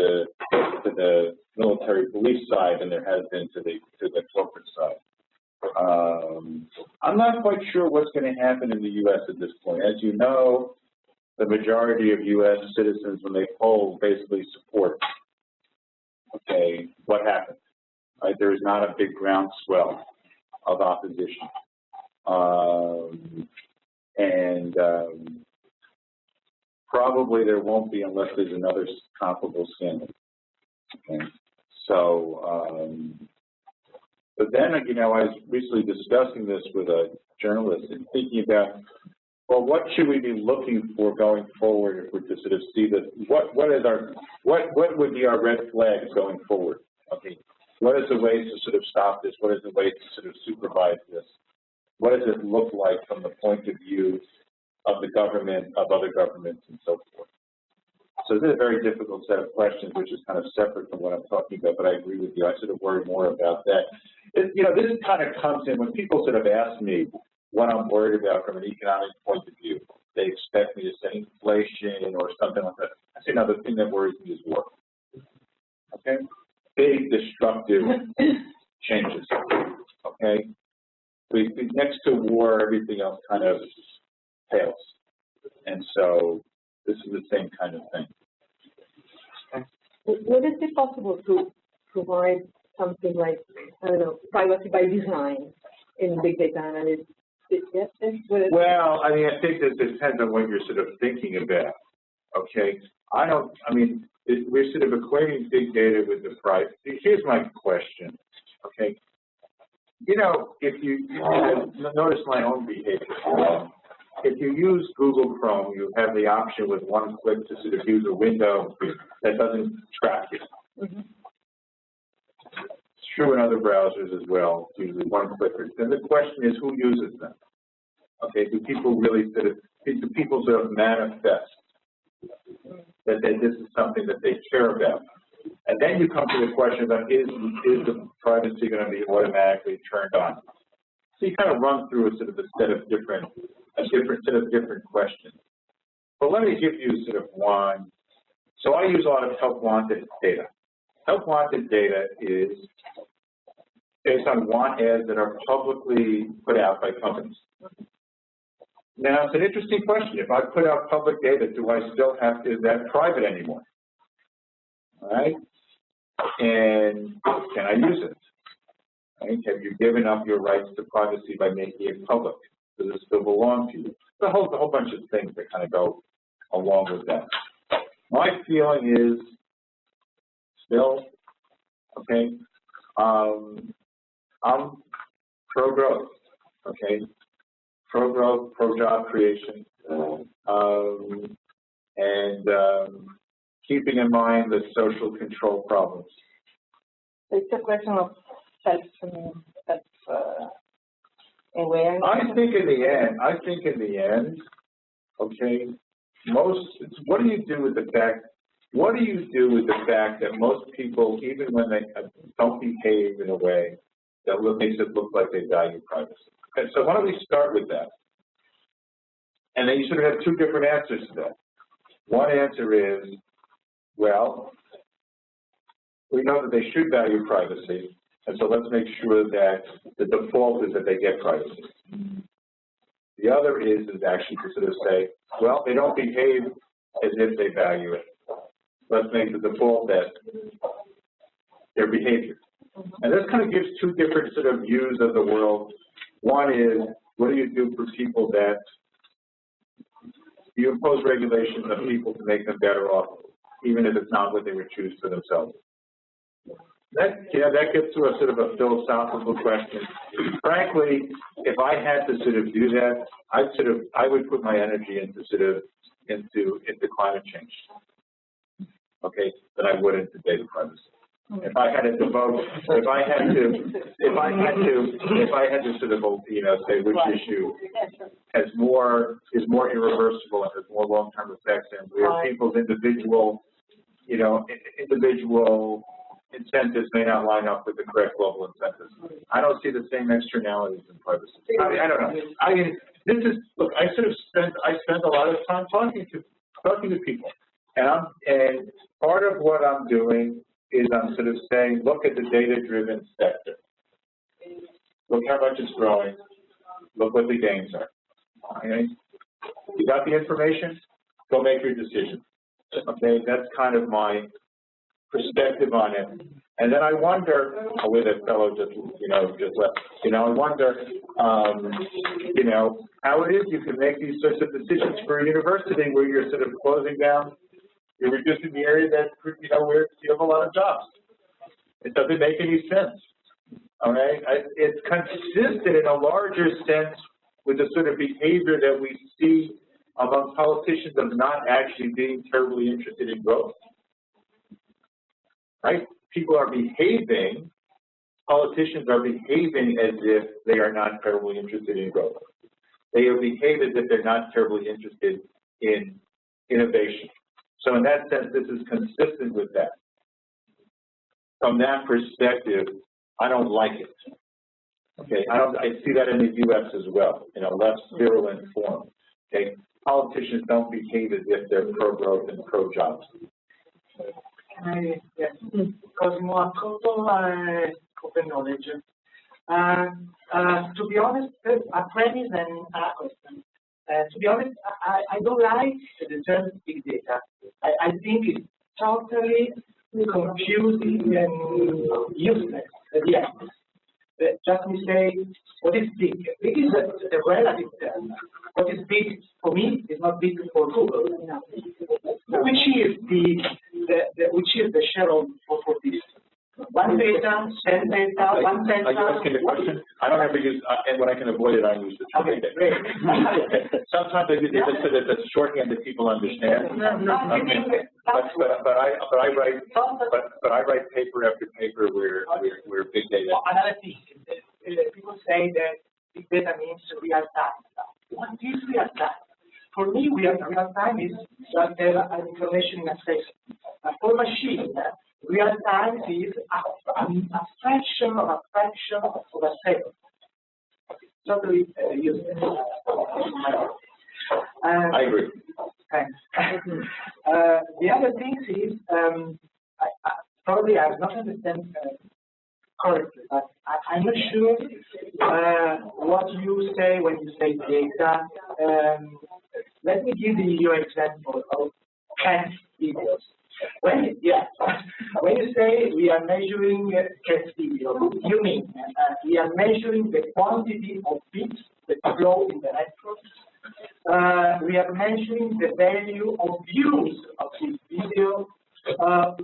S9: the military police side than there has been to the corporate side. I'm not quite sure what's going to happen in the U.S. at this point. As you know, the majority of U.S. citizens, when they poll, basically support. Okay, what happened? Right, there is not a big groundswell of opposition. Probably there won't be unless there's another comparable scandal. Okay. So, but then, I was recently discussing this with a journalist and thinking about, well, what should we be looking for going forward if we're to sort of see that, what would be our red flags going forward? Okay. What is the way to sort of stop this? What is the way to sort of supervise this? What does it look like from the point of view of the government, of other governments, and so forth? So this is a very difficult set of questions, which is kind of separate from what I'm talking about, but I agree with you. I sort of worry more about that. This kind of comes in when people sort of ask me what I'm worried about from an economic point of view. They expect me to say inflation or something like that. I say, no, the thing that worries me is war. Okay? Big destructive changes. Okay? Next to war, everything else kind of fails. And so this is the same kind of thing.
S11: Would it be possible to provide something like, I don't know, privacy by design in big data analysis? Yes?
S9: Well, I think that depends on what you're sort of thinking about. Okay? We're sort of equating big data with the privacy. Here's my question. Okay? If you notice my own behavior, if you use Google Chrome, you have the option with one click to sort of use a window that doesn't track you. Mm-hmm. It's true in other browsers as well, usually one clickers. And the question is, who uses them? Okay, do people sort of manifest that this is something that they care about? And then you come to the question about, is the privacy going to be automatically turned on? So you kind of run through a sort of a set of different questions. But let me give you sort of one. So I use a lot of help wanted data. Help wanted data is based on want ads that are publicly put out by companies. Now, it's an interesting question. If I put out public data, is that private anymore? All right? And can I use it? Right? Have you given up your rights to privacy by making it public? Does it still belong to you? There's a whole bunch of things that kind of go along with that. My feeling is still, okay, I'm pro-growth, okay? Pro-growth, pro-job creation, keeping in mind the social control problems.
S11: It's a question of self-awareness.
S9: I think in the end, okay, what do you do with the fact that most people, even when they don't behave in a way that makes it look like they value privacy? Okay, so why don't we start with that? And then you sort of have two different answers to that. One answer is, well, we know that they should value privacy, and so let's make sure that the default is that they get privacy. The other is actually to sort of say, well, they don't behave as if they value it. Let's make the default that their behavior. And this kind of gives two different sort of views of the world. One is, what do you do for people that you impose regulations on people to make them better off, even if it's not what they would choose for themselves? That gets to a sort of a philosophical question. Frankly, if I had to sort of do that, I would put my energy into into climate change. Okay, than I would into data privacy. If I had to devote, if I had to sort of, say which issue is more irreversible and has more long-term effects, and where people's individual incentives may not line up with the correct global incentives. I don't see the same externalities in privacy. I don't know. Look, I spent a lot of time talking to people, and part of what I'm doing is I'm sort of saying, look at the data-driven sector. Look how much it's growing. Look what the gains are. Okay? You got the information? Go make your decision. Okay, that's kind of my perspective on it. And then I wonder, with a fellow just left, I wonder, how it is you can make these sorts of decisions for a university where you're sort of closing down, you're reducing the area that, where you have a lot of jobs. It doesn't make any sense. All right? It's consistent in a larger sense with the sort of behavior that we see among politicians of not actually being terribly interested in growth. Right? People are behaving, politicians are behaving as if they are not terribly interested in growth. They behave as if they're not terribly interested in innovation. So in that sense, this is consistent with that. From that perspective, I don't like it. Okay, I see that in the U.S. as well, in a less virulent form. Okay, politicians don't behave as if they're pro-growth and pro-jobs.
S12: Yes, Cosimo, a total open knowledge. To be honest, a premise and a question. To be honest, I don't like the term big data. I think it's totally confusing and useless at the end. Just to say, what is big? Big is a relative term. What is big for me is not big for Google. Which is the share of this? One data, 10 data, 1 data.
S9: Are you asking the question? I don't ever use, and when I can avoid it, I use the term data. Okay. Sometimes I use it so that it's shorthand that people understand. But I write paper after paper where big data.
S12: Another thing, people say that big data means real time. What is real time? For me, real time is just an information in a second. For machine, real time is a fraction of a second. Totally useless.
S9: I agree.
S12: Thanks. The other thing is, probably I have not understand correctly, but I'm not sure what you say when you say data. Let me give you an example of cat videos. When you say we are measuring cat video, you mean we are measuring the quantity of bits that flow in the network. We are measuring the value of views of this video.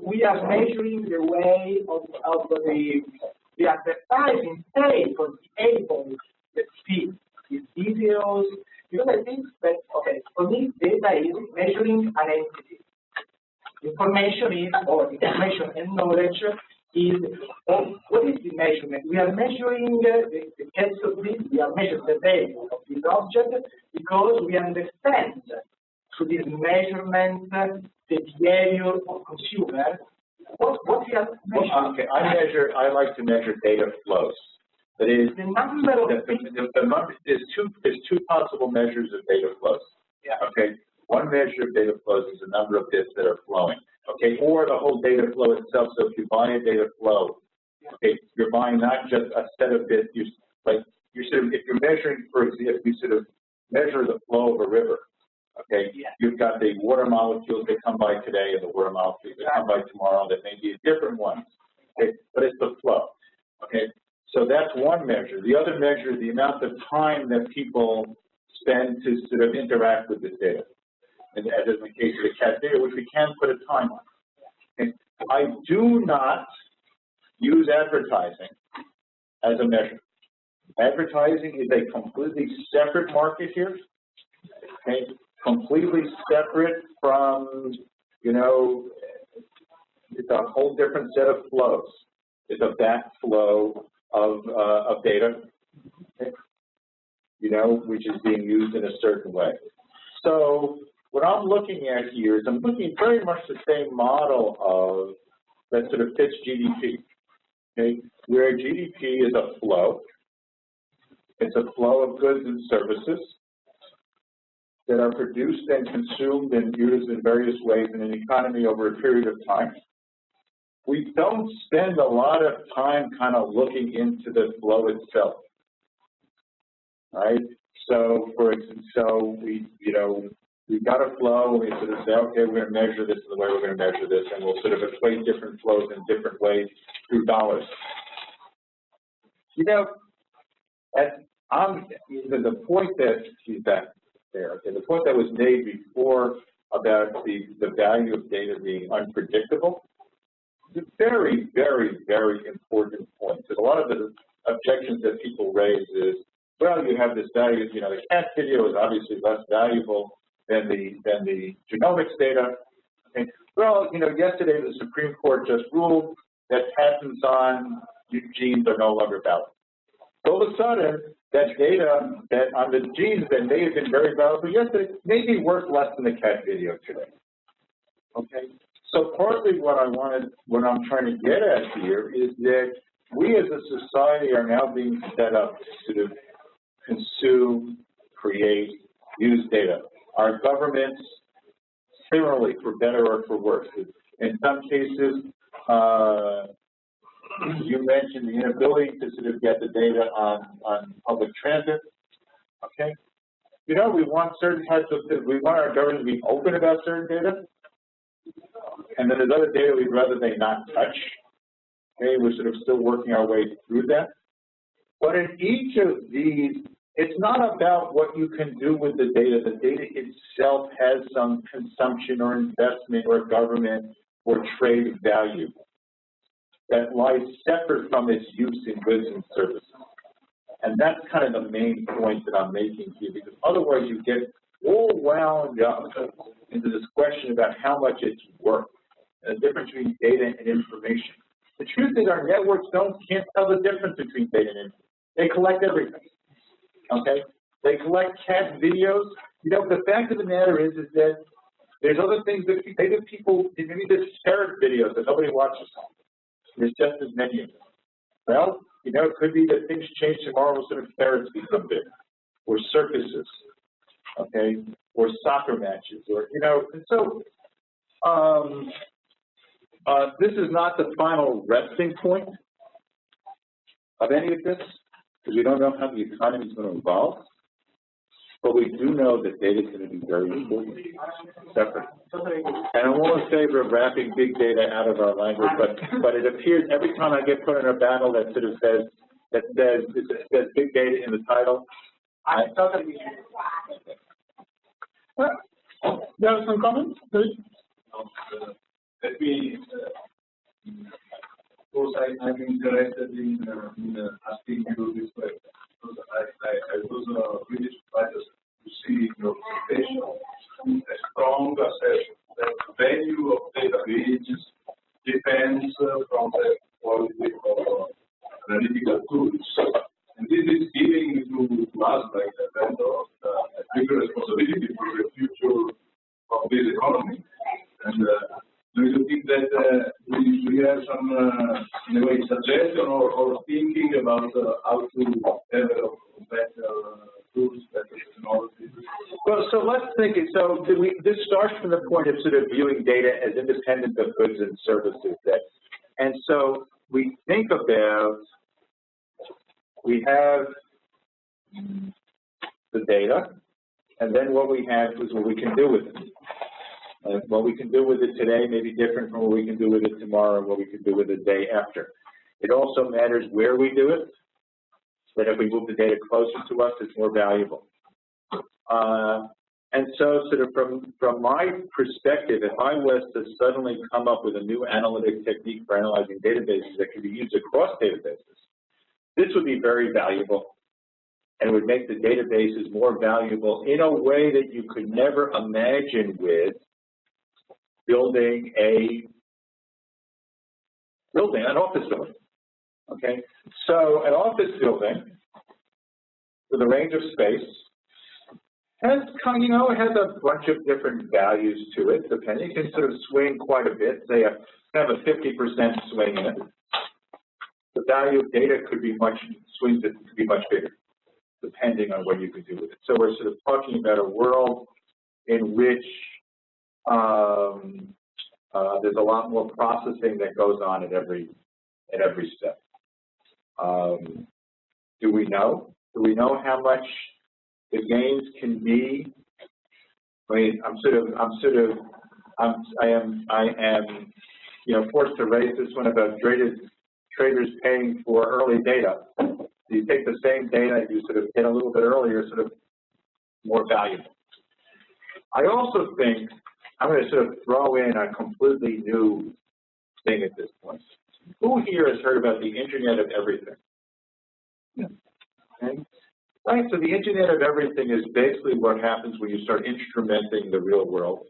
S12: We are measuring the way of the advertising pay for the able that see these videos. Because I think that, okay, for me, data is measuring an entity. Information is, or information and knowledge is, what is the measurement? We are measuring the case of this, we are measuring the value of this object because we understand through this measurement the behavior of consumer. What we are measuring?
S9: Okay, I like to measure data flows. That is,
S12: the number of
S9: there's two possible measures of data flows.
S12: Yeah.
S9: Okay. One measure of data flows is the number of bits that are flowing. Okay, or the whole data flow itself. So if you buy a data flow, okay, you're buying not just a set of bits. If you're measuring, for example, if you sort of measure the flow of a river. Okay, you've got the water molecules that come by today and the water molecules that come by tomorrow that may be different ones. okay? But it's the flow, okay? So that's one measure. The other measure is the amount of time that people spend to sort of interact with this data. And as in the case of the cat data, which we can put a time on. Okay? I do not use advertising as a measure. Advertising is a completely separate market here, okay? Completely separate from, you know, it's a whole different set of flows. It's a backflow of data, okay? You know, which is being used in a certain way. So what I'm looking at here is I'm looking at very much the same model of that sort of fits GDP, okay? Where GDP is a flow. It's a flow of goods and services that are produced and consumed and used in various ways in an economy over a period of time. We don't spend a lot of time kind of looking into the flow itself, right? So, we've got a flow, we sort of say, okay, we're going to measure this the way we're going to measure this, and we'll sort of equate different flows in different ways through dollars. You know, the point that she's back there, okay, the point that was made before about the value of data being unpredictable is a very, very, very important point. Because a lot of the objections that people raise is, well, you have this value, you know, the cat video is obviously less valuable than the genomics data. Okay. Well, you know, yesterday the Supreme Court just ruled that patents on genes are no longer valid. All of a sudden, that data that on the genes that may have been very valuable yesterday may be worth less than the cat video today. Okay. So partly what I'm trying to get at here is that we as a society are now being set up to sort of consume, create, use data. Our governments, similarly, for better or for worse. In some cases, you mentioned the inability to sort of get the data on public transit. Okay, you know, we want certain types of, we want our government to be open about certain data, and then there's other data we'd rather they not touch. Okay, we're sort of still working our way through that. But in each of these, it's not about what you can do with the data. The data itself has some consumption or investment or government or trade value that lies separate from its use in goods and services. And that's kind of the main point that I'm making here, because otherwise you get all wound up into this question about how much it's worth, and the difference between data and information. The truth is our networks can't tell the difference between data and information. They collect everything. Okay, they collect cat videos. You know, the fact of the matter is that there's other things that people, maybe there's ferret videos that nobody watches. There's just as many of them. Well, you know, it could be that things change tomorrow, sort of ferrets become big, or circuses, okay, or soccer matches, or, you know, and so this is not the final resting point of any of this, because we don't know how the economy is going to evolve, but we do know that data is going to be very important, separate. And I'm all in favor of wrapping big data out of our language, but it appears every time I get put in a battle that sort of says big data in the title.
S1: There are some comments, please.
S13: Let me. Of course, I'm interested in asking you this question, because I was really surprised to see in your presentation a strong assertion that the value of databases depends from the quality of analytical tools. And this is giving to us, like a vendor, a bigger responsibility for the future of this economy. And do you think that we have some, in a way, suggestion or thinking about how to develop better tools, better technology?
S9: Well, so let's think it. So this starts from the point of sort of viewing data as independent of goods and services. And so we think about, we have the data, and then what we have is what we can do with it. What we can do with it today may be different from what we can do with it tomorrow and what we can do with it the day after. It also matters where we do it, so that if we move the data closer to us, it's more valuable. And so sort of from my perspective, if I was to suddenly come up with a new analytic technique for analyzing databases that could be used across databases, this would be very valuable and would make the databases more valuable in a way that you could never imagine with building an office building. Okay, so an office building with a range of space has, it has a bunch of different values to it, depending. You can sort of swing quite a bit, say have a 50% swing in it. The value of data could be swings it could be much bigger, depending on what you could do with it. So we're sort of talking about a world in which there's a lot more processing that goes on at every step. Do we know? Do we know how much the gains can be? I mean, I am, forced to raise this one about traders paying for early data. You take the same data, you sort of get a little bit earlier, sort of more valuable. I also think I'm going to sort of throw in a completely new thing at this point. Who here has heard about the Internet of Everything? Okay. Right, so the Internet of Everything is basically what happens when you start instrumenting the real world,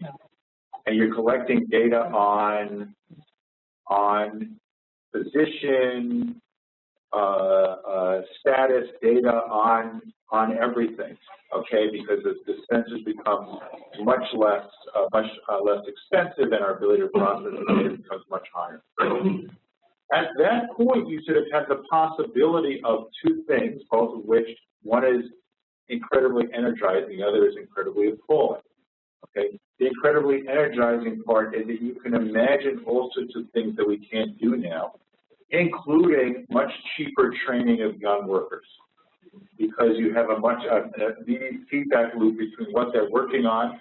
S9: and you're collecting data on position, status, data on everything. Okay, because the sensors become much less expensive, and our ability to process the data becomes much higher. At that point, you sort of have the possibility of two things, both of which one is incredibly energizing, the other is incredibly appalling. Okay, the incredibly energizing part is that you can imagine all sorts of things that we can't do now, including much cheaper training of young workers, because you have a feedback loop between what they're working on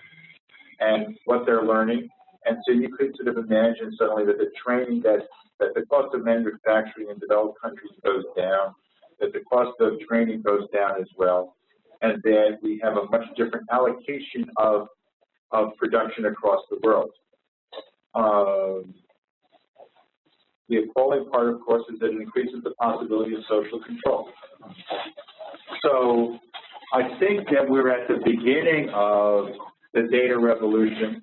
S9: and what they're learning. And so you could sort of imagine suddenly that the training that the cost of manufacturing in developed countries goes down, that the cost of training goes down as well, and that we have a much different allocation of production across the world. The appalling part, of course, is that it increases the possibility of social control. So I think that we're at the beginning of the data revolution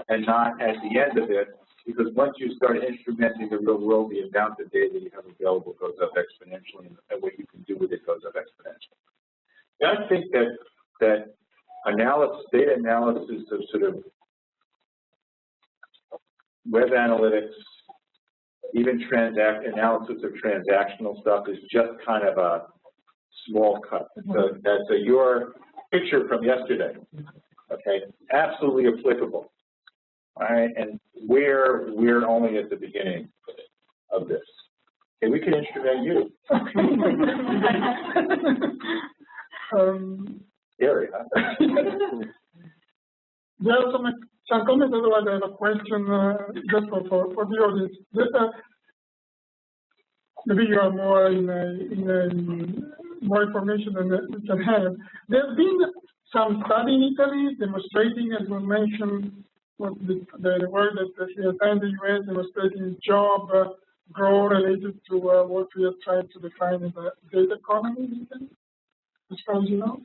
S9: and not at the end of it, because once you start instrumenting the real world, the amount of data you have available goes up exponentially, and what you can do with it goes up exponentially. And I think that data analysis of sort of web analytics, even analysis of transactional stuff is just kind of a small cut. So that's your picture from yesterday. Okay, absolutely applicable. All right, and we're only at the beginning of this. Okay, we can instrument you. Scary, huh?
S1: There are some comments, otherwise I have a question just for the audience. Maybe you are more in more information than we can have. There have been some study in Italy demonstrating, as was mentioned, the work that we have done in the US, demonstrating job growth related to what we are trying to define as a data economy in Italy, as far as you know.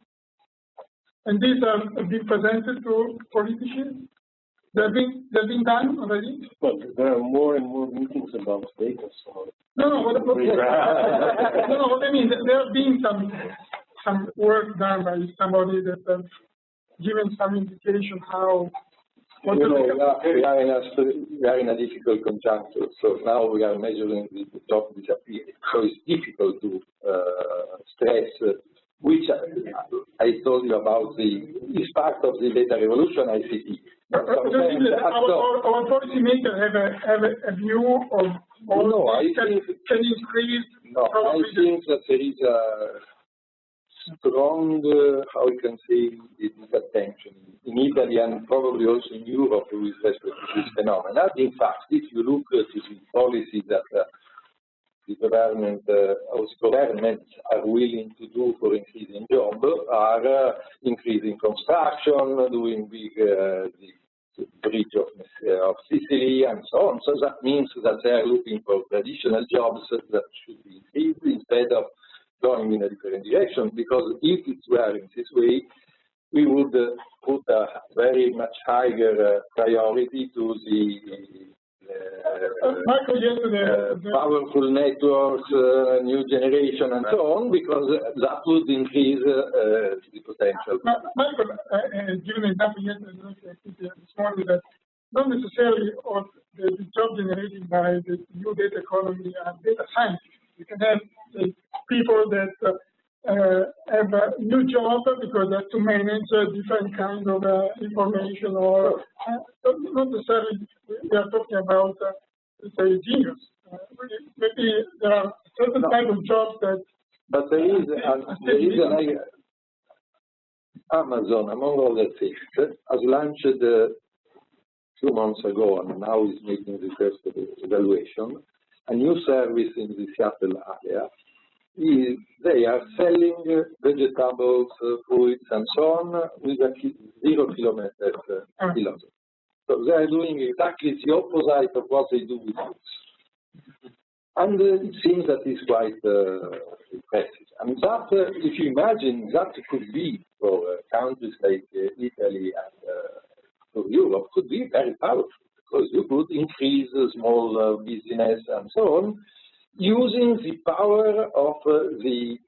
S1: And these have been presented to politicians. They've been done already.
S7: Well, there are more and more meetings about data. So
S1: no, what I mean, there have been some work done by somebody that has given some indication how.
S3: We are in a difficult conjuncture. So now we are measuring the top disappearance. So it's difficult to stress. Which I told you about is part of the data revolution, ICT.
S1: Our policymakers have a view of all can increase.
S3: No, I think that there is strong, how we can say, disattention in Italy and probably also in Europe with respect to this phenomenon. In fact, if you look at the policy that the government or governments are willing to do for increasing jobs, are increasing construction, doing big the bridge of Sicily and so on. So that means that they are looking for traditional jobs that should be increased instead of going in a different direction, because if it were in this way, we would put a very much higher priority to the powerful networks, new generation, and so on, because that would increase the potential.
S1: Michael, given an example yesterday this morning, that not necessarily all the job generated by the new data economy are data scientists. You can have people that have a new job because they have to manage different kinds of information, or not necessarily we are talking about, say, genius. Maybe there are certain types of jobs that.
S3: But there is an Amazon, among other things, has launched 2 months ago, and now is making the first evaluation, a new service in the Seattle area. They are selling vegetables, fruits, and so on with a 0 kilometer philosophy. So they are doing exactly the opposite of what they do with fruits. And it seems that it's quite impressive. And that, if you imagine, that could be for countries like Italy and for Europe, could be very powerful, because you could increase small business and so on, using the power of the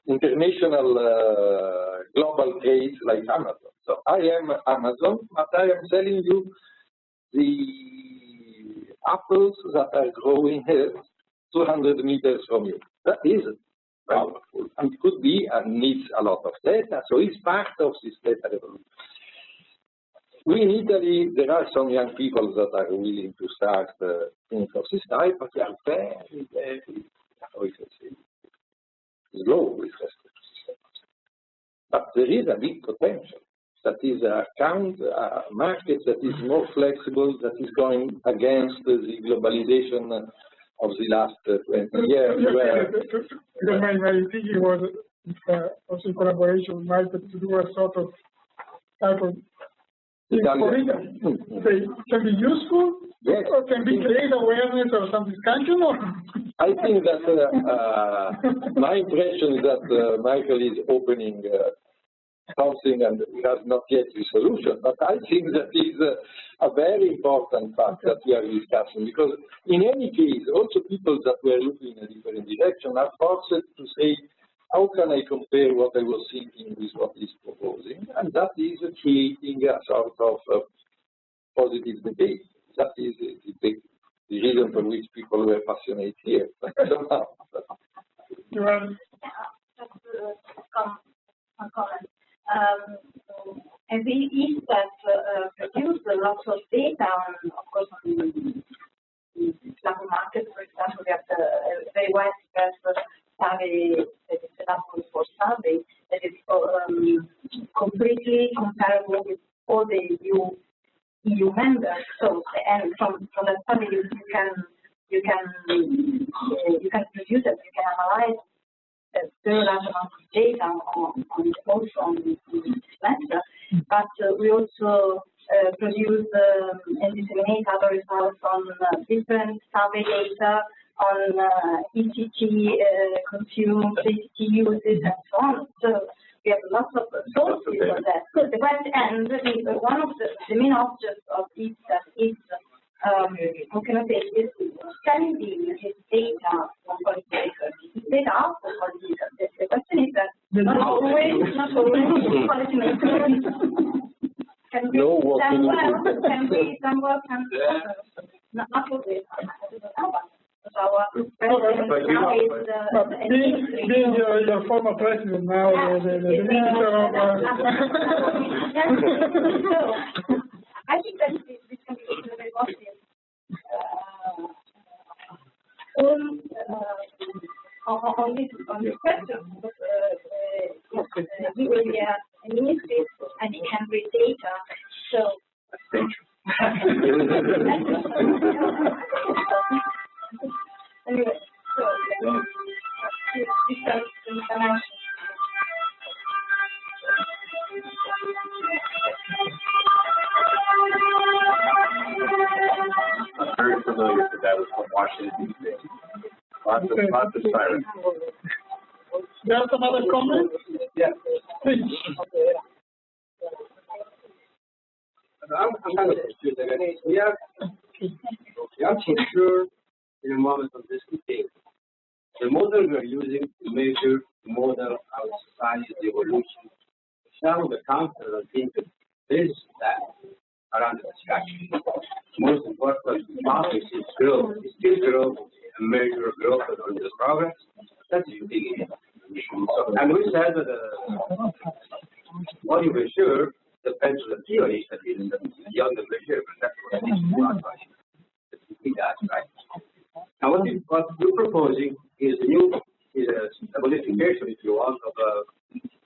S3: international global trade like Amazon. So I am Amazon, but I am selling you the apples that are growing 200 meters from you. That is powerful, and could be and needs a lot of data, so it's part of this data revolution. We in Italy, there are some young people that are willing to start things of this type, but they are very, very, how we can say, slow with respect to systems. But there is a big potential. That is a market that is more flexible, that is going against the globalization of the last 20 years.
S1: My thinking was also in collaboration with Michael to do a sort of type of they can be useful, yes, or can be create awareness or some discussion. Or
S3: I think that my impression is that Michael is opening something and we have not yet the solution. But I think that is a very important fact that we are discussing, because in any case, also people that were looking in a different direction are forced to say, how can I compare what I was thinking with what is proposing? And that is creating a sort of positive debate. That is the reason for which people were passionate here. I don't know.
S8: And we each that produce lots of data, on, of course, on the Islamic market, for example, we have the very widespread survey that is set up for survey that is completely comparable with all the EU members. So, and from that survey you can produce it, you can analyze a very large amount of data on the semester, but we also produce and disseminate other results on different survey data, on ECT consumed, ECT uses, and so on. So we have lots of sources for that. And one of the main objects of it is, how can I say, is sending his data from policymakers. His data out for policymakers. The question is that not always policymakers can be done well, can not always. Our president now is
S1: being your former president now, the minister of.
S8: I think that this can be very positive. On this question, he will be a ministry and he can read data. So. Anyway, so this is the financial.
S9: I'm very familiar with that from Washington, D.C. Lots of sirens.
S1: There are some other comments?
S5: Yeah.
S1: Please.
S5: I'm kind of confused. We are for sure in a moment of this debate. The model we are using to measure the model of society's evolution. Some of the counters I think this that around the discussion. Most important topic is growth. It's still growth and measure growth on the progress. That's the big issue. And we said that what you measure depends on the theory that is beyond the measurement. That's what it is to us, right? Now, what we're proposing is a modification, if you want, of a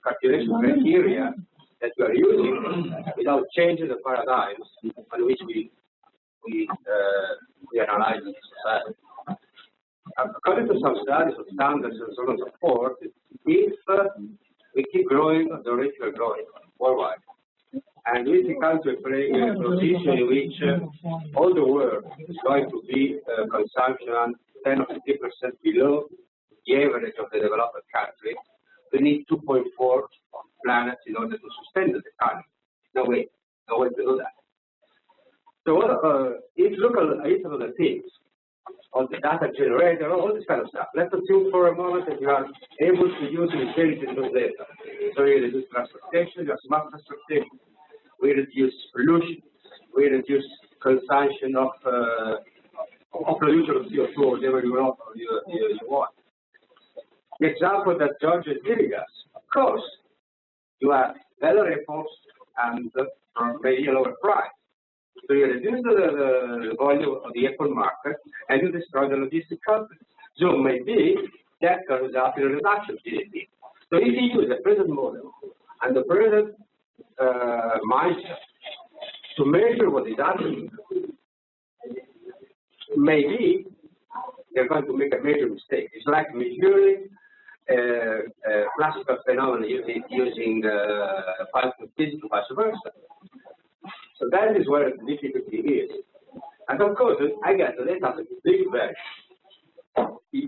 S5: calculation criteria that we are using without changing the paradigms on which we analyze the society. According to some studies of standards and so on and so forth, if we keep growing at the rate we're growing worldwide, and we come to a position in which all the world is going to be consumption 10 or 50% below the average of the developed country, we need 2.4 planets in order to sustain the economy. No way to do that. So if you look at each of the things, all the data generator, all this kind of stuff, let's assume for a moment that you are able to use intelligent data. So you reduce transportation, you have smart transportation, we reduce pollution, we reduce consumption of pollution of CO2 or whatever you want. The example that George is giving us, of course, you have better efforts and maybe a lower price. So you reduce the volume of the effort market and you destroy the logistic companies. So maybe that can result in a reduction of GDP. So if you use the present model and the present mindset to measure what is happening, maybe they're going to make a major mistake. It's like measuring classical phenomena using quantum physics or vice versa. So that is where the difficulty is. And of course, I guess the data has a big value,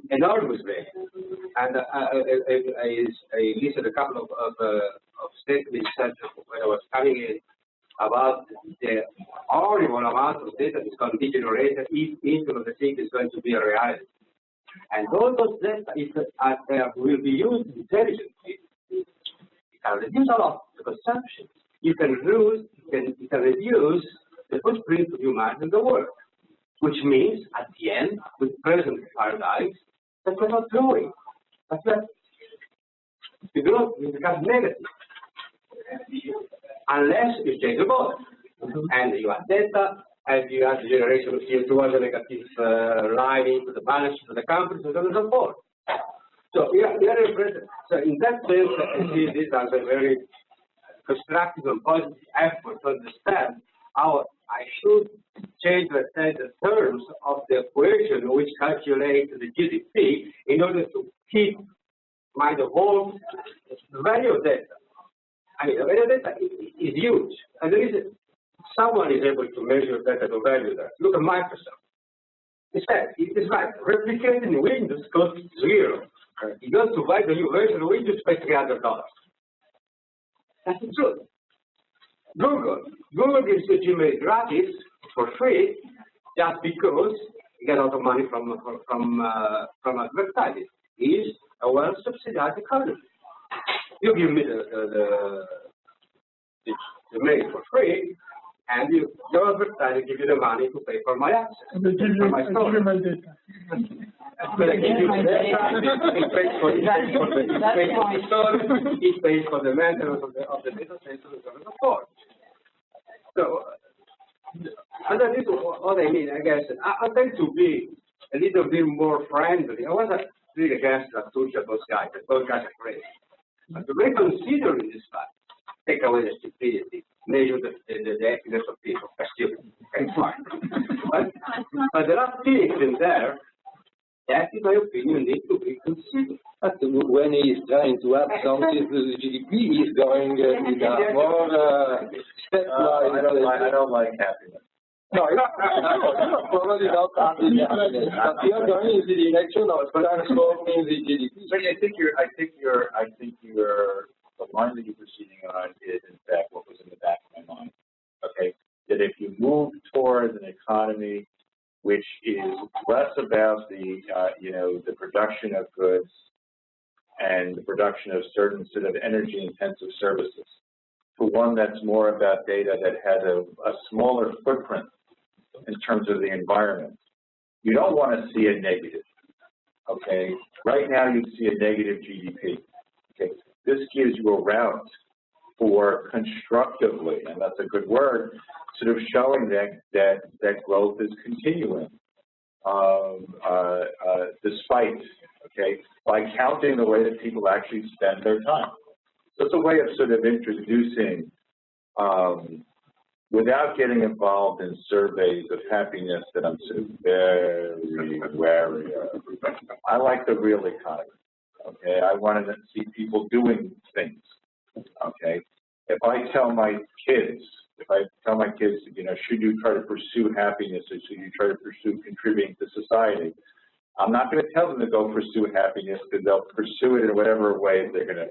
S5: enormous value. And I listened to a couple of statements when I was coming in about the horrible amount of data that's going to be generated if each of the things is going to be a reality. And all those data will be used intelligently. You can reduce a lot the consumption. You can reduce the footprint of humanity in the world, which means at the end, with present paradigms, that we're not growing. That's that the growth will become negative unless you change the model. And you have data, and you have the generation of CO2 as a negative line into the balance sheet of the companies, and so on and so forth. So we are present. So in that sense, I see this as a very constructive and positive effort to understand how I should change, let's say, the terms of the equation which calculates the GDP in order to keep mind the whole value of data. I mean, the value of data is huge. And there is someone is able to measure data to value that. Look at Microsoft. It is like replicating Windows costs zero. You go to buy the new version of Windows, pay $300. That's the truth. Google gives you Gmail gratis for free just because you get a lot of money from advertising. It's a well-subsidized economy. You give me the mail for free, and your advertiser gives you the money to pay for my access, for my store. But I give you the data, it pays for the storage, it pays for the maintenance of the data center, and so on and so forth. So, and that is what I mean, I guess. I tend to be a little bit more friendly. I was really against those guys. Those guys are crazy.
S10: Reconsider this fact. Take away the stupidity, measure the happiness of people. Still, okay, fine. But there are things in there that, in my opinion, need to be considered.
S3: But when he is trying to add something to the GDP, he's going in a more stepwise.
S9: I don't like happiness.
S3: No, probably not happiness. But you're going in the direction of transforming the GDP.
S9: But I think the line that you're proceeding on is, in fact, what was in the back of my mind. Okay, that if you move towards an economy which is less about the the production of goods and the production of certain sort of energy-intensive services, to one that's more about data that has a smaller footprint in terms of the environment, you don't want to see a negative. Okay, right now you see a negative GDP. Okay, this gives you a route for constructively, and that's a good word, sort of showing that growth is continuing despite, okay, by counting the way that people actually spend their time. So it's a way of sort of introducing, without getting involved in surveys of happiness that I'm sort of very wary of. I like the real economy. Okay, I wanted to see people doing things. Okay, if I tell my kids, should you try to pursue happiness or should you try to pursue contributing to society, I'm not going to tell them to go pursue happiness, because they'll pursue it in whatever way they're going to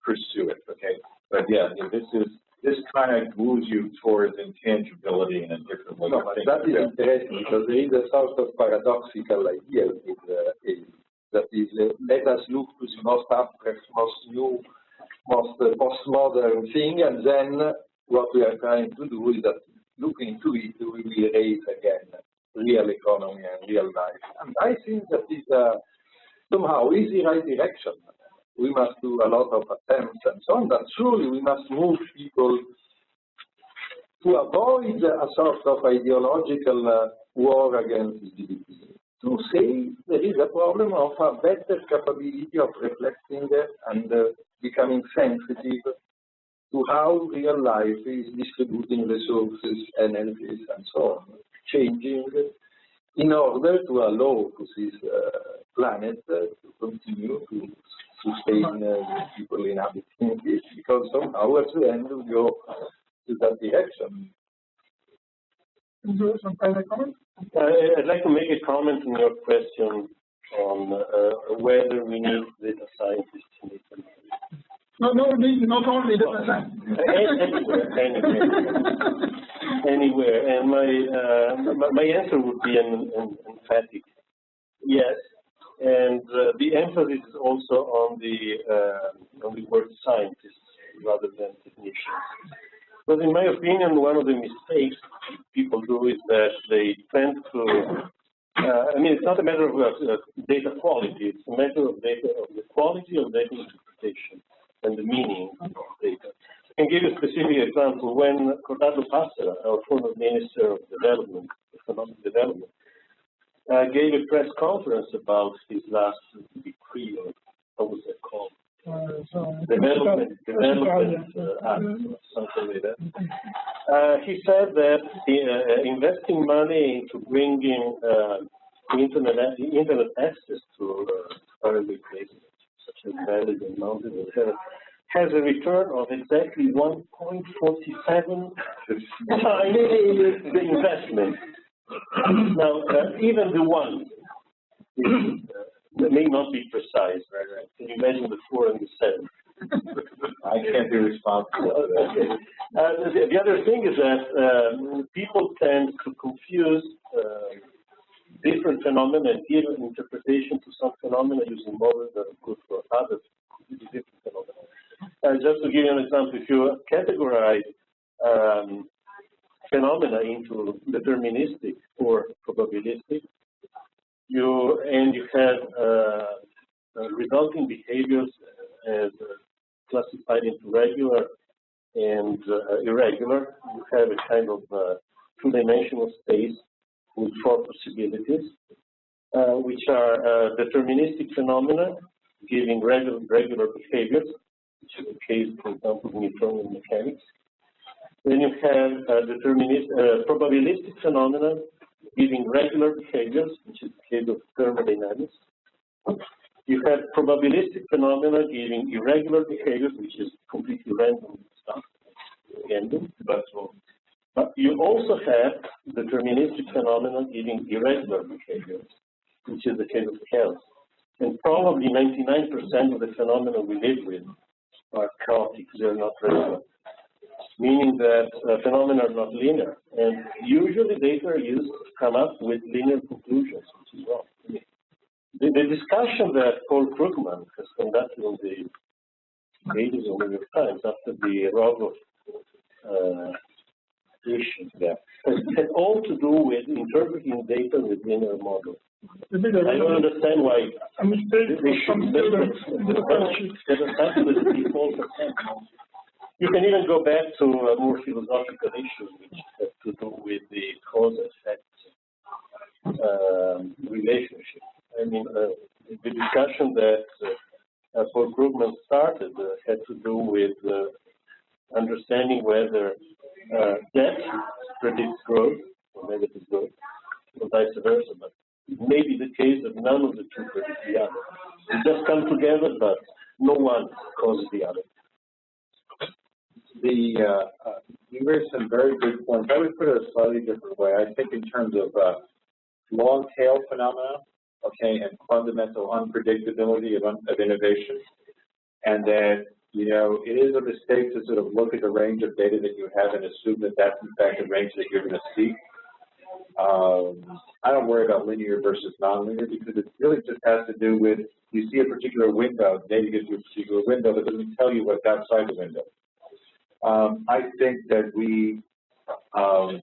S9: pursue it. Okay, but yeah, this kind of moves you towards intangibility in a different way.
S3: No, but that is interesting, because there is a sort of paradoxical idea that is, let us look to the most abstract, most new, most postmodern thing, and then what we are trying to do is that looking into it, we will raise again real economy and real life. And I think that is somehow is the right direction. We must do a lot of attempts and so on, but surely we must move people to avoid a sort of ideological war against GDP. To say there is a problem of a better capability of reflecting and becoming sensitive to how real life is distributing resources, energies, and so on, changing in order to allow to this planet to continue to sustain people inhabiting it, because somehow at the end we go to that direction.
S1: Some final comment?
S7: I'd like to make a comment on your question on whether we need data scientists in Italy.
S1: No, not only data scientists.
S7: Anywhere. And my answer would be an emphatic yes. And the emphasis is also on the word scientists rather than technicians. But in my opinion, one of the mistakes people do is that they tend to, it's not a matter of data quality, it's a matter of the quality of data interpretation and the meaning of data. I can give you a specific example. When Corrado Passera, our former Minister of Development, Economic Development, gave a press conference about his last decree, or what was that called? Development Act, something like that. He said that investing money into bringing internet access to faraway places, such as valleys and mountains, etc., has a return of exactly 1.47 times the investment. Now, even the one may not be precise. Right? Can you imagine the 4 and the 7?
S9: I can't be responsible for that.
S7: Okay. The other thing is that people tend to confuse different phenomena and give an interpretation to some phenomena using models that are good for others, completely different phenomena. Just to give you an example, if you categorize phenomena into deterministic or probabilistic, you have resulting behaviors as classified into regular and irregular. You have a kind of two-dimensional space with 4 possibilities, which are deterministic phenomena giving regular behaviors, which is the case, for example, of Newtonian mechanics. Then you have probabilistic phenomena giving regular behaviors, which is the case of thermodynamics. You have probabilistic phenomena giving irregular behaviors, which is completely random stuff. But you also have deterministic phenomena giving irregular behaviors, which is the case of chaos. And probably 99% of the phenomena we live with are chaotic, they're not regular. Meaning that phenomena are not linear. And usually data are used to come up with linear conclusions, which is wrong. The discussion that Paul Krugman has conducted on the pages of New York Times after the Rogov issue there has all to do with interpreting data with linear models. I don't understand why they should make the default attempt. You can even go back to a more philosophical issue, which has to do with the cause-effect relationship. I mean, the discussion that Paul Krugman started had to do with understanding whether debt predicts growth or negative growth, or vice versa. But it may be the case that none of the two predict the other. They just come together, but no one causes the other.
S9: You raised some very good points. I would put it a slightly different way. I think in terms of long tail phenomena, okay, and fundamental unpredictability of innovation, and that, you know, it is a mistake to sort of look at the range of data that you have and assume that that's in fact the range that you're going to see. I don't worry about linear versus nonlinear because it really just has to do with you see a particular window, data gives you a particular window that doesn't tell you what's outside the window. I think that we, and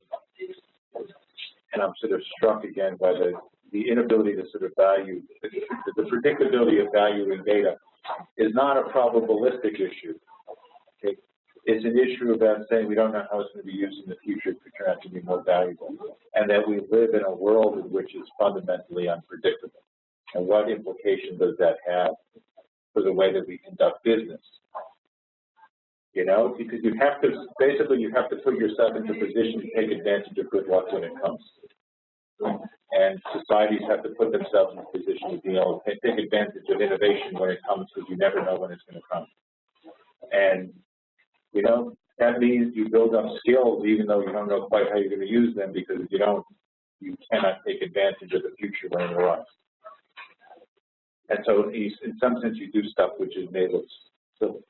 S9: I'm sort of struck again by the inability to sort of value, the predictability of valuing data is not a probabilistic issue. Okay? It's an issue about saying we don't know how it's going to be used in the future to turn out to be more valuable, and that we live in a world in which is fundamentally unpredictable. And what implication does that have for the way that we conduct business? You know, because you have to, basically you have to put yourself into a position to take advantage of good luck when it comes. And societies have to put themselves in a position to be able to take advantage of innovation when it comes, because you never know when it's going to come. And, you know, that means you build up skills even though you don't know quite how you're going to use them, because if you don't, you cannot take advantage of the future when it arrives. And so in some sense you do stuff which is made of silver.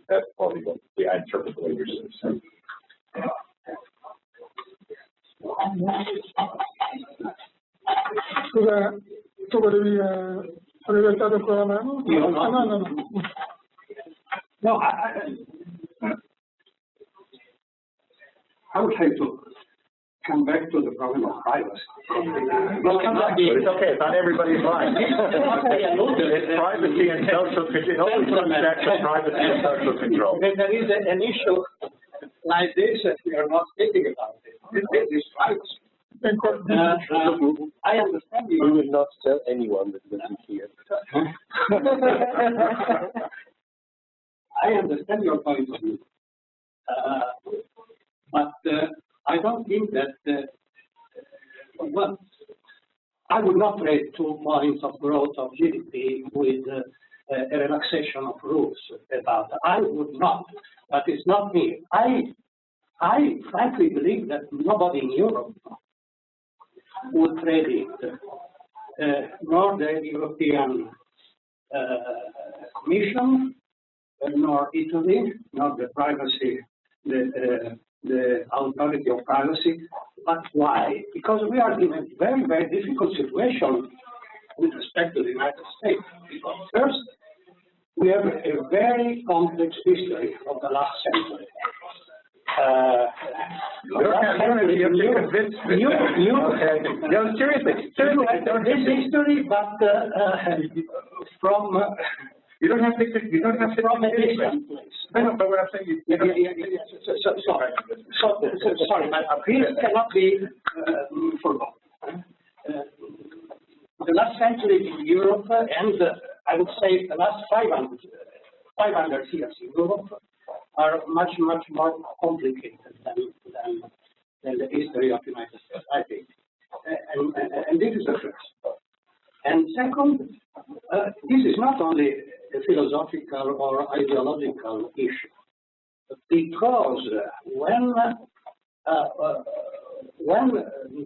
S9: That's probably what I interpret the way you're saying.
S1: Tu volevi rivoltare ancora la mano? No.
S6: No, I would like to come back to the problem of privacy.
S9: It's okay, it's on everybody's mind. It's privacy and social control. It always comes back to privacy and social control.
S6: When there is an issue like this, we are not speaking about it. This is privacy. I understand you.
S7: We will not tell anyone that doesn't hear.
S6: I understand your point of view. But I don't think that, well, I would not trade 2 points of growth of GDP with a relaxation of rules about it. I would not, but it's not me. I frankly believe that nobody in Europe would trade it, nor the European Commission, nor Italy, nor the privacy, the authority of privacy. But why? Because we are in a very, very difficult situation with respect to the United States. Because first, we have a very complex history of the last century.
S9: Seriously,
S6: this history, but from
S9: you don't have to
S6: from a distant place.
S9: No, but what I'm saying is,
S6: sorry, but this cannot be forgotten. The last century in Europe, and I would say the last 500 years in Europe are much more complicated than the history of the United States, I think. And this is the first. And second, this is not only a philosophical or ideological issue, because when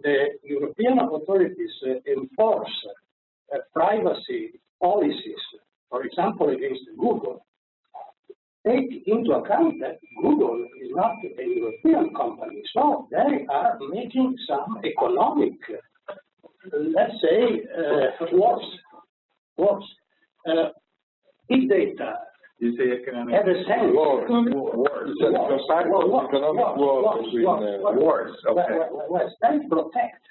S6: the European authorities enforce privacy policies, for example, against Google, take into account that Google is not a European company, so they are making some economic, let's say, wars. Big data.
S9: You say economic
S6: have a sense.
S3: Wars.
S6: Wars. They protect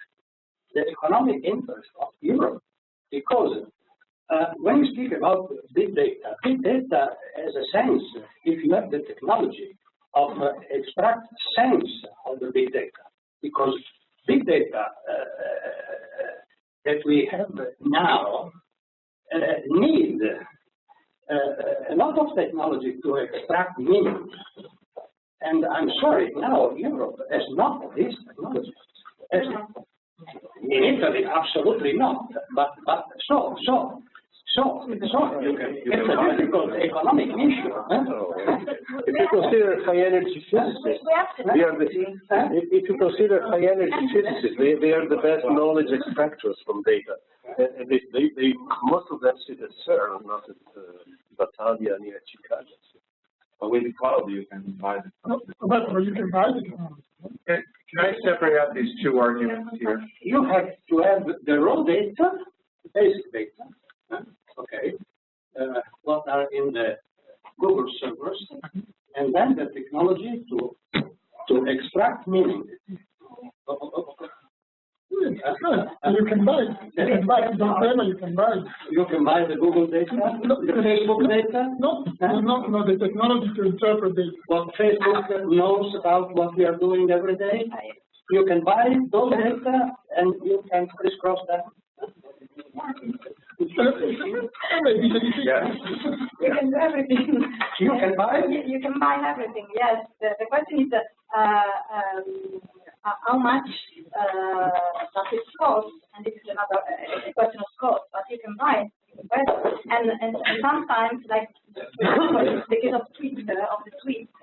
S6: the economic interest of Europe because when you speak about big data has a sense if you have the technology of extract sense of the big data, because big data that we have now need a lot of technology to extract meaning. And I'm sorry, now Europe has not this technology. In Italy, absolutely not. But so it's a difficult economic issue.
S7: If you consider high energy physicists, if you consider high energy physicists, they are the best knowledge extractors from data. And they most of them sit at CERN, not at Battaglia near Chicago.
S9: But with the cloud, you can buy the
S1: you can buy the
S9: Okay. Can I separate out these two arguments here?
S6: You have to have the raw data, basic data, okay, what are in the Google servers, and then the technology to extract meaning.
S1: You can buy it. You can buy it. Don't tell me you can buy it.
S6: You can buy the Google data, the Facebook data?
S1: No, the technology to interpret data.
S6: What Facebook knows about what we are doing every day? You can buy those data and you can crisscross them.
S8: You can do everything.
S6: You can buy?
S8: You can buy everything, yes. The question is how much does it cost? And this is another question of cost, but you can buy it. And sometimes, like the case of Twitter, of the tweets,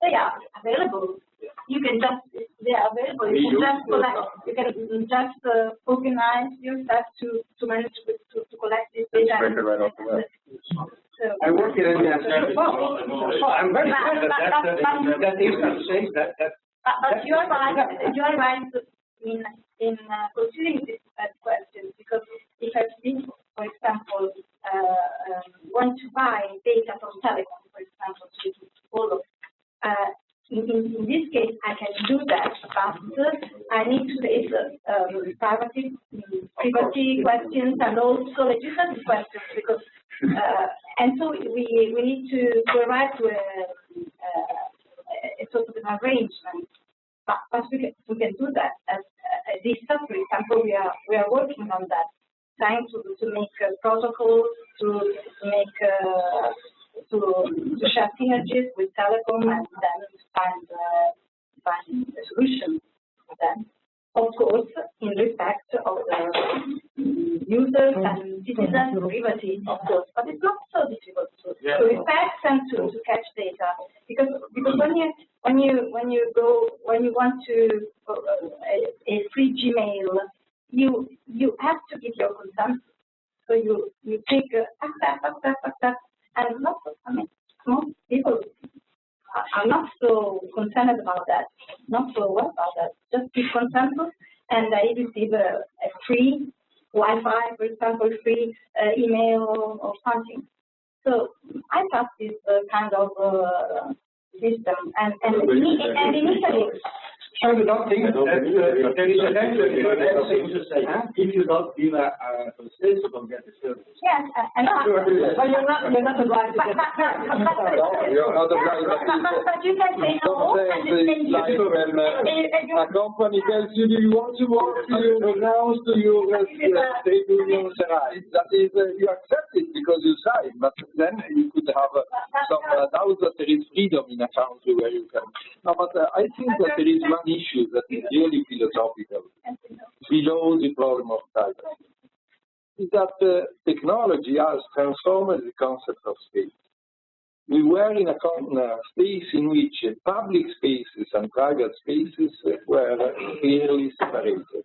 S8: they are available. You can just, they are available. You can just collect, you can just organize yourself to manage to collect this data.
S9: Right off the web.
S6: I work in India. So I'm very glad that Israel says that.
S8: But you are right in considering this question, because if I think, for example, want to buy data from telecom, for example, to follow, in this case, I can do that, but I need to raise privacy questions and also legislative questions, because and so we need to arrive to a sort of an arrangement. But we can do that. As this stuff, for example, we are working on that, trying to make protocols, to make to share synergies with telecom, and then find a solution. Then, of course, in respect of the users and citizens' privacy, of course. But it's not so difficult to respect and to catch data, because when you want to a free Gmail, you have to give your consent. So you take accept, and most people are not so concerned about that, not so aware about that. Just give consent, and they receive a free Wi-Fi, for example, free email or something. So I trust this kind of system, and in Italy,
S6: So you don't think that there is a thing to say, if you don't give a sales, you don't get the service.
S8: Yes, and
S11: but you're not obliged to get
S3: You're not obliged
S8: but you can say no, and then
S3: like when a company tells you, do you want to work to your house, to your trade union right? That is, you accept it because you sign, but then you could have some doubt that there is freedom in a country where you can. No, but I think that there is one issue that is really philosophical below the problem of privacy. Is that technology has transformed the concept of space. We were in a space in which public spaces and private spaces were clearly separated.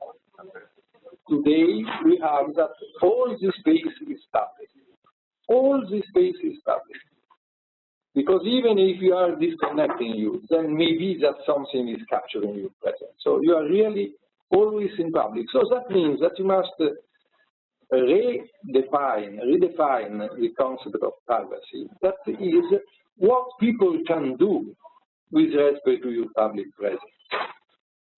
S3: Today, we have that all the space is public. All the space is public. Because even if you are disconnecting you, then maybe that something is capturing your presence. So you are really always in public. So that means that you must redefine the concept of privacy. That is what people can do with respect to your public presence.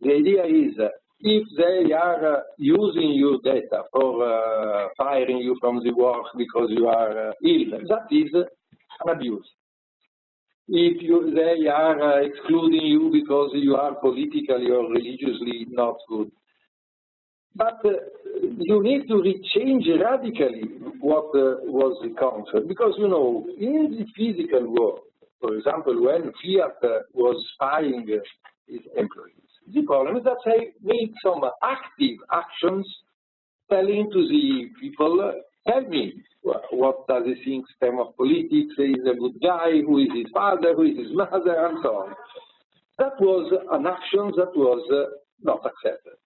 S3: The idea is if they are using your data for firing you from the work because you are ill, that is an abuse. If they are excluding you because you are politically or religiously not good. But you need to change radically what was the concept. Because, you know, in the physical world, for example, when Fiat was spying his employees, the problem is that they made some active actions telling to the people, tell me, what does he think in terms of politics, he is a good guy, who is his father, who is his mother, and so on. That was an action that was not accepted.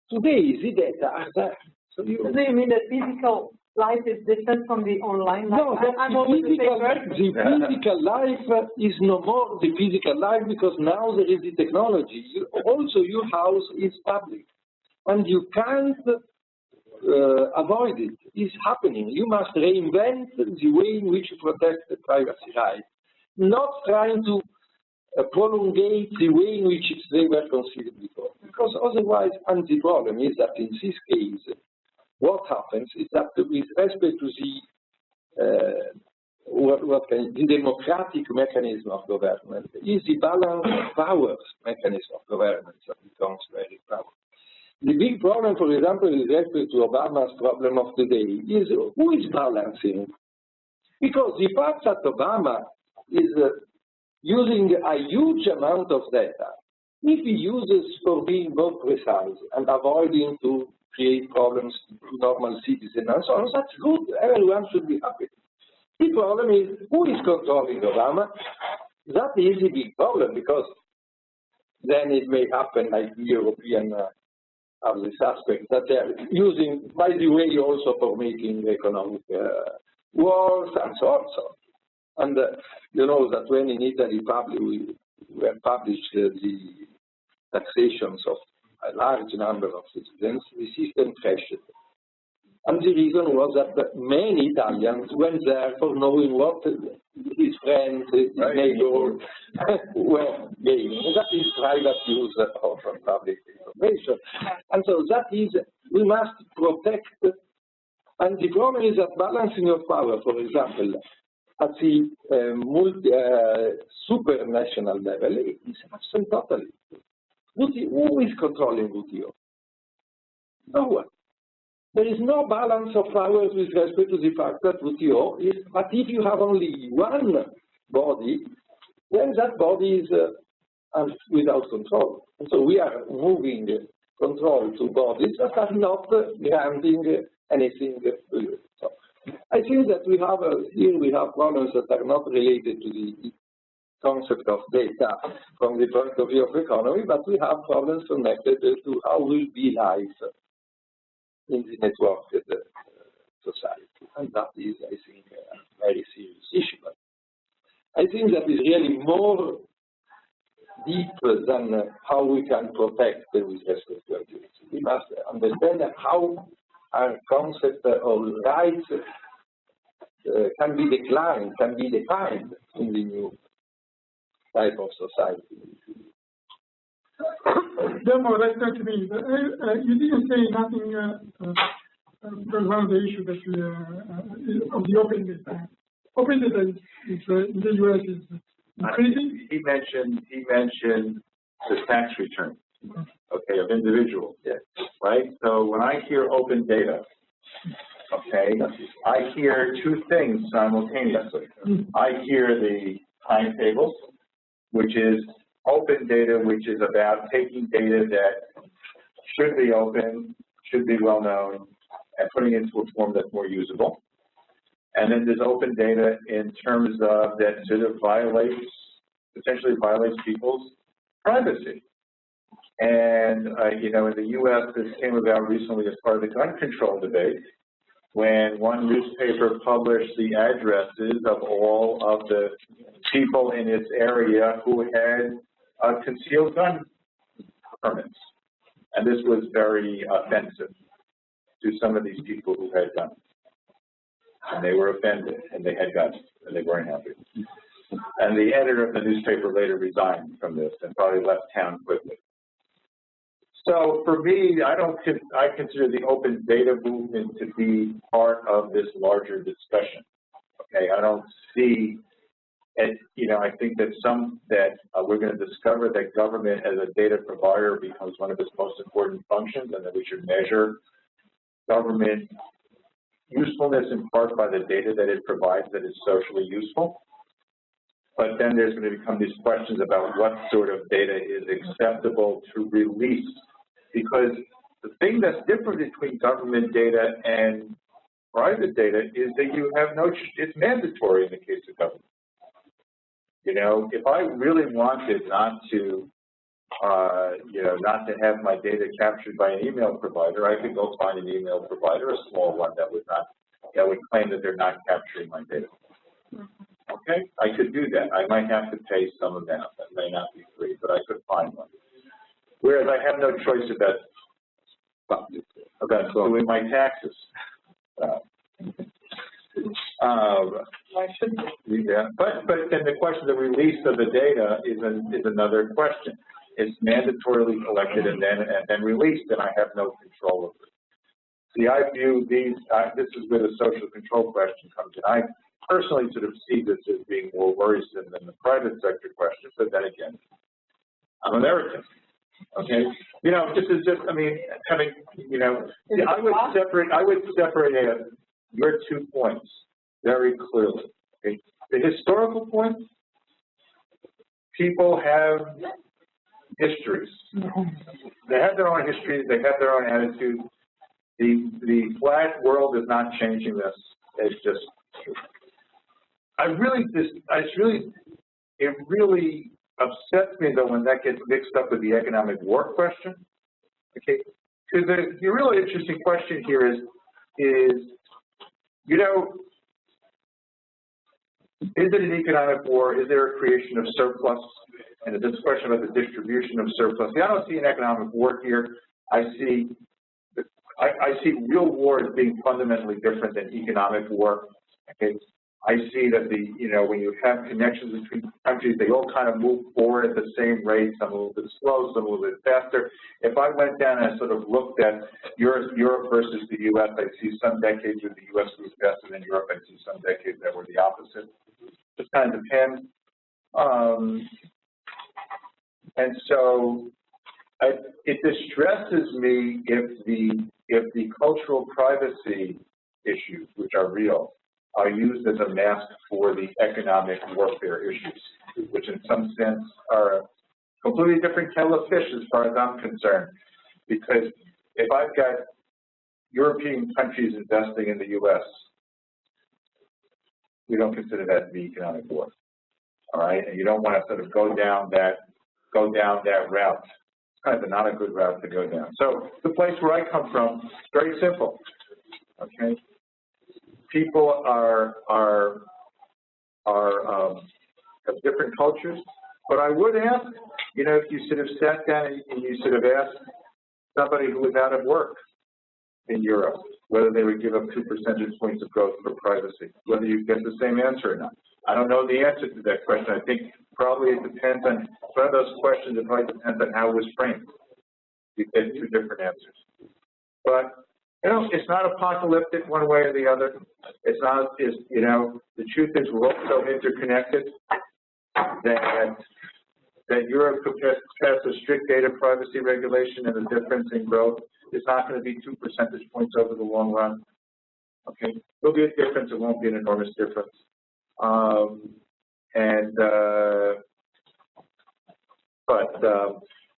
S3: Today, the data are there. So you
S11: mean that physical life is different from the online life?
S3: No, the physical life is no more the physical life because now there is the technology. Also, your house is public. And you can't avoid it. It's happening. You must reinvent the way in which you protect the privacy rights, not trying to prolongate the way in which they were considered before. Because otherwise, and the problem is that in this case, what happens is that with respect to the democratic mechanism of government, is the balance of powers mechanism of government that becomes very powerful. The big problem, for example, with respect to Obama's problem of today is who is balancing? Because the fact that Obama is using a huge amount of data, if he uses for being more precise and avoiding to create problems to normal citizens and so on, that's good. Everyone should be happy. The problem is who is controlling Obama? That is a big problem because then it may happen like the European of this aspect that they are using, by the way, also for making economic wars and so on. And you know that when in Italy we published the taxations of a large number of citizens, the system crashed. And the reason was that many Italians went there for knowing what his friends, his neighbors were gaining. That is private use of public information. And so that is, we must protect, and the problem is that balancing of power, for example, at the supranational level, is absent totally. Who is controlling WTO? No one. There is no balance of powers with respect to the fact that WTO is, but if you have only one body, then that body is without control. And so we are moving control to bodies that are not granting anything to you. So I think that we have here we have problems that are not related to the concept of data from the point of view of economy, but we have problems connected to how will be life in the networked society. And that is, I think, a very serious issue. But I think that is really more deep than how we can protect with respect to activity. We must understand how our concept of rights can be declined, can be defined in the new type of society.
S1: Therefore, that's going to be, you didn't say nothing because one of the issues that of the open data. Open data is in the US is increasing.
S9: He mentioned the tax return, okay, of individuals, right? So when I hear open data, okay, I hear two things simultaneously. I hear the timetables, which is open data, which is about taking data that should be open, should be well known, and putting it into a form that's more usable. And then there's open data in terms of that sort of potentially violates people's privacy. And, you know, in the U.S., this came about recently as part of the gun control debate, when one newspaper published the addresses of all of the people in its area who had concealed gun permits. And this was very offensive to some of these people who had guns. And they were offended, and they had guns, and they weren't happy. And the editor of the newspaper later resigned from this and probably left town quickly. So for me, I consider the open data movement to be part of this larger discussion. Okay, I don't see it, you know, I think that we're going to discover that government as a data provider becomes one of its most important functions, and that we should measure government usefulness in part by the data that it provides that is socially useful. But then there's going to become these questions about what sort of data is acceptable to release. Because the thing that's different between government data and private data is that you have it's mandatory in the case of government. You know, if I really wanted not to, you know, not to have my data captured by an email provider, I could go find an email provider, a small one that would claim that they're not capturing my data. Okay, I could do that. I might have to pay some amount. That may not be free, but I could find one. Whereas I have no choice about doing my taxes. I shouldn't do that. But then the question of the release of the data is another question. It's mandatorily collected and then released, and I have no control over it. See, I view these. This is where the social control question comes in. I personally sort of see this as being more worrisome than the private sector question. But then again, I'm American. Okay, you know, this is just. I mean, having, you know, I would separate your 2 points very clearly. Okay? The historical point, people have histories. They have their own histories. They have their own attitudes. The flat world is not changing this. It's just. It really upsets me though when that gets mixed up with the economic war question. Okay, because the really interesting question here is, you know, is it an economic war? Is there a creation of surplus? And this question about the distribution of surplus. See, I don't see an economic war here. I see real war as being fundamentally different than economic war. Okay, I see that when you have connections between countries, they all kind of move forward at the same rate. Some a little bit slow, some a little bit faster. If I went down and sort of looked at Europe versus the U.S., I see some decades where the U.S. moves faster than Europe. I see some decades that were the opposite. Just kind of depends. And so it distresses me if the cultural privacy issues, which are real, are used as a mask for the economic warfare issues, which in some sense are a completely different kettle of fish as far as I'm concerned. Because if I've got European countries investing in the U.S., we don't consider that to be economic war. All right, and you don't want to sort of go down that route. It's kind of not a good route to go down. So the place where I come from is very simple. Okay, people have different cultures, but I would ask, you know, if you sort of sat down and you sort of asked somebody who was out of work in Europe whether they would give up 2 percentage points of growth for privacy, whether you get the same answer or not. I don't know the answer to that question. I think probably it depends on, it's one of those questions that probably depends on how it was framed. You get two different answers. But, you know, it's not apocalyptic one way or the other. It's not, you know, the truth is we're all so interconnected that Europe could pass a strict data privacy regulation, and the difference in growth is not going to be 2 percentage points over the long run. Okay, there'll be a difference. It won't be an enormous difference.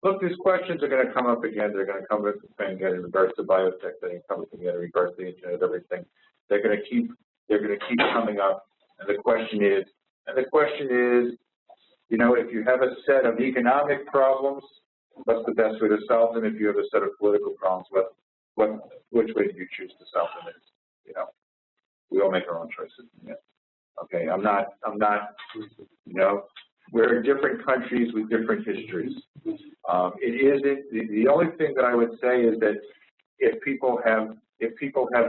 S9: Look, these questions are going to come up again. They're going to come up again in regards to biotech. They're going to come up again in regards to the internet, everything. They're going to keep coming up. And the question is, you know, if you have a set of economic problems, what's the best way to solve them? If you have a set of political problems, which way do you choose to solve them? You know, we all make our own choices. Yeah. Okay, I'm not, you know, we're in different countries with different histories. It isn't, the only thing that I would say is that if people have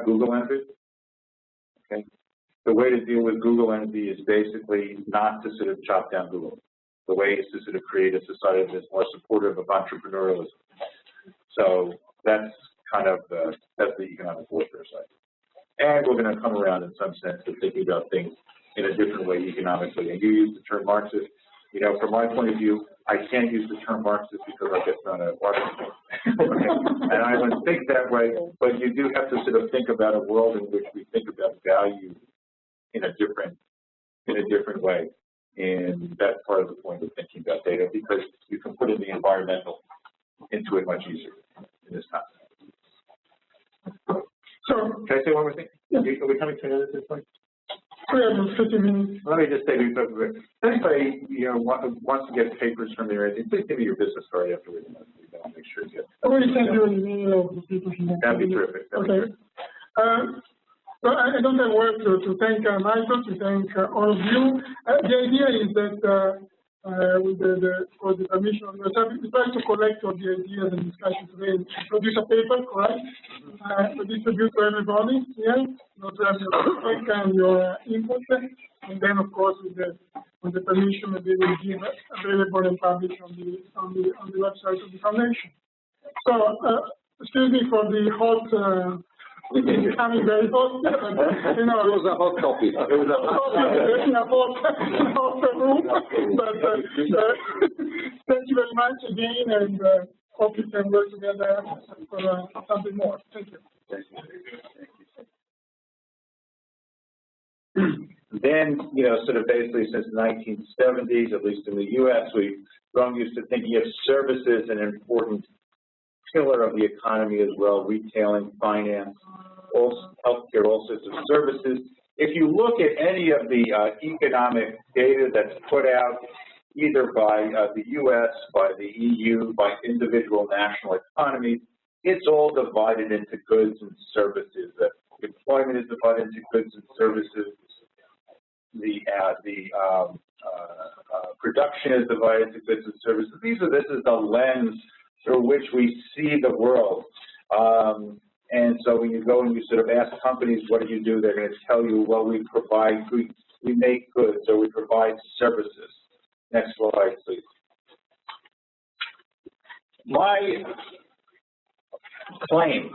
S9: Google envy, okay, the way to deal with Google envy is basically not to sort of chop down Google. The way is to sort of create a society that's more supportive of entrepreneurialism. So that's kind of that's the economic warfare side. And we're going to come around in some sense to thinking about things in a different way economically. And you use the term Marxist. You know, from my point of view, I can't use the term Marxist because I get thrown at Washington. And I don't think that way, but you do have to sort of think about a world in which we think about value in a different way. And that's part of the point of thinking about data, because you can put in the environmental into it much easier in this concept. So, can I say one more thing? Yeah. Are we coming to an end at this point? We have 50 minutes. Let me just say, if anybody, you know, wants to get papers from me or anything, please give me your business card afterwards. Make sure you get. I already sent you an email of the people from that. That'd be terrific. Okay. So I don't have words to thank Michael, to thank all of you. The idea is that with for the permission of yourself, we try to collect all the ideas and discussions today and produce a paper, correct? To distribute to everybody here, to have your feedback and your input, and then of course with the permission that they will give available and published on the website of the foundation. So excuse me for the hot. It's becoming very hot. You know, it was a hot topic. It was a hot room. But thank you very much again, and hope we can work together for something more. Thank you. Then, you know, sort of basically since the 1970s, at least in the U.S., we've grown used to thinking of services an important pillar of the economy as well, retailing, finance, also healthcare, all sorts of services. If you look at any of the economic data that's put out either by the U.S., by the EU, by individual national economies, it's all divided into goods and services. Employment is divided into goods and services. The production is divided into goods and services. This is the lens through which we see the world. And so when you go and you sort of ask companies, what do you do? They're going to tell you, well, we make goods, or we provide services. Next slide, please. My claim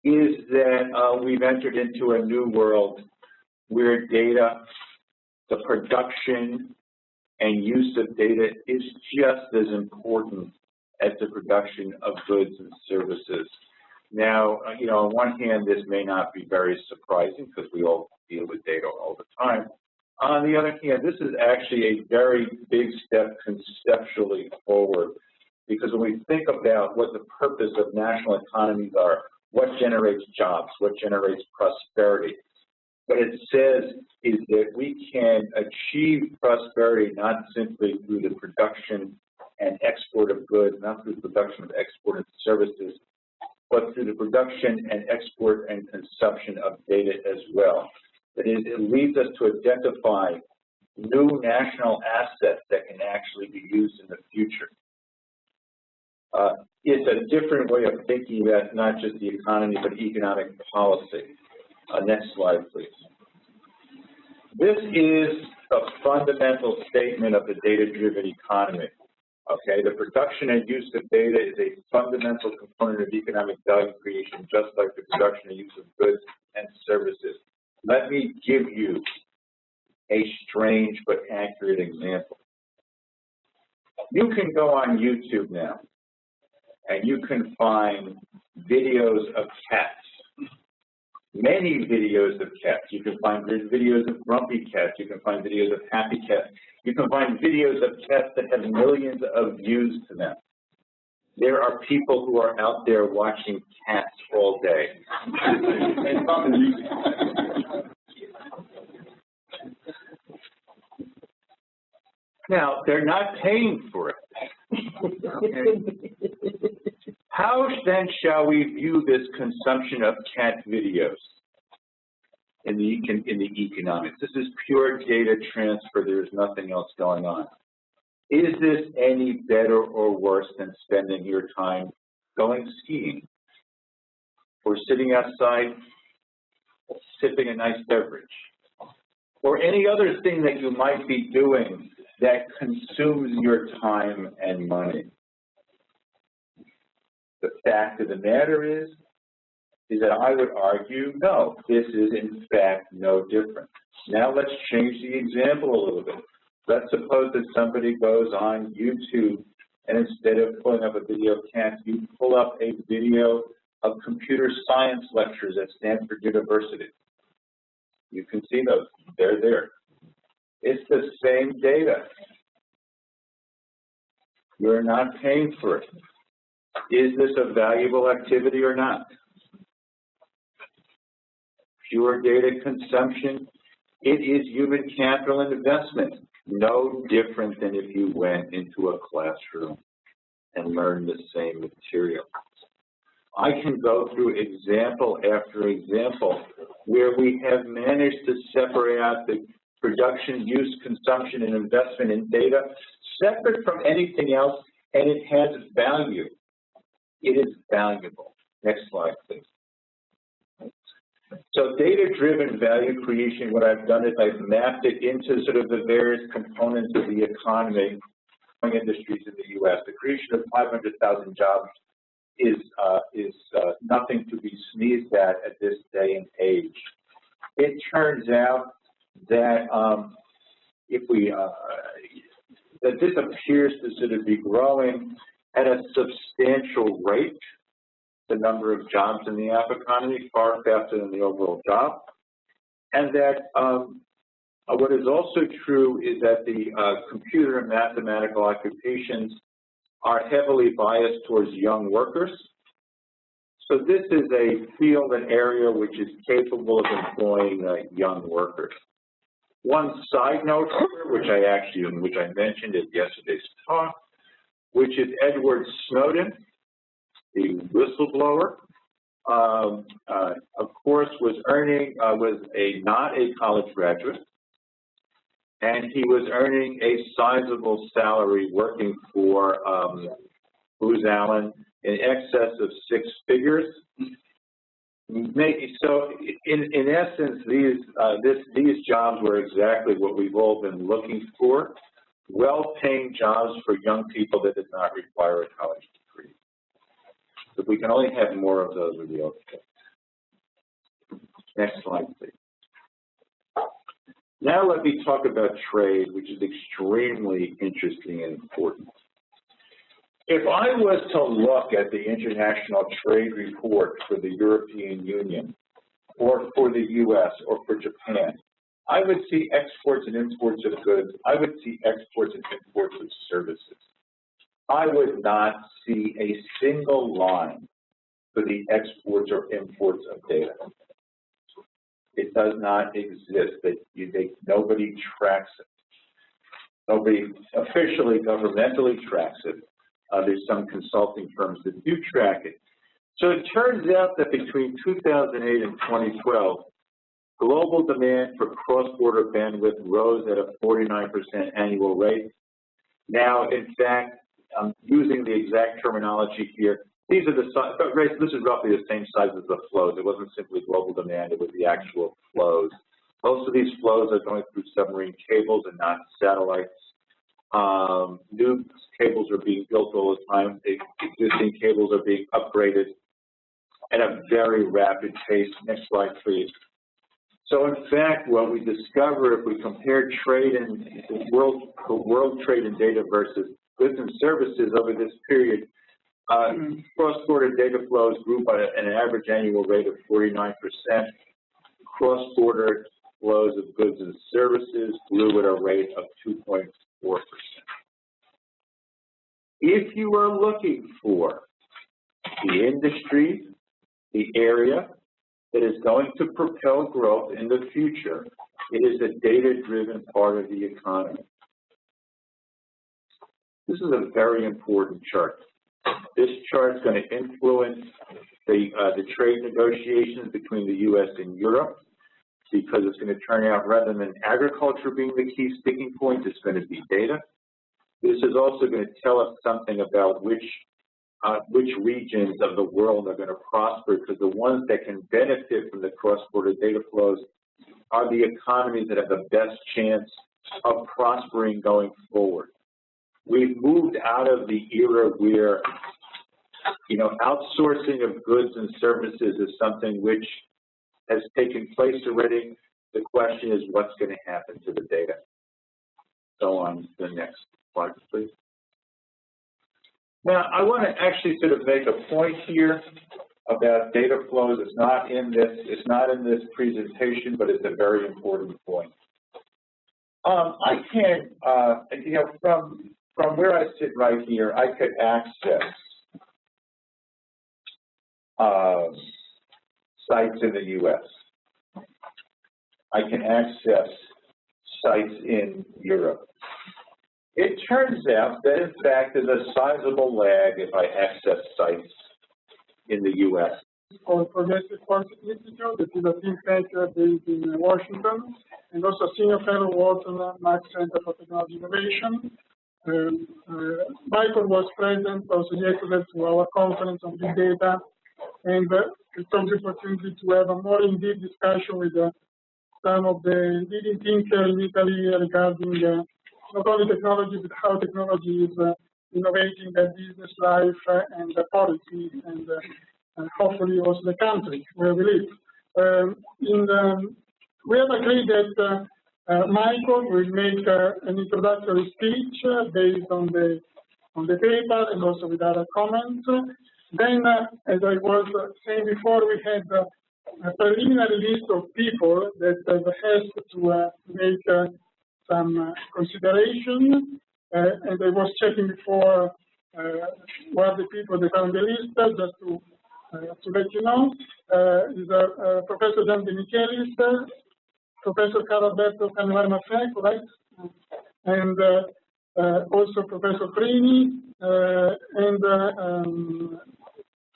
S9: is that we've entered into a new world where data, the production and use of data is just as important as the production of goods and services. Now, you know, on one hand, this may not be very surprising because we all deal with data all the time. On the other hand, this is actually a very big step conceptually forward, because when we think about what the purpose of national economies are, what generates jobs, what generates prosperity, what it says is that we can achieve prosperity not simply through the production and export of goods, not through the production of export and services, but through the production and export and consumption of data as well. That is, it leads us to identify new national assets that can actually be used in the future. It's a different way of thinking about not just the economy, but economic policy. Next slide, please. This is a fundamental statement of the data-driven economy. Okay, the production and use of data is a fundamental component of economic value creation, just like the production and use of goods and services. Let me give you a strange but accurate example. You can go on YouTube now, and you can find videos of cats. Many videos of cats. You can find videos of grumpy cats. You can find videos of happy cats. You can find videos of cats that have millions of views to them. There are people who are out there watching cats all day. Now, they're not paying for it. Okay. How then shall we view this consumption of cat videos in the economics? This is pure data transfer. There is nothing else going on. Is this any better or worse than spending your time going skiing or sitting outside sipping a nice beverage or any other thing that you might be doing that consumes your time and money? The fact of the matter is that I would argue, no, this is in fact no different. Now let's change the example a little bit. Let's suppose that somebody goes on YouTube and instead of pulling up a video of cats, you pull up a video of computer science lectures at Stanford University. You can see those, they're there. It's the same data. You're not paying for it. Is this a valuable activity or not? Pure data consumption, it is human capital and investment. No different than if you went into a classroom and learned the same material. I can go through example after example where we have managed to separate out the production, use, consumption, and investment in data separate from anything else, and it has value. It is valuable. Next slide, please. So data-driven value creation, what I've done is I've mapped it into sort of the various components of the economy, industries in the U.S. The creation of 500,000 jobs is nothing to be sneezed at this day and age. It turns out that that this appears to sort of be growing at a substantial rate, the number of jobs in the app economy, far faster than the overall job. And that what is also true is that the computer and mathematical occupations are heavily biased towards young workers. So this is a field, an area which is capable of employing young workers. One side note here, which I mentioned at yesterday's talk, which is Edward Snowden, the whistleblower, of course, was not a college graduate, and he was earning a sizable salary working for Booz Allen in excess of 6 figures. So, in essence, these jobs were exactly what we've all been looking for: well-paying jobs for young people that did not require a college degree. If we can only have more of those, we'd be okay. Next slide, please. Now let me talk about trade, which is extremely interesting and important. If I was to look at the International Trade Report for the European Union, or for the U.S., or for Japan, I would see exports and imports of goods. I would see exports and imports of services. I would not see a single line for the exports or imports of data. It does not exist. Nobody tracks it. Nobody officially, governmentally tracks it. There's some consulting firms that do track it. So it turns out that between 2008 and 2012, global demand for cross-border bandwidth rose at a 49% annual rate. Now, in fact, I'm using the exact terminology here. These are this is roughly the same size as the flows. It wasn't simply global demand, it was the actual flows. Most of these flows are going through submarine cables and not satellites. New cables are being built all the time. Existing cables are being upgraded at a very rapid pace. Next slide, please. So in fact, what we discover if we compare trade and world trade and data versus goods and services over this period, cross-border data flows grew by an average annual rate of 49%. Cross-border flows of goods and services grew at a rate of 2.4%. If you are looking for the industry, the area that is going to propel growth in the future, it is a data-driven part of the economy. This is a very important chart. This chart is going to influence the trade negotiations between the U.S. and Europe, because it's going to turn out, rather than agriculture being the key sticking point, it's going to be data. This is also going to tell us something about which regions of the world are going to prosper, because the ones that can benefit from the cross-border data flows are the economies that have the best chance of prospering going forward. We've moved out of the era where, outsourcing of goods and services is something which has taken place already. The question is, what's going to happen to the data? Go on to the next slide, please. Now, I want to actually sort of make a point here about data flows. It's not in this presentation, but it's a very important point. I can, from where I sit right here, I could access sites in the U.S. I can access sites in Europe. It turns out that, in fact, there's a sizable lag if I access sites in the U.S.
S1: Called Progressive Policy Institute, that is a think tank based in Washington, and also senior fellow works on the Max Center for Technology Innovation. Michael was present also yesterday to our conference on big data, and it took the opportunity to have a more in-depth discussion with some of the leading thinkers in Italy regarding not only technology, but how technology is innovating their business life and the policy, and hopefully also the country where we live. We have agreed that Michael will make an introductory speech based on the paper and also with other comments. Then, as I was saying before, we had a preliminary list of people that has to make some consideration, and I was checking before what the people that are on the list, just to let you know. Is Professor Gian De Michelis, Professor Caralberto Canemarmafè, correct? And also Professor Prini, and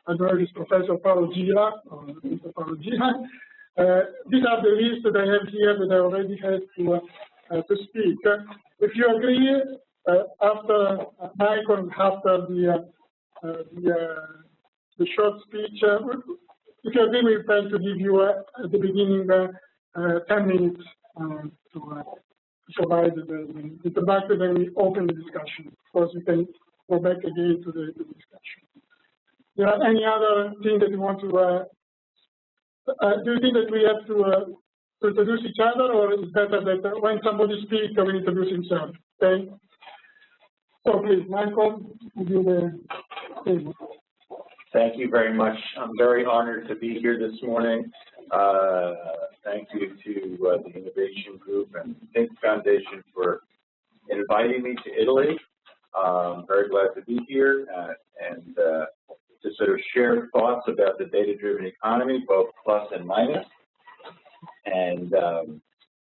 S1: I don't know if it's Professor Paolo Gira, or Mr. Paolo Gira. These are the lists that I have here that I already had to speak. If you agree, after Michael, after the short speech, if you agree, we plan to give you at the beginning 10 minutes to provide the introduction, then we open the discussion. Of course, we can go back again to the discussion. There are any other thing that you want to? Do you think that we have to introduce each other, or is it better that when somebody speaks, we introduce himself? Okay. So please, Michael, give you the table.
S9: Thank you very much. I'm very honored to be here this morning. Thank you to the Innovation Group and Think Foundation for inviting me to Italy. I'm very glad to be here and to sort of share thoughts about the data-driven economy, both plus and minus. And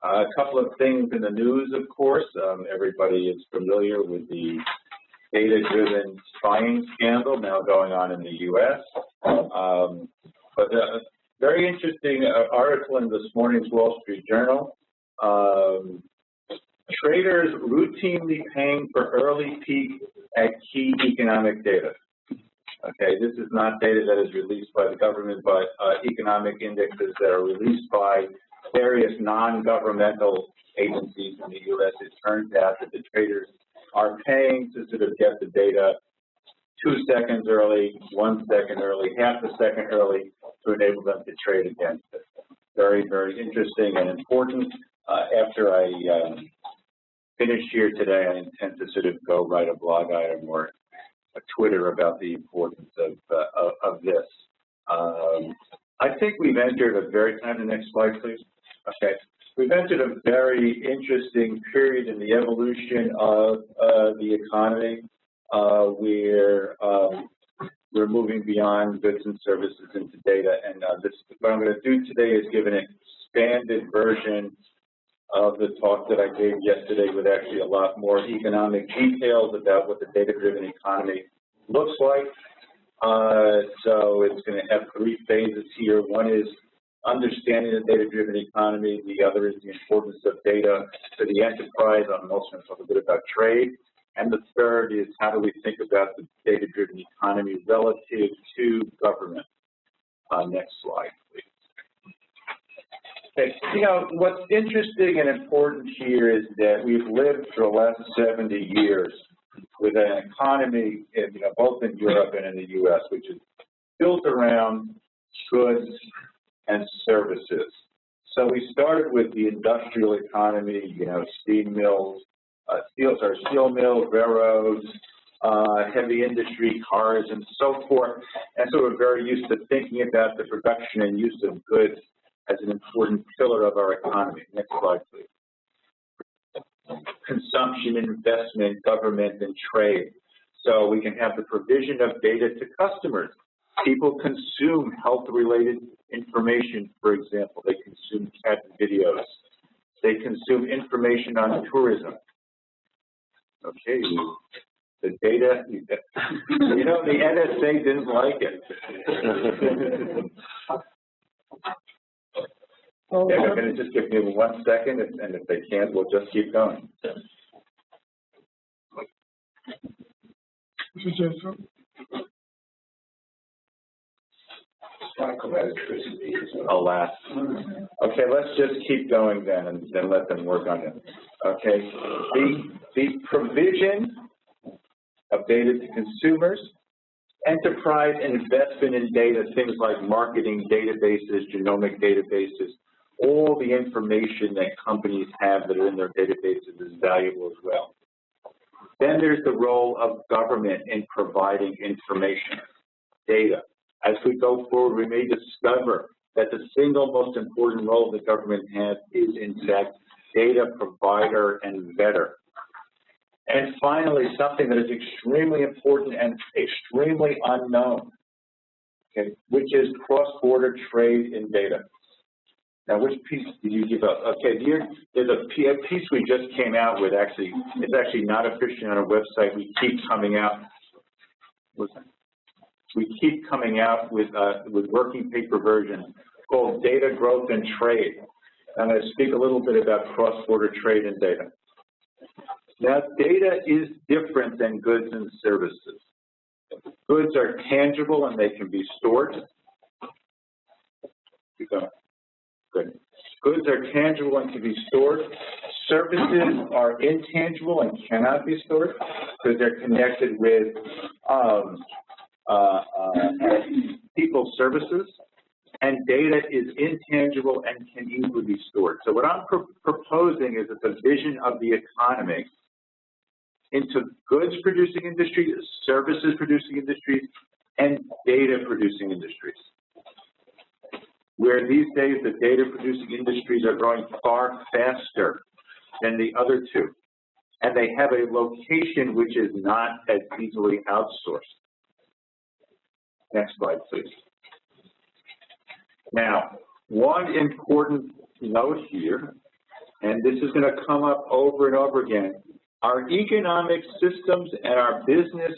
S9: a couple of things in the news, of course. Everybody is familiar with the data-driven spying scandal now going on in the U.S. But a very interesting article in this morning's Wall Street Journal. Traders routinely paying for early peak at key economic data. Okay, this is not data that is released by the government, but economic indexes that are released by various non-governmental agencies in the U.S., it turns out that the traders are paying to sort of get the data 2 seconds early, 1 second early, half a second early to enable them to trade against it. Very, very interesting and important. After I finish here today, I intend to sort of go write a blog item or a Twitter about the importance of this. I think we've entered a very, can I have the next slide, please? Okay. We've entered a very interesting period in the evolution of the economy where we're moving beyond goods and services into data. And what I'm going to do today is give an expanded version of the talk that I gave yesterday with actually a lot more economic details about what the data-driven economy looks like. So it's going to have 3 phases here. One is understanding the data-driven economy. The other is the importance of data for the enterprise. I'm also going to talk a bit about trade. And the third is how do we think about the data-driven economy relative to government. Next slide, please. Okay, you know, what's interesting and important here is that we've lived for the last 70 years with an economy, you know, both in Europe and in the U.S., which is built around goods and services. So we started with the industrial economy, you know, steam mills, steel mills, railroads, heavy industry, cars, and so forth. And so we're very used to thinking about the production and use of goods as an important pillar of our economy. Next slide, please. Consumption, investment, government, and trade. So we can have the provision of data to customers. People consume health-related information, for example. They consume cat videos. They consume information on tourism. Okay, the data, you know, the NSA didn't like it. They're going to just give me 1 second, and if they can't, we'll just keep going. Alas. Okay, let's just keep going then, and then let them work on it. Okay, the provision of data to consumers, enterprise investment in data, things like marketing databases, genomic databases, all the information that companies have that are in their databases is valuable as well. Then there's the role of government in providing information, data. As we go forward, we may discover that the single most important role the government has is, in fact, data provider and vetter. And finally, something that is extremely important and extremely unknown, okay, which is cross-border trade in data. Now, which piece did you give up? Okay, there's a piece we just came out with, actually. It's actually not officially on our website. We keep coming out. We keep coming out with working paper versions called Data Growth and Trade. I'm going to speak a little bit about cross-border trade and data. Now, data is different than goods and services. Goods are tangible and they can be stored. Keep going. Good. Goods are tangible and can be stored. Services are intangible and cannot be stored because they're connected with people's services. And data is intangible and can easily be stored. So what I'm proposing is a division of the economy into goods-producing industries, services-producing industries, and data-producing industries, where these days the data-producing industries are growing far faster than the other two, and they have a location which is not as easily outsourced. Next slide, please. Now, one important note here, and this is going to come up over and over again, our economic systems and our business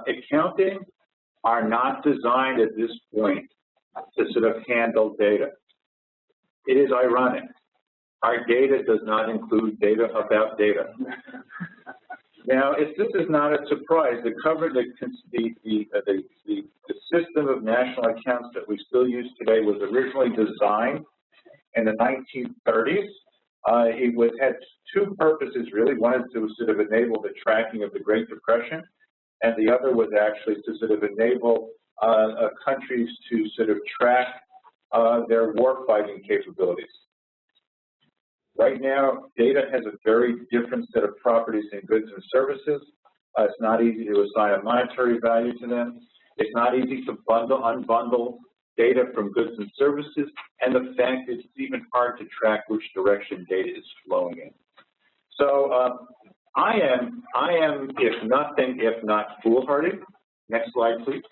S9: accounting are not designed at this point to sort of handle data. It is ironic. Our data does not include data about data. Now, if this is not a surprise, the system of national accounts that we still use today was originally designed in the 1930s. It had two purposes, really. One is to sort of enable the tracking of the Great Depression, and the other was actually to sort of enable countries to sort of track their war-fighting capabilities. Right now, data has a very different set of properties in goods and services. It's not easy to assign a monetary value to them. It's not easy to unbundle data from goods and services, and the fact is it's even hard to track which direction data is flowing in. So I am, if not foolhardy. Next slide, please.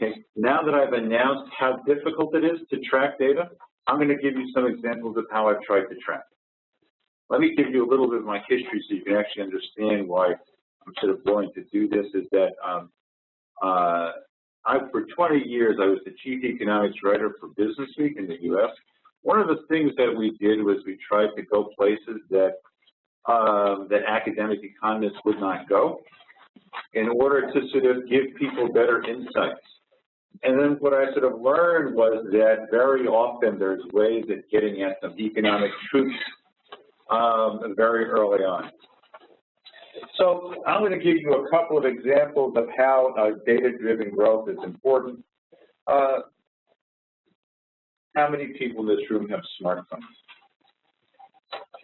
S9: Okay. Now that I've announced how difficult it is to track data, I'm going to give you some examples of how I've tried to track. Let me give you a little bit of my history so you can actually understand why I'm sort of willing to do this. Is that for 20 years, I was the chief economics writer for Business Week in the U.S. One of the things that we did was we tried to go places that academic economists would not go in order to sort of give people better insights. And then what I sort of learned was that very often there's ways of getting at some economic truths very early on. So I'm going to give you a couple of examples of how data-driven growth is important. How many people in this room have smartphones?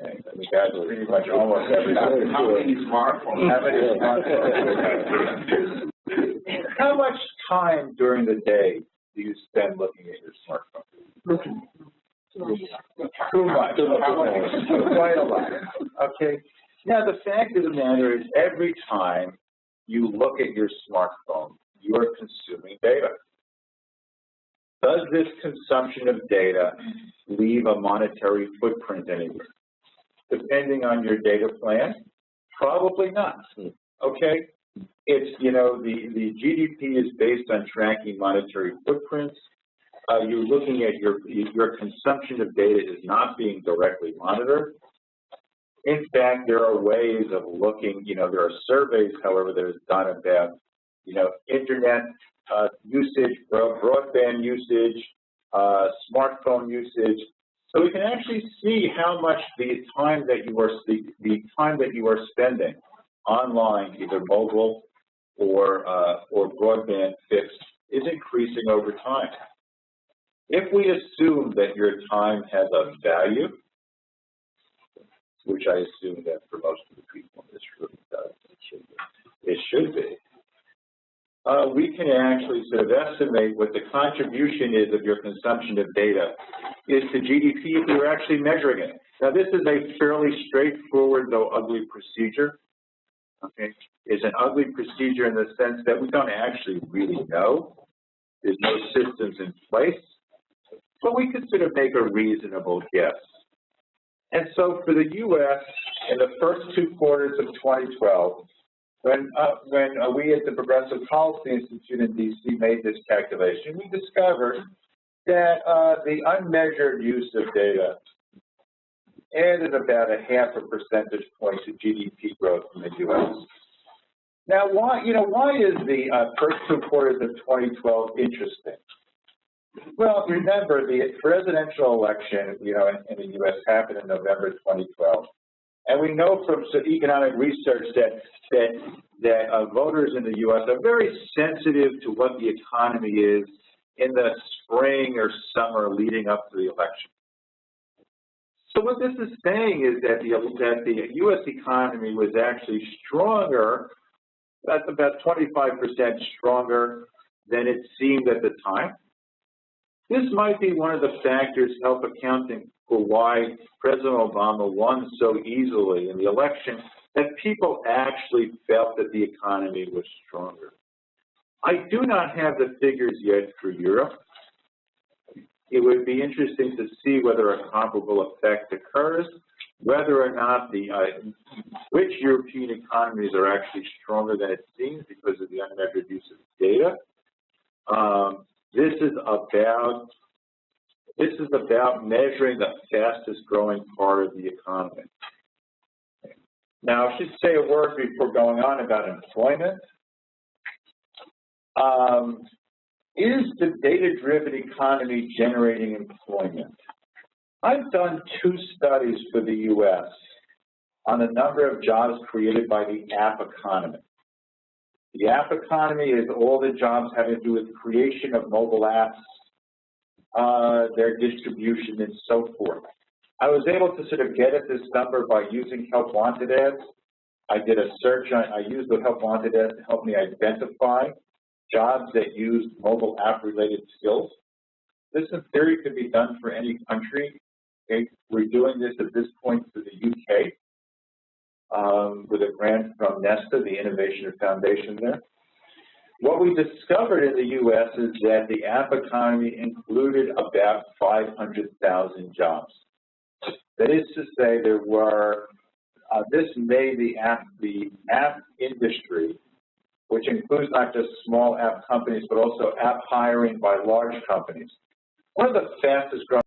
S9: Okay, we got pretty much almost everybody.
S4: How many smartphones?
S9: How many smartphones? How much time during the day do you spend looking at your smartphone? Too much. Quite a lot. Okay. Now, the fact of the matter is every time you look at your smartphone, you are consuming data. Does this consumption of data leave a monetary footprint anywhere? Depending on your data plan, probably not. Okay? It's, you know, the GDP is based on tracking monetary footprints. You're looking at your consumption of data is not being directly monitored. In fact, there are ways of looking, you know, there are surveys, however, that is done about, you know, internet usage, broadband usage, smartphone usage. So we can actually see how much the time that you are spending online, either mobile or broadband fixed, is increasing over time. If we assume that your time has a value, which I assume that for most of the people in this room does, it should be, we can actually sort of estimate what the contribution is of your consumption of data is to GDP if you're actually measuring it. Now, this is a fairly straightforward, though ugly procedure. Okay, it's an ugly procedure in the sense that we don't actually really know. There's no systems in place, but we could sort of make a reasonable guess. And so for the U.S., in the first 2 quarters of 2012, when we at the Progressive Policy Institute in D.C. made this calculation, we discovered that the unmeasured use of data added about a 0.5 percentage point to GDP growth in the U.S. Now, why is the first 2 quarters of 2012 interesting? Well, remember, the presidential election, you know, in the U.S. happened in November 2012, and we know from some economic research that voters in the U.S. are very sensitive to what the economy is in the spring or summer leading up to the election. So what this is saying is that the U.S. economy was actually stronger, that's about 25% stronger than it seemed at the time. This might be one of the factors help accounting for why President Obama won so easily in the election, that people actually felt that the economy was stronger. I do not have the figures yet for Europe. It would be interesting to see whether a comparable effect occurs, whether or not which European economies are actually stronger than it seems because of the unmeasured use of data. This is about measuring the fastest growing part of the economy. Now, I should say a word before going on about employment. Is the data-driven economy generating employment? I've done 2 studies for the U.S. on a number of jobs created by the app economy. The app economy is all the jobs having to do with creation of mobile apps, their distribution, and so forth. I was able to sort of get at this number by using help wanted ads. I did a search, I used the help wanted ads to help me identify jobs that used mobile app related skills. This in theory could be done for any country. Okay? We're doing this at this point for the UK with a grant from Nesta, the Innovation Foundation there. What we discovered in the US is that the app economy included about 500,000 jobs. That is to say, there were, this made the app industry, which includes not just small app companies, but also app hiring by large companies, one of the fastest growing